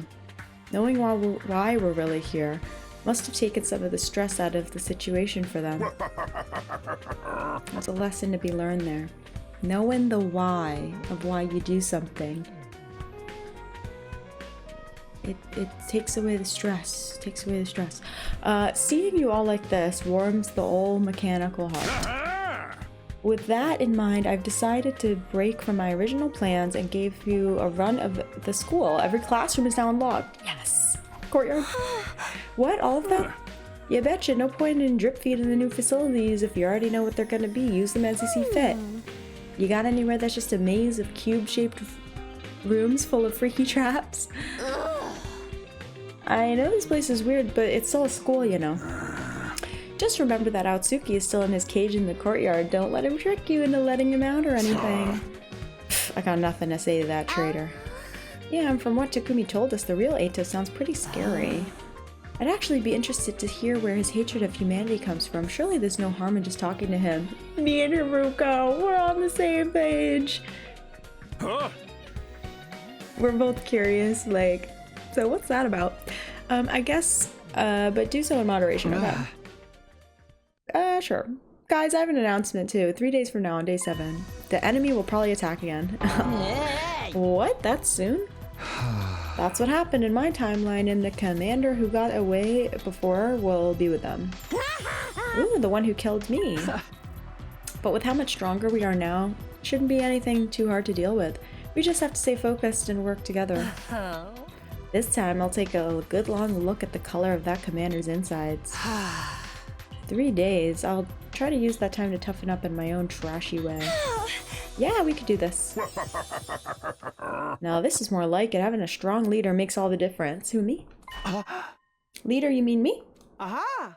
Knowing why we're really here must have taken some of the stress out of the situation for them. There's a lesson to be learned there. Knowing the why of why you do something. It takes away the stress. Seeing you all like this warms the old mechanical heart. With that in mind, I've decided to break from my original plans and gave you a run of the school. Every classroom is now unlocked. Yes! Courtyard. What? All of them? You betcha. No point in drip feeding the new facilities if you already know what they're gonna be. Use them as you see fit. You got anywhere that's just a maze of cube-shaped rooms full of freaky traps? I know this place is weird, but it's still a school, you know. Just remember that Aotsuki is still in his cage in the courtyard. Don't let him trick you into letting him out or anything. I got nothing to say to that traitor. Yeah, and from what Takumi told us, the real Eito sounds pretty scary. I'd actually be interested to hear where his hatred of humanity comes from. Surely there's no harm in just talking to him. Me and Haruko, we're on the same page. Huh? We're both curious, like, so what's that about? I guess, but do so in moderation, okay? Sure. Guys, I have an announcement too. 3 days from now on day 7, the enemy will probably attack again. What? That soon? That's what happened in my timeline, and the commander who got away before will be with them. Ooh, the one who killed me. But with how much stronger we are now, shouldn't be anything too hard to deal with. We just have to stay focused and work together. This time, I'll take a good long look at the color of that commander's insides. 3 days. I'll try to use that time to toughen up in my own trashy way. Yeah, we could do this. Now, this is more like it. Having a strong leader makes all the difference. Who, me? Leader, you mean me? Aha!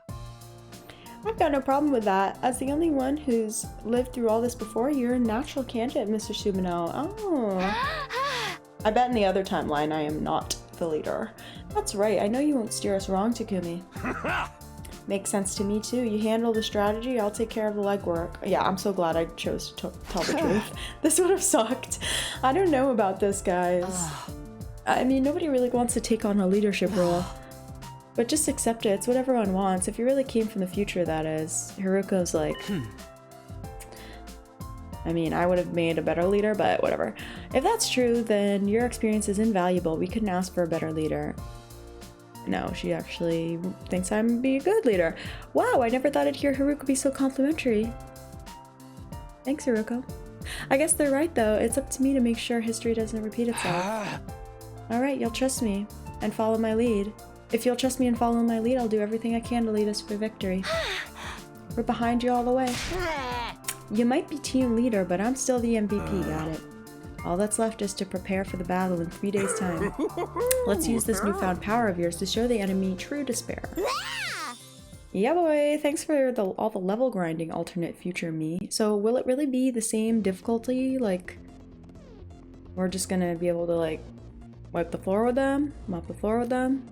I've got no problem with that. As the only one who's lived through all this before, you're a natural candidate, Mr. Sumino. Oh. I bet in the other timeline I am not the leader. That's right, I know you won't steer us wrong, Takumi. Makes sense to me too. You handle the strategy, I'll take care of the legwork. Yeah, I'm so glad I chose to tell the truth. This would have sucked. I don't know about this, guys. I mean, nobody really wants to take on a leadership role. But just accept it. It's what everyone wants. If you really came from the future, that is. Haruko's like... I mean, I would have made a better leader, but whatever. If that's true, then your experience is invaluable. We couldn't ask for a better leader. No, she actually thinks I'm be a good leader. Wow, I never thought I'd hear Haruko be so complimentary. Thanks, Haruko. I guess they're right, though. It's up to me to make sure history doesn't repeat itself. Alright, you'll trust me and follow my lead. If you'll trust me and follow my lead, I'll do everything I can to lead us to victory. We're behind you all the way. You might be team leader, but I'm still the MVP, got it. All that's left is to prepare for the battle in 3 days' time. Let's use this newfound power of yours to show the enemy true despair. Yeah, boy, thanks for all the level grinding, alternate future me. So will it really be the same difficulty? Like, we're just gonna be able to, like, wipe the floor with them? Mop the floor with them?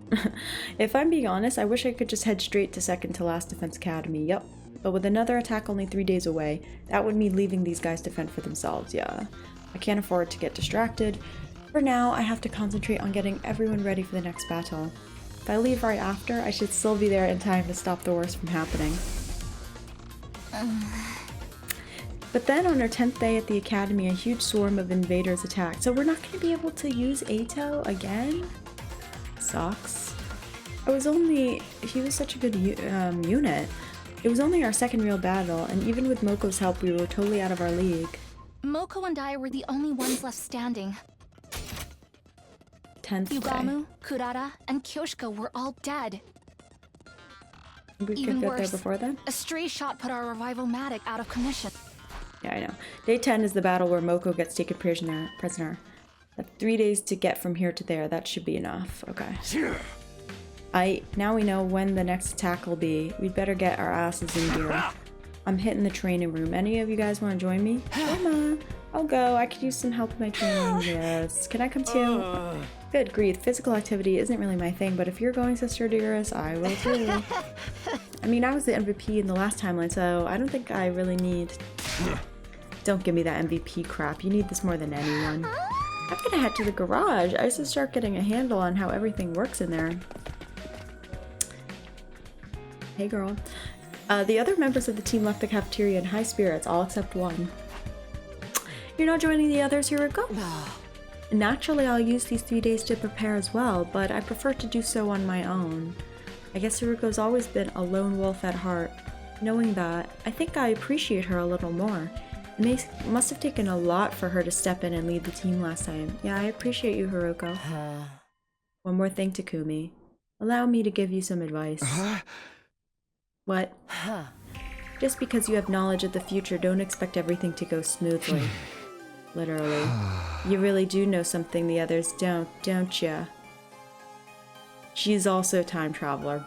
If I'm being honest, I wish I could just head straight to second to last Defense Academy, yep. But with another attack only 3 days away, that would mean leaving these guys to fend for themselves, yeah. I can't afford to get distracted. For now, I have to concentrate on getting everyone ready for the next battle. If I leave right after, I should still be there in time to stop the worst from happening. But then on our 10th day at the academy, a huge swarm of invaders attacked. So we're not going to be able to use Eito again? Sucks. He was such a good unit. It was only our second real battle, and even with Moko's help, we were totally out of our league. Moko and I were the only ones left standing. 10th day. Yugamu, Kurara, and Kyoshika were all dead. We Even could get worse, there before then? a stray shot put our revival-matic out of commission. Yeah, I know. Day 10 is the battle where Moko gets taken prisoner. That's 3 days to get from here to there. That should be enough. Okay. Now we know when the next attack will be. We'd better get our asses in gear. I'm hitting the training room. Any of you guys want to join me? Come on. I'll go. I could use some help in my training. Yes. Can I come too? Good grief. Physical activity isn't really my thing, but if you're going, Sister Dearest, I will too. I mean, I was the MVP in the last timeline, so I don't think I really need... Don't give me that MVP crap. You need this more than anyone. I'm gonna head to the garage. I should start getting a handle on how everything works in there. Hey, girl. The other members of the team left the cafeteria in high spirits, all except one. You're not joining the others, Haruko? Naturally, I'll use these 3 days to prepare as well, but I prefer to do so on my own. I guess Haruko's always been a lone wolf at heart. Knowing that, I think I appreciate her a little more. It must have taken a lot for her to step in and lead the team last time. Yeah, I appreciate you, Haruko. One more thing, Takumi. Allow me to give you some advice. What? Just because you have knowledge of the future, don't expect everything to go smoothly. Literally. You really do know something the others don't ya? She's also a time traveler.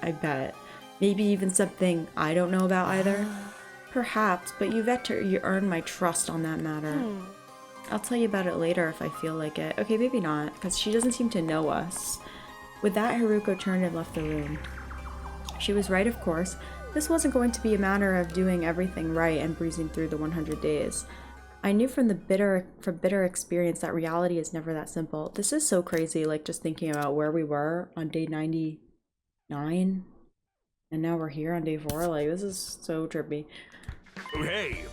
I bet. Maybe even something I don't know about either. Perhaps, but you earned my trust on that matter. I'll tell you about it later if I feel like it. Okay, maybe not, because she doesn't seem to know us. With that, Haruko turned and left the room. She was right, of course. This wasn't going to be a matter of doing everything right and breezing through the 100 days. I knew from bitter experience that reality is never that simple. This is so crazy, like just thinking about where we were on day 99, and now we're here on day 4. Like, this is so trippy. Hey!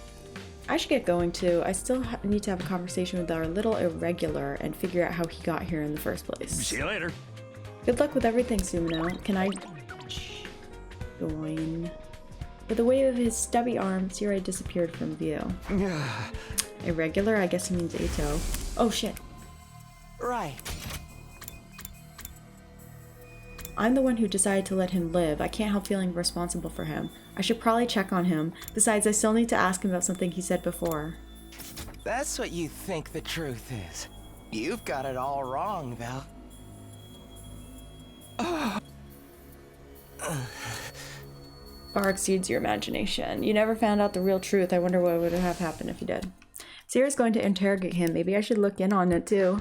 I should get going too. I still need to have a conversation with our little irregular and figure out how he got here in the first place. See you later. Good luck with everything, Sumino. Can I join? With a wave of his stubby arm, Sirai disappeared from view. Irregular? I guess he means Eito. Oh shit. Right. I'm the one who decided to let him live. I can't help feeling responsible for him. I should probably check on him. Besides, I still need to ask him about something he said before. That's what you think the truth is. You've got it all wrong, Val. Far exceeds your imagination. You never found out the real truth. I wonder what would have happened if you did. Sierra's going to interrogate him. Maybe I should look in on it too.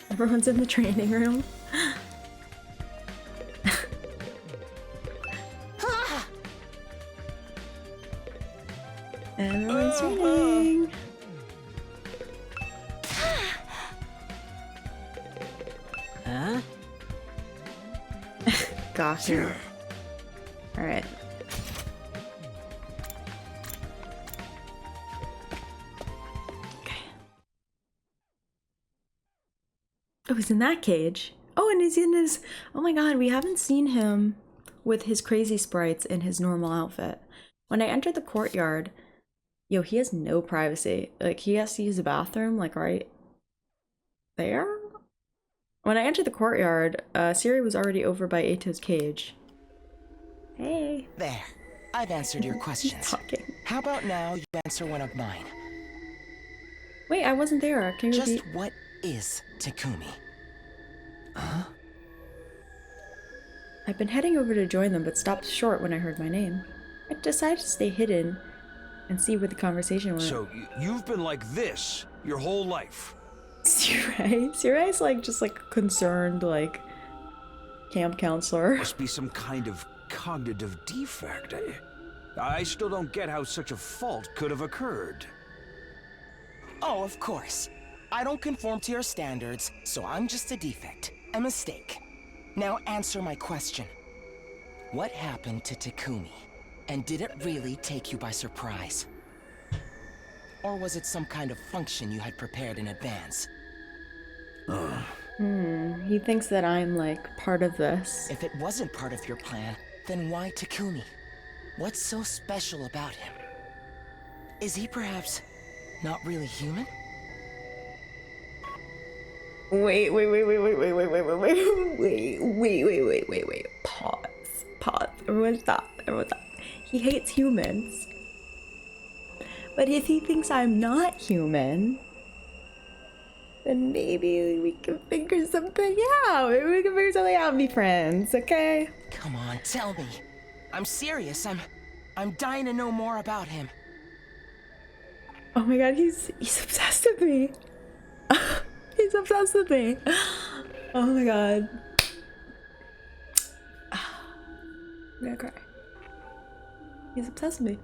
Everyone's in the training room. Everyone's training. Huh? Gosh. All right. Oh, he's in that cage. Oh, and he's in his... Oh my god, we haven't seen him with his crazy sprites in his normal outfit. When I entered the courtyard, yo, he has no privacy. Like, he has to use the bathroom, like, right there? When I entered the courtyard, Siri was already over by Eito's cage. Hey. There. I've answered your questions. How about now you answer one of mine? Wait, I wasn't there. Can you repeat? Just what is Takumi? Huh? I've been heading over to join them, but stopped short when I heard my name. I decided to stay hidden and see where the conversation went. So, you've been like this your whole life? Sirai's like, just like concerned, like, camp counselor. Must be some kind of cognitive defect. I still don't get how such a fault could have occurred. Oh, of course. I don't conform to your standards, so I'm just a defect. A mistake. Now answer my question. What happened to Takumi? And did it really take you by surprise? Or was it some kind of function you had prepared in advance? He thinks that I'm like part of this. If it wasn't part of your plan, then why Takumi? What's so special about him? Is he perhaps not really human? Wait. Pause. Everyone stop. He hates humans. But if he thinks I'm not human, then maybe we can figure something out. Maybe we can figure something out and be friends, okay? Come on, tell me. I'm serious. I'm dying to know more about him. Oh my god, he's obsessed with me. He's obsessed with me. Oh my god. I'm gonna cry. He's obsessed with me.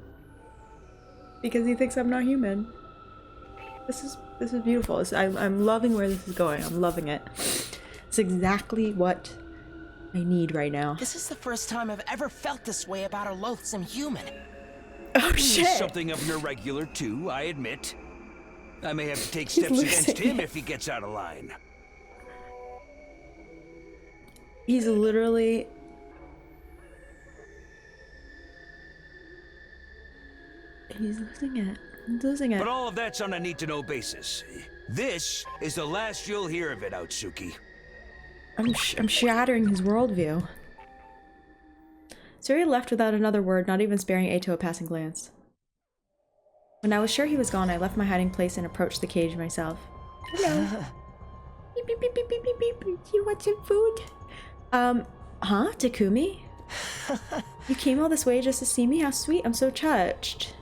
Because he thinks I'm not human. This is beautiful. I'm loving where this is going. I'm loving it. It's exactly what I need right now. This is the first time I've ever felt this way about a loathsome human. Oh shit! Something of an irregular too, I admit. I may have to take steps against him if he gets out of line. He's literally... He's losing it. He's losing it. But all of that's on a need-to-know basis. This is the last you'll hear of it, Outsuki. I'm shattering his worldview. Suri left without another word, not even sparing Eito a passing glance. When I was sure he was gone, I left my hiding place and approached the cage myself. Hello. Beep, beep, beep, beep, beep, beep, beep. You want some food? Huh? Takumi? You came all this way just to see me? How sweet. I'm so touched.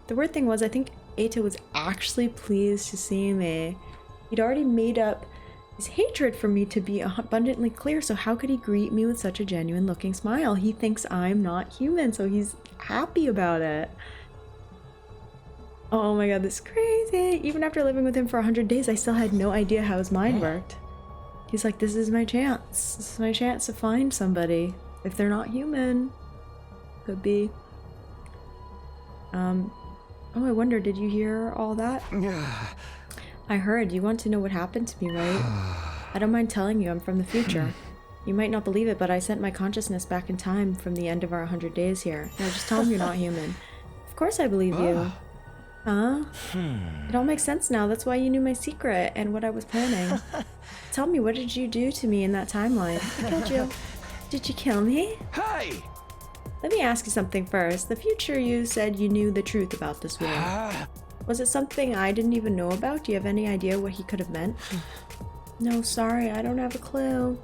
The weird thing was, I think Eito was actually pleased to see me. He'd already made up his hatred for me to be abundantly clear, so how could he greet me with such a genuine looking smile? He thinks I'm not human, so he's happy about it. Oh my god, this is crazy. Even after living with him for 100 days, I still had no idea how his mind worked. He's like, this is my chance. This is my chance to find somebody. If they're not human. Could be. Oh, I wonder, did you hear all that? I heard. You want to know what happened to me, right? I don't mind telling you, I'm from the future. You might not believe it, but I sent my consciousness back in time from the end of our 100 days here. Now just tell him you're not human. Of course I believe you. Huh? It all makes sense now. That's why you knew my secret and what I was planning. Tell me, what did you do to me in that timeline? I killed you. Did you kill me? Hey! Let me ask you something first. The future, you said you knew the truth about this war. Was it something I didn't even know about? Do you have any idea what he could have meant? No, sorry, I don't have a clue.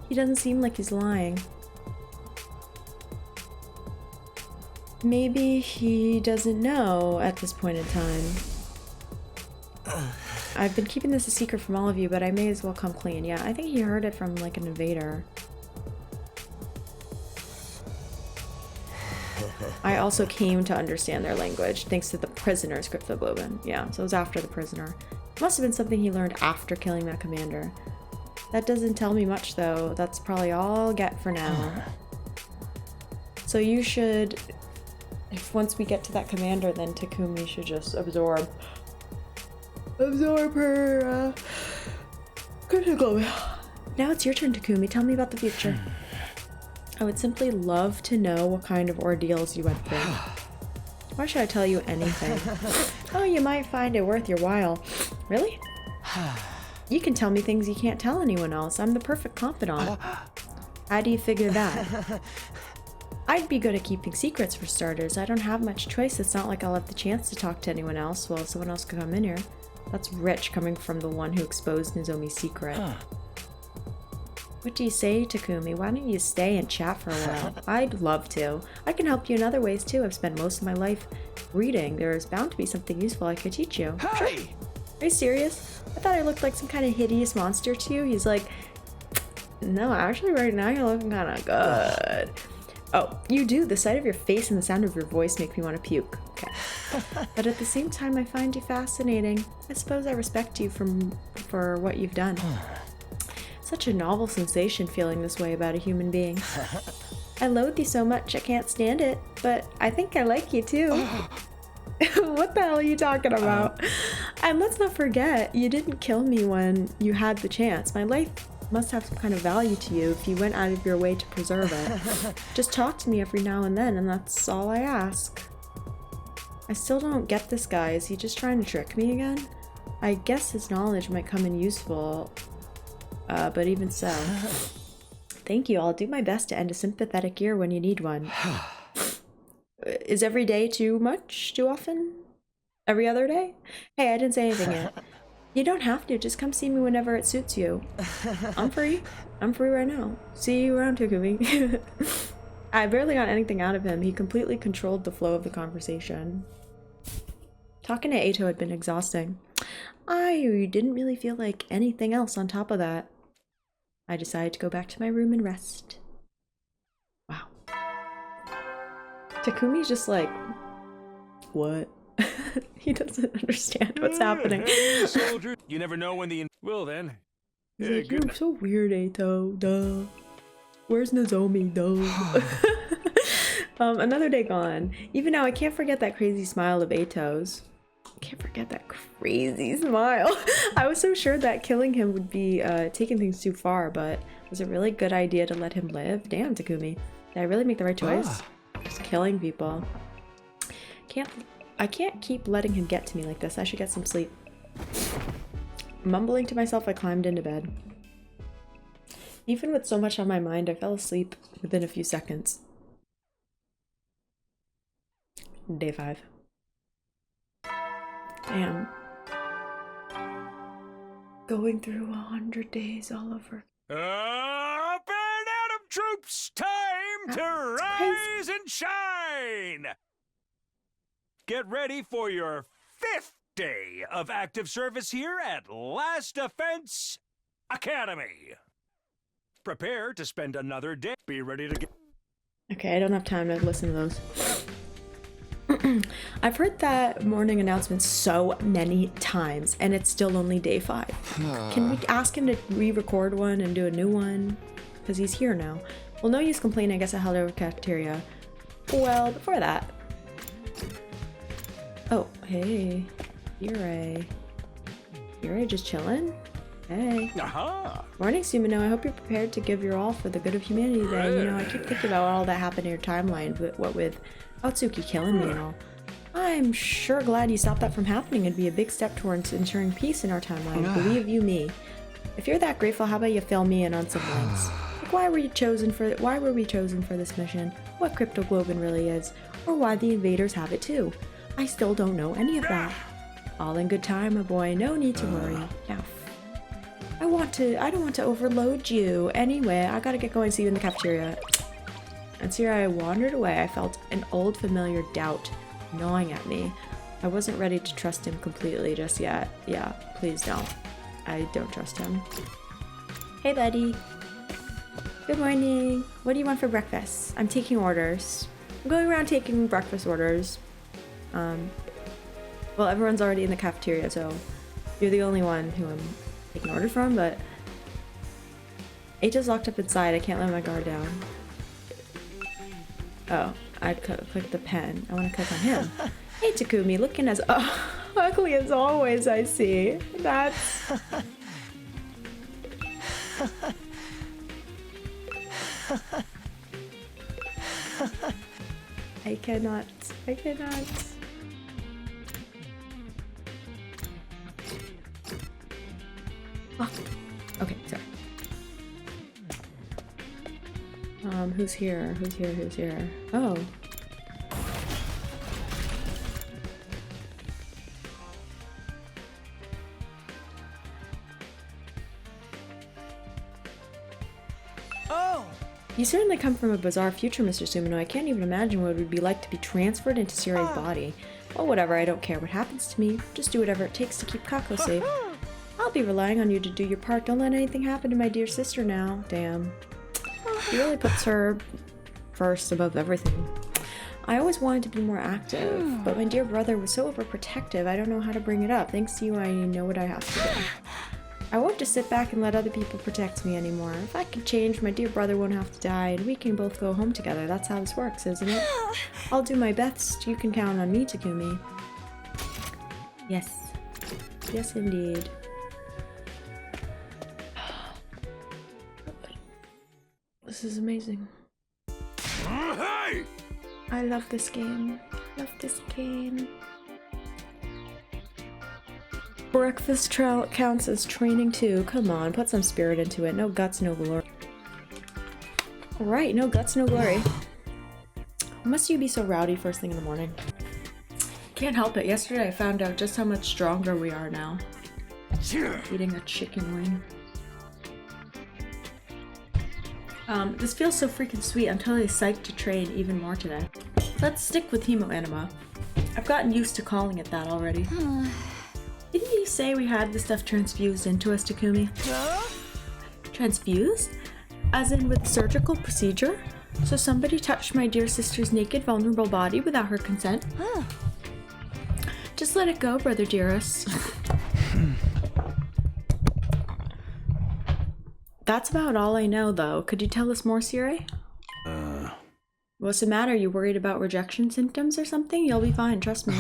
He doesn't seem like he's lying. Maybe he doesn't know at this point in time. I've been keeping this a secret from all of you, but I may as well come clean. Yeah, I think he heard it from like an invader. I also came to understand their language thanks to the prisoner's cryptoglobin. Yeah, so it was after the prisoner. It must have been something he learned after killing that commander. That doesn't tell me much though. That's probably all I'll get for now. So you should, if once we get to that commander, then Takumi should just absorb her cryptoglobin. Now it's your turn, Takumi. Tell me about the future. I would simply love to know what kind of ordeals you went through. Why should I tell you anything? Oh, you might find it worth your while. Really? You can tell me things you can't tell anyone else. I'm the perfect confidant. How do you figure that? I'd be good at keeping secrets for starters. I don't have much choice. It's not like I'll have the chance to talk to anyone else. Well, someone else could come in here. That's rich coming from the one who exposed Nozomi's secret. What do you say, Takumi? Why don't you stay and chat for a while? I'd love to. I can help you in other ways too. I've spent most of my life reading. There's bound to be something useful I could teach you. Hey! Sure. Are you serious? I thought I looked like some kind of hideous monster to you. He's like, no, actually right now you're looking kind of good. Oh, you do. The sight of your face and the sound of your voice make me want to puke. Okay. But at the same time, I find you fascinating. I suppose I respect you for what you've done. Such a novel sensation feeling this way about a human being. I loathe you so much I can't stand it, but I think I like you too. What the hell are you talking about? And let's not forget, you didn't kill me when you had the chance. My life must have some kind of value to you if you went out of your way to preserve it. Just talk to me every now and then, and that's all I ask. I still don't get this guy. Is he just trying to trick me again? I guess his knowledge might come in useful. But even so. Thank you. I'll do my best to end a sympathetic ear when you need one. Is every day too much? Too often? Every other day? Hey, I didn't say anything yet. You don't have to. Just come see me whenever it suits you. I'm free. I'm free right now. See you around, Takumi. I barely got anything out of him. He completely controlled the flow of the conversation. Talking to Eito had been exhausting. I didn't really feel like anything else on top of that. I decided to go back to my room and rest. Wow. Takumi's just like, what? He doesn't understand what's happening. Hey, soldier. You never know when the... Well then. He's like, you're so weird, Eito. Duh. Where's Nozomi? Duh. Another day gone. Even now, I can't forget that crazy smile of Eito's. Can't forget that crazy smile. I was so sure that killing him would be taking things too far, but was it really a good idea to let him live? Damn, Takumi. Did I really make the right choice? Just killing people. I can't keep letting him get to me like this. I should get some sleep. Mumbling to myself, I climbed into bed. Even with so much on my mind, I fell asleep within a few seconds. Day 5. Damn. Going through 100 days all over. Up and Atom troops! Time to rise and shine! Get ready for your 5th day of active service here at Last Defense Academy. Prepare to spend another day. Be ready to get... Okay, I don't have time to listen to those. I've heard that morning announcement so many times, and it's still only day 5. Can we ask him to re-record one and do a new one? Because he's here now. Well, no use complaining, I guess I held over cafeteria. Well, before that. Oh, hey. Yurei. Yurei just chilling? Hey. Morning, Sumino. I hope you're prepared to give your all for the good of humanity today. You know, I keep thinking about all that happened in your timeline, but what with Otsuki killing me and all. I'm sure glad you stopped that from happening. It'd be a big step towards ensuring peace in our timeline. Believe you me. If you're that grateful, how about you fill me in on some links? Like, why were we chosen for this mission? What cryptoglobin really is? Or why the invaders have it too? I still don't know any of that. All in good time, my boy. No need to worry. Now, I don't want to overload you. Anyway, I gotta get going. See you in the cafeteria. And so here I wandered away. I felt an old familiar doubt gnawing at me. I wasn't ready to trust him completely just yet. Yeah, please don't. I don't trust him. Hey, buddy. Good morning. What do you want for breakfast? I'm taking orders. I'm going around taking breakfast orders. Well, everyone's already in the cafeteria, so you're the only one who I'm taking an order from, but Eito's locked up inside. I can't let my guard down. Oh, I clicked the pen. I want to click on him. Hey, Takumi, looking as ugly as always, I see. That's... I cannot. Oh, okay, sorry. Who's here? Who's here? Oh. You certainly come from a bizarre future, Mr. Sumino. I can't even imagine what it would be like to be transferred into Sirai's body. Well, whatever, I don't care what happens to me. Just do whatever it takes to keep Kako safe. I'll be relying on you to do your part. Don't let anything happen to my dear sister now. Damn. He really puts her first above everything. I always wanted to be more active, but my dear brother was so overprotective, I don't know how to bring it up. Thanks to you, I know what I have to do. I won't just sit back and let other people protect me anymore. If I can change, my dear brother won't have to die, and we can both go home together. That's how this works, isn't it? I'll do my best. You can count on me, Takumi. Yes. Yes, indeed. This is amazing. Hey! I love this game. Breakfast counts as training too. Come on, put some spirit into it. No guts, no glory. Alright, no guts, no glory. Must you be so rowdy first thing in the morning? Can't help it. Yesterday I found out just how much stronger we are now. Eating a chicken wing. This feels so freaking sweet. I'm totally psyched to train even more today. Let's stick with Hemo Anima. I've gotten used to calling it that already. Didn't you say we had the stuff transfused into us, Takumi? Transfused? As in with surgical procedure? So somebody touched my dear sister's naked, vulnerable body without her consent? Just let it go, brother dearest. That's about all I know, though. Could you tell us more, Sirai? What's the matter? You worried about rejection symptoms or something? You'll be fine, trust me.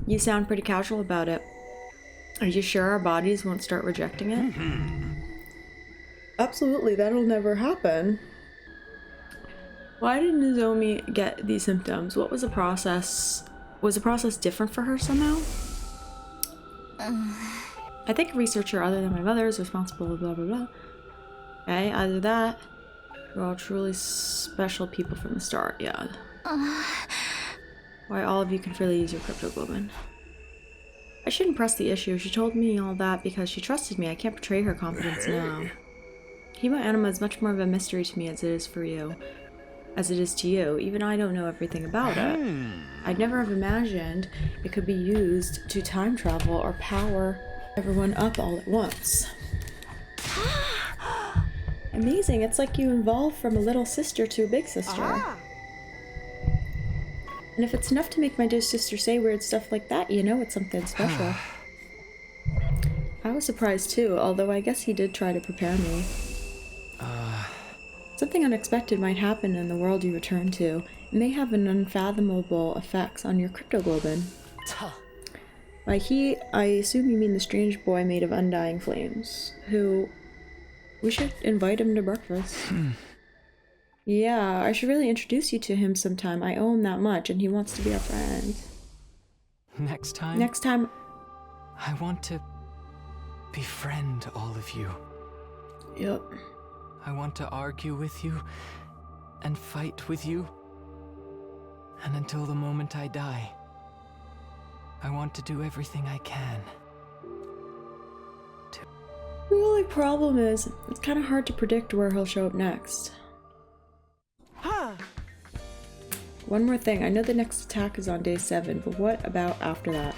You sound pretty casual about it. Are you sure our bodies won't start rejecting it? Absolutely, that'll never happen. Why did Nozomi get these symptoms? What was the process? Was the process different for her somehow? I think a researcher other than my mother is responsible, blah blah blah. Okay, either that, we're all truly special people from the start, yeah. Why all of you can freely use your cryptoglobin. I shouldn't press the issue. She told me all that because she trusted me. I can't betray her confidence now. Hemo Anima is much more of a mystery to me as it is for you. As it is to you. Even I don't know everything about it. I'd never have imagined it could be used to time travel or power everyone up all at once. Amazing. It's like you evolved from a little sister to a big sister. And if it's enough to make my dear sister say weird stuff like that, you know it's something special. I was surprised too, although I guess he did try to prepare me. Something unexpected might happen in the world you return to. It may have an unfathomable effects on your cryptoglobin. By he, I assume you mean the strange boy made of undying flames, who... We should invite him to breakfast. Yeah, I should really introduce you to him sometime. I owe him that much, and he wants to be our friend. Next time? Next time... I want to befriend all of you. Yep. I want to argue with you and fight with you. And until the moment I die, I want to do everything I can. The only problem is, it's kind of hard to predict where he'll show up next. One more thing, I know the next attack is on day 7, but what about after that?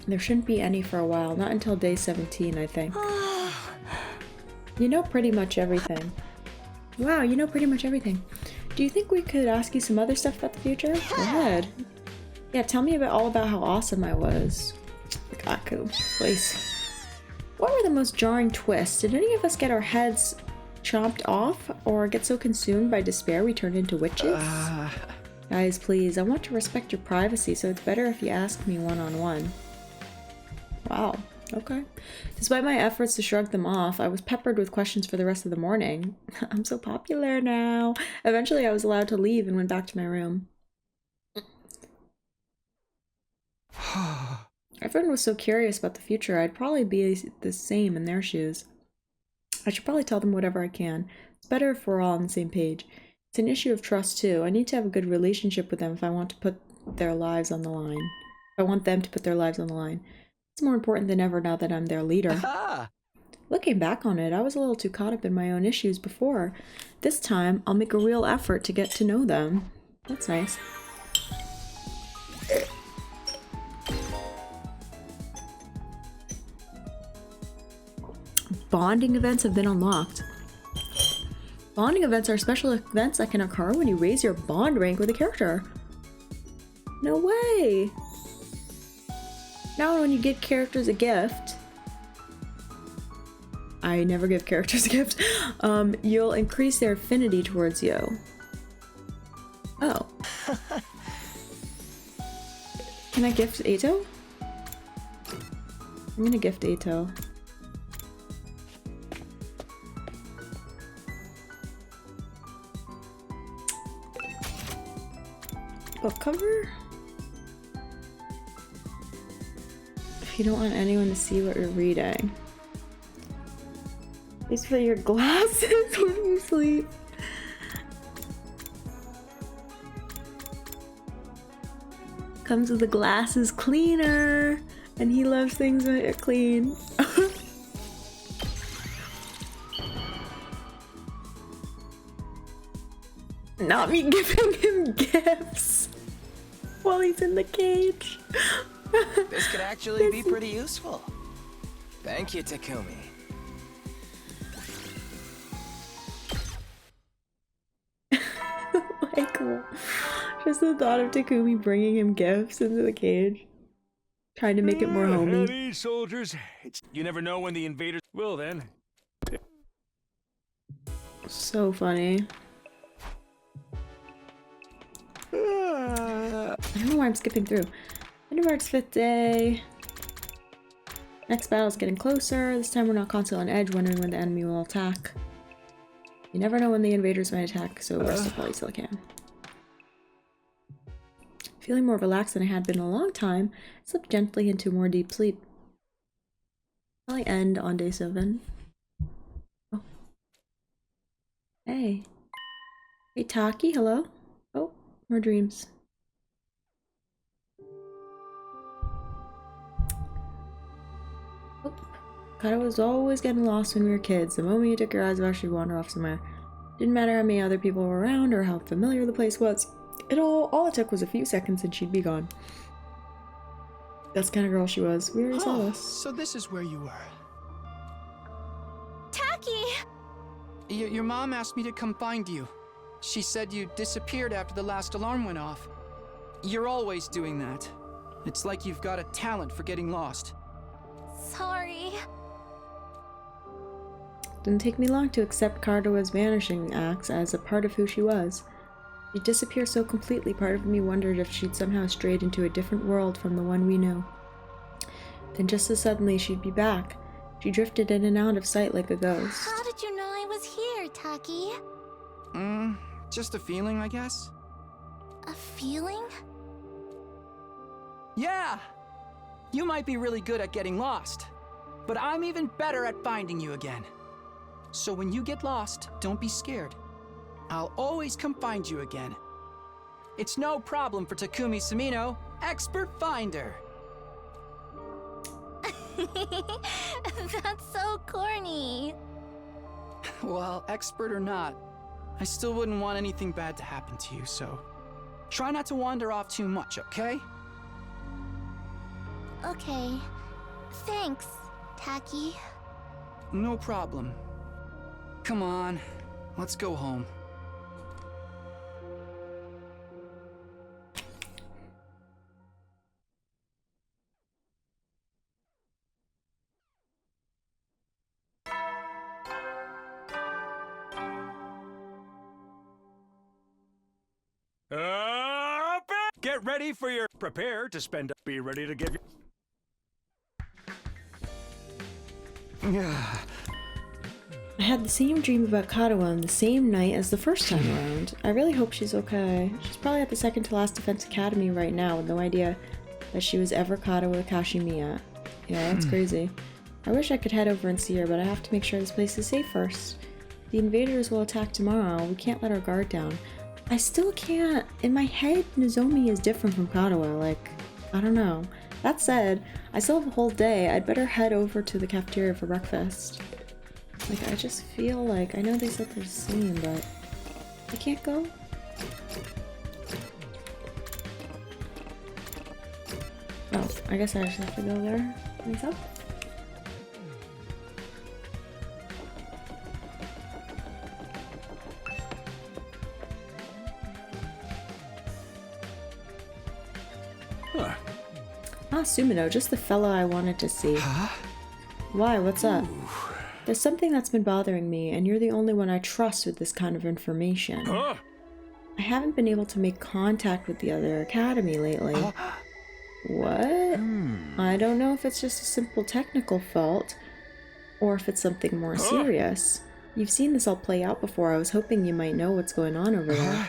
There shouldn't be any for a while, not until day 17, I think. You know pretty much everything. Wow, you know pretty much everything. Do you think we could ask you some other stuff about the future? Go ahead. Yeah, tell me all about how awesome I was. Gaku, please. What were the most jarring twists? Did any of us get our heads chomped off or get so consumed by despair we turned into witches? Guys, please, I want to respect your privacy, so it's better if you ask me one-on-one. Wow, okay. Despite my efforts to shrug them off, I was peppered with questions for the rest of the morning. I'm so popular now. Eventually, I was allowed to leave and went back to my room. Everyone was so curious about the future, I'd probably be the same in their shoes. I should probably tell them whatever I can. It's better if we're all on the same page. It's an issue of trust too. I need to have a good relationship with them if I want to put their lives on the line. If I want them to put their lives on the line. It's more important than ever now that I'm their leader. Looking back on it, I was a little too caught up in my own issues before. This time, I'll make a real effort to get to know them. That's nice. Bonding events have been unlocked. Bonding events are special events that can occur when you raise your bond rank with a character. No way! Now when you give characters a gift... I never give characters a gift. You'll increase their affinity towards you. Oh. Can I gift Eito? I'm gonna gift Eito. Book cover? If you don't want anyone to see what you're reading. Please put your glasses when you sleep. Comes with a glasses cleaner, and he loves things when they're clean. Not me giving him gifts while he's in the cage. This could actually be pretty useful. Thank you, Takumi. Michael. Just the thought of Takumi bringing him gifts into the cage. Trying to make it more homey. At ease, soldiers. You never know when the invaders will then. So funny. I don't know why I'm skipping through. Undermark's 5th day. Next battle's getting closer. This time we're not constantly on edge, wondering when the enemy will attack. You never know when the invaders might attack, so rest up while you still can. Feeling more relaxed than I had been in a long time, I slipped gently into more deep sleep. Probably end on day 7. Oh. Hey. Hey, Taki, hello? Oh, more dreams. Kata was always getting lost when we were kids. The moment you took your eyes off, she'd wander off somewhere. Didn't matter how many other people were around or how familiar the place was. All it took was a few seconds and she'd be gone. That's the kind of girl she was. We already saw this. So this is where you were. Taki! Your mom asked me to come find you. She said you disappeared after the last alarm went off. You're always doing that. It's like you've got a talent for getting lost. Sorry. Didn't take me long to accept Kadoa's vanishing acts as a part of who she was. She'd disappear so completely, part of me wondered if she'd somehow strayed into a different world from the one we knew. Then just as suddenly she'd be back. She drifted in and out of sight like a ghost. How did you know I was here, Taki? Just a feeling, I guess? A feeling? Yeah! You might be really good at getting lost, but I'm even better at finding you again. So when you get lost, don't be scared. I'll always come find you again. It's no problem for Takumi Sumino, expert finder. That's so corny. Well, expert or not, I still wouldn't want anything bad to happen to you, so try not to wander off too much, okay? Okay. Thanks, Taki. No problem. Come on, let's go home. Get ready for your... Prepare to spend... Be ready to give you... I had the same dream about Kadoa on the same night as the first time around. I really hope she's okay. She's probably at the second to last defense academy right now with no idea that she was ever Kadoa Kashimiya. Yeah, that's crazy. I wish I could head over and see her, but I have to make sure this place is safe first. The invaders will attack tomorrow. We can't let our guard down. I still can't. In my head, Nozomi is different from Kadoa. Like, I don't know. That said, I still have a whole day. I'd better head over to the cafeteria for breakfast. Like, I just feel like, I know they said they're the same, but I can't go? Oh, I guess I just have to go there myself. Ah, Sumino, just the fella I wanted to see. Huh? Why, what's up? There's something that's been bothering me, and you're the only one I trust with this kind of information. I haven't been able to make contact with the other academy lately. What? I don't know if it's just a simple technical fault, or if it's something more serious. You've seen this all play out before. I was hoping you might know what's going on over there.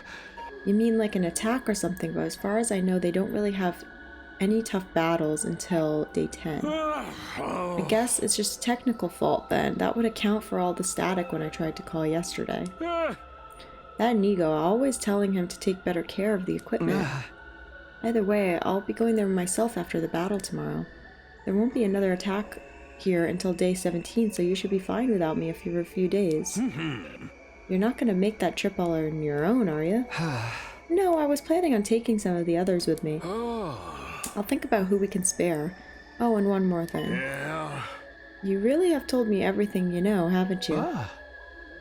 You mean like an attack or something, but as far as I know, they don't really have any tough battles until day 10. I guess it's just a technical fault then. That would account for all the static when I tried to call yesterday. That Nigo, always telling him to take better care of the equipment. Either way, I'll be going there myself after the battle tomorrow. There won't be another attack here until day 17, so you should be fine without me for a few days. You're not going to make that trip all on your own, are you? No, I was planning on taking some of the others with me. I'll think about who we can spare. Oh, and one more thing. Yeah. You really have told me everything you know, haven't you?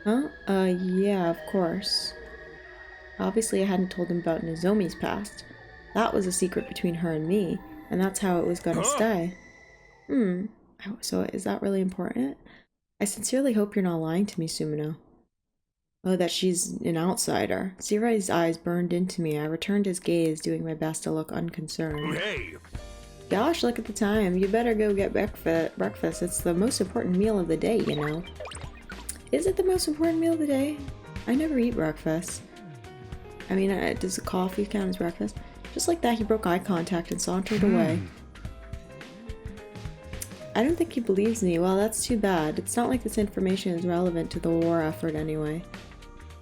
Huh? Yeah, of course. Obviously, I hadn't told him about Nozomi's past. That was a secret between her and me, and that's how it was gonna stay. So is that really important? I sincerely hope you're not lying to me, Sumino. Oh, that she's an outsider. Sirai's eyes burned into me. I returned his gaze, doing my best to look unconcerned. Hey! Gosh, look at the time. You better go get breakfast. It's the most important meal of the day, you know. Is it the most important meal of the day? I never eat breakfast. I mean, does the coffee count as breakfast? Just like that, he broke eye contact and sauntered away. I don't think he believes me. Well, that's too bad. It's not like this information is relevant to the war effort anyway.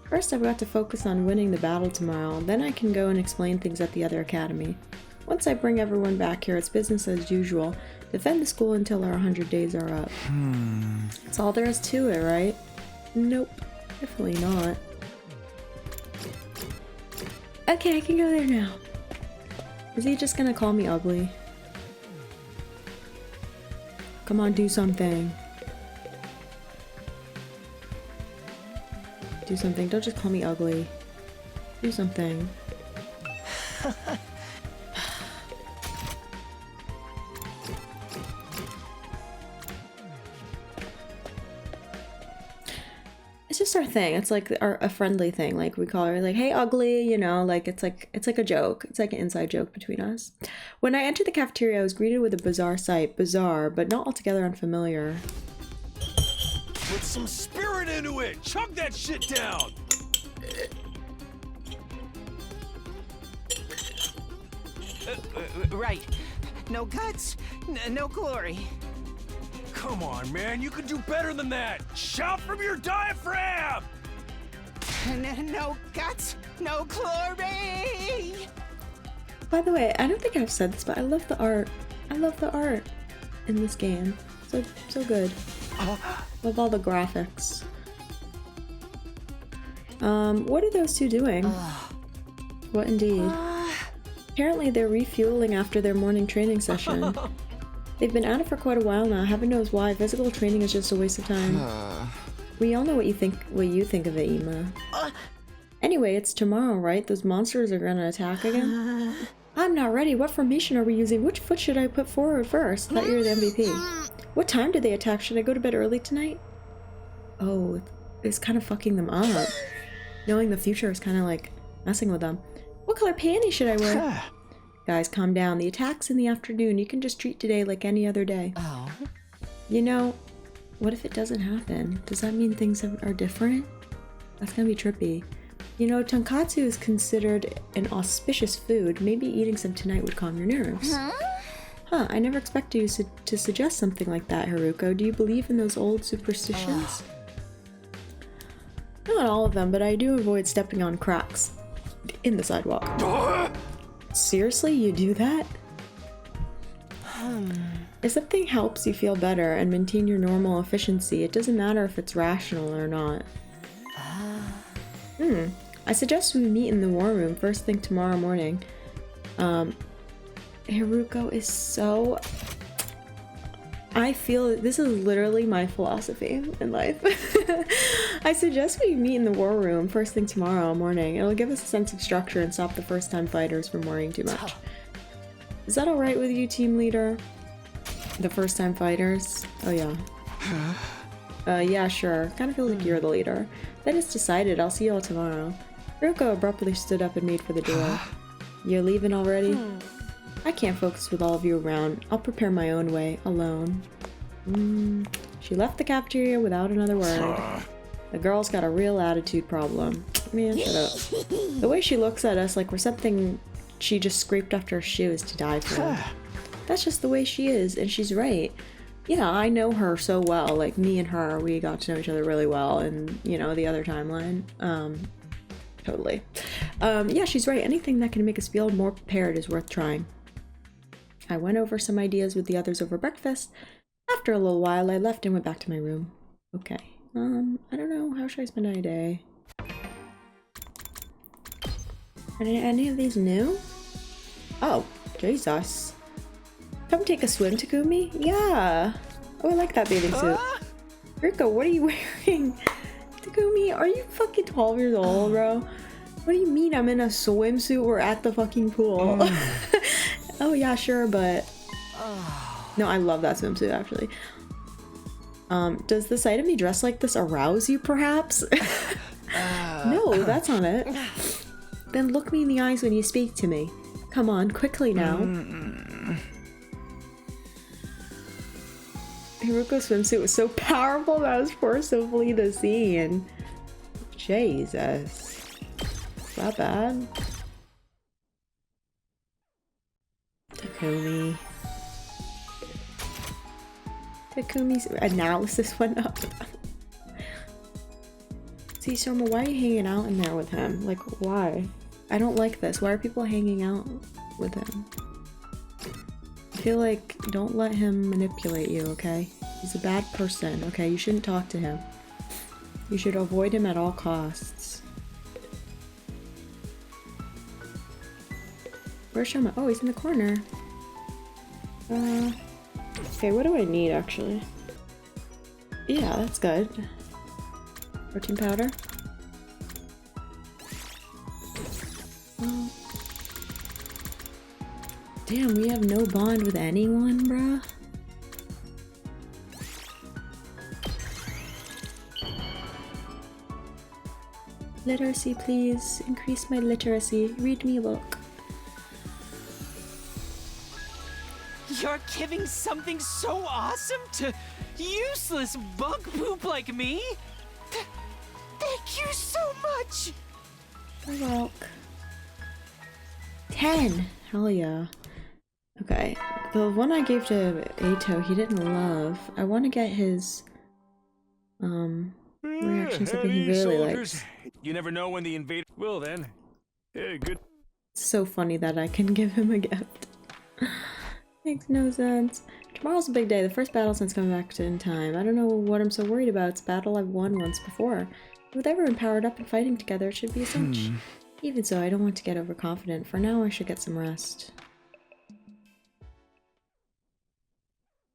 First, I've got to focus on winning the battle tomorrow, then I can go and explain things at the other academy. Once I bring everyone back here, it's business as usual. Defend the school until our 100 days are up. That's all there is to it, right? Nope. Definitely not. Okay, I can go there now. Is he just gonna call me ugly? Come on, do something. Do something. Don't just call me ugly. Do something. It's just our thing. It's like a friendly thing. Like we call her like, "Hey, ugly," you know. Like it's like a joke. It's like an inside joke between us. When I entered the cafeteria, I was greeted with a bizarre sight. Bizarre, but not altogether unfamiliar. Put some spirit into it. Chug that shit down. Right. No guts, no glory. Come on, man. You can do better than that. Shout from your diaphragm. No guts, no glory. By the way, I don't think I've said this, but I love the art. I love the art in this game. So good. Love all the graphics. What are those two doing? What indeed? Apparently they're refueling after their morning training session. They've been at it for quite a while now. Heaven knows why. Physical training is just a waste of time. We all know what you think of it, Ima. Anyway, it's tomorrow, right? Those monsters are gonna attack again? I'm not ready. What formation are we using? Which foot should I put forward first? I thought you were the MVP. What time did they attack? Should I go to bed early tonight? Oh, it's kind of fucking them up. Knowing the future is kind of like messing with them. What color panties should I wear? Guys, calm down. The attack's in the afternoon. You can just treat today like any other day. Oh. You know, what if it doesn't happen? Does that mean things are different? That's gonna be trippy. You know, tonkatsu is considered an auspicious food. Maybe eating some tonight would calm your nerves. Huh, I never expected you to suggest something like that, Haruko. Do you believe in those old superstitions? Not all of them, but I do avoid stepping on cracks in the sidewalk. Seriously, you do that? If something helps you feel better and maintain your normal efficiency, it doesn't matter if it's rational or not. I suggest we meet in the war room first thing tomorrow morning. Haruko is so... I feel this is literally my philosophy in life. I suggest we meet in the war room first thing tomorrow morning. It'll give us a sense of structure and stop the first-time fighters from worrying too much. Is that alright with you, team leader? The first-time fighters? Oh yeah. Yeah, sure. Kind of feels like you're the leader. Then it's decided. I'll see you all tomorrow. Haruko abruptly stood up and made for the door. You're leaving already? I can't focus with all of you around. I'll prepare my own way, alone. She left the cafeteria without another word. The girl's got a real attitude problem. Man, shut up. The way she looks at us like we're something she just scraped off her shoes to die for. That's just the way she is, and she's right. Yeah, I know her so well. Like, me and her, we got to know each other really well in, you know, the other timeline. Totally. Yeah, she's right. Anything that can make us feel more prepared is worth trying. I went over some ideas with the others over breakfast. After a little while, I left and went back to my room. Okay. I don't know. How should I spend my day? Are any of these new? Oh, Jesus. Come take a swim, Takumi? Yeah. Oh, I like that bathing suit. Riko, what are you wearing? Takumi, are you fucking 12 years old, bro? What do you mean I'm in a swimsuit? We're at the fucking pool. Oh yeah, sure, but... No, I love that swimsuit, actually. Does the sight of me dressed like this arouse you, perhaps? No, that's not it. Then look me in the eyes when you speak to me. Come on, quickly now. Haruko's swimsuit was so powerful that I was forced to flee the scene. Jesus. Is that bad? Takumi. Takumi's analysis went up. See, Soma, why are you hanging out in there with him? Like, why? I don't like this. Why are people hanging out with him? I feel like, don't let him manipulate you, okay? He's a bad person, okay? You shouldn't talk to him. You should avoid him at all costs. Where's Shoma? Oh, he's in the corner. Okay, what do I need, actually? Yeah, that's good. Protein powder. Damn, we have no bond with anyone, bruh. Literacy, please. Increase my literacy. Read me a book. You're giving something so awesome to useless bug poop like me? Thank you so much! You're welcome. 10! Hell yeah. Okay. The one I gave to Eito, he didn't love. I want to get his reaction, something he really likes. You never know when the invader will then. Yeah, good. It's so funny that I can give him a gift. Makes no sense. Tomorrow's a big day, the first battle since coming back to in time. I don't know what I'm so worried about. It's a battle I've won once before. With everyone powered up and fighting together, it should be a cinch. Even so, I don't want to get overconfident. For now, I should get some rest.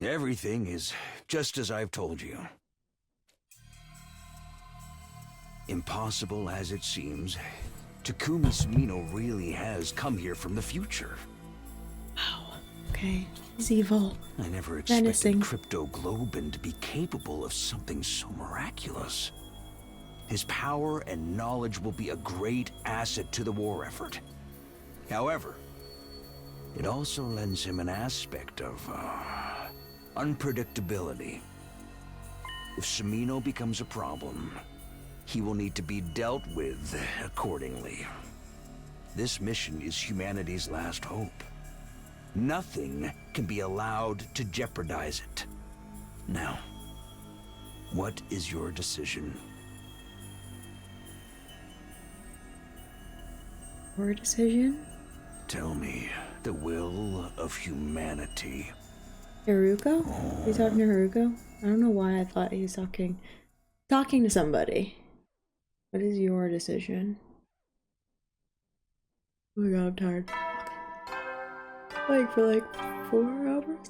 Everything is just as I've told you. Impossible as it seems, Takumi Sumino really has come here from the future. Wow. Okay. He's evil. I never expected Menacing. Crypto Globin to be capable of something so miraculous. His power and knowledge will be a great asset to the war effort. However, it also lends him an aspect of unpredictability. If Sumino becomes a problem, he will need to be dealt with accordingly. This mission is humanity's last hope. Nothing can be allowed to jeopardize it. Now, what is your decision? Your decision? Tell me the will of humanity. Haruko? He's talking to Haruko? I don't know why I thought he was talking to somebody. What is your decision? Oh my god, I'm tired. Like for like 4 hours?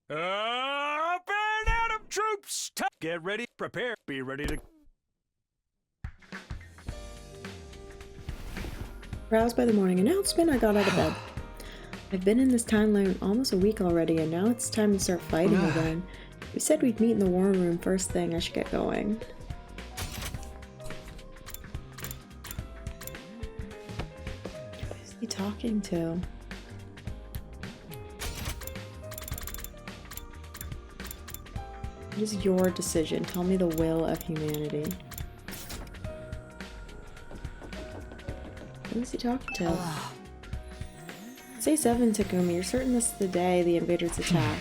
Up and Adam troops! Get ready, prepare, be ready to... Roused by the morning announcement, I got out of bed. I've been in this timeline almost a week already, and now it's time to start fighting again. We said we'd meet in the war room first thing. I should get going. Who's he talking to? What is your decision? Tell me the will of humanity. Who is he talking to? Say 7, Takumi. You're certain this is the day the invaders attack.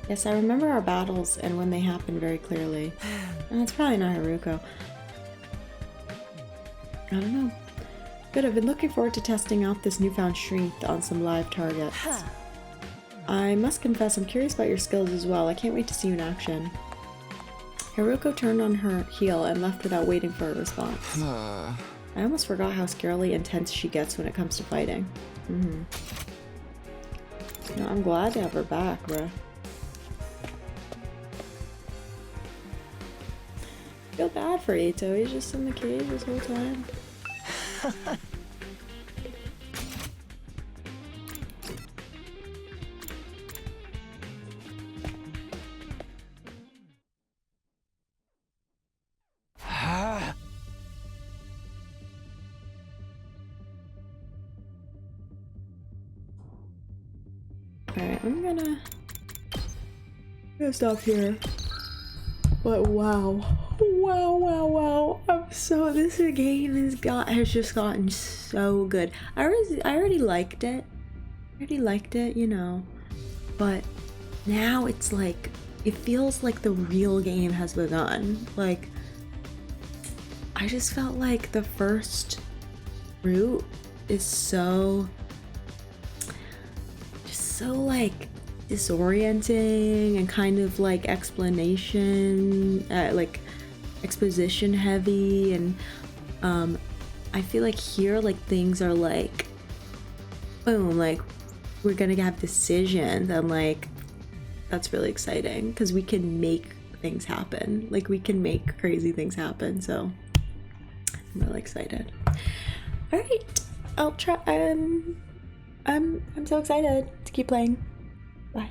Yes, I remember our battles and when they happened very clearly. It's probably not Haruko. I don't know. Good, I've been looking forward to testing out this newfound strength on some live targets. I must confess, I'm curious about your skills as well. I can't wait to see you in action. Haruko turned on her heel and left without waiting for a response. I almost forgot how scarily intense she gets when it comes to fighting. No, I'm glad to have her back, bruh. I feel bad for Eito. He's just in the cage this whole time. Alright, I'm gonna stop here. But wow. Wow. This game has just gotten so good. I already liked it. You know. But now it's like, it feels like the real game has begun. Like, I just felt like the first route is so like disorienting and kind of like exposition heavy, and I feel like here like things are like boom, like we're gonna have decisions, and like that's really exciting because we can make things happen, like we can make crazy things happen, so I'm really excited. All right, I'll try I'm so excited to keep playing. Bye.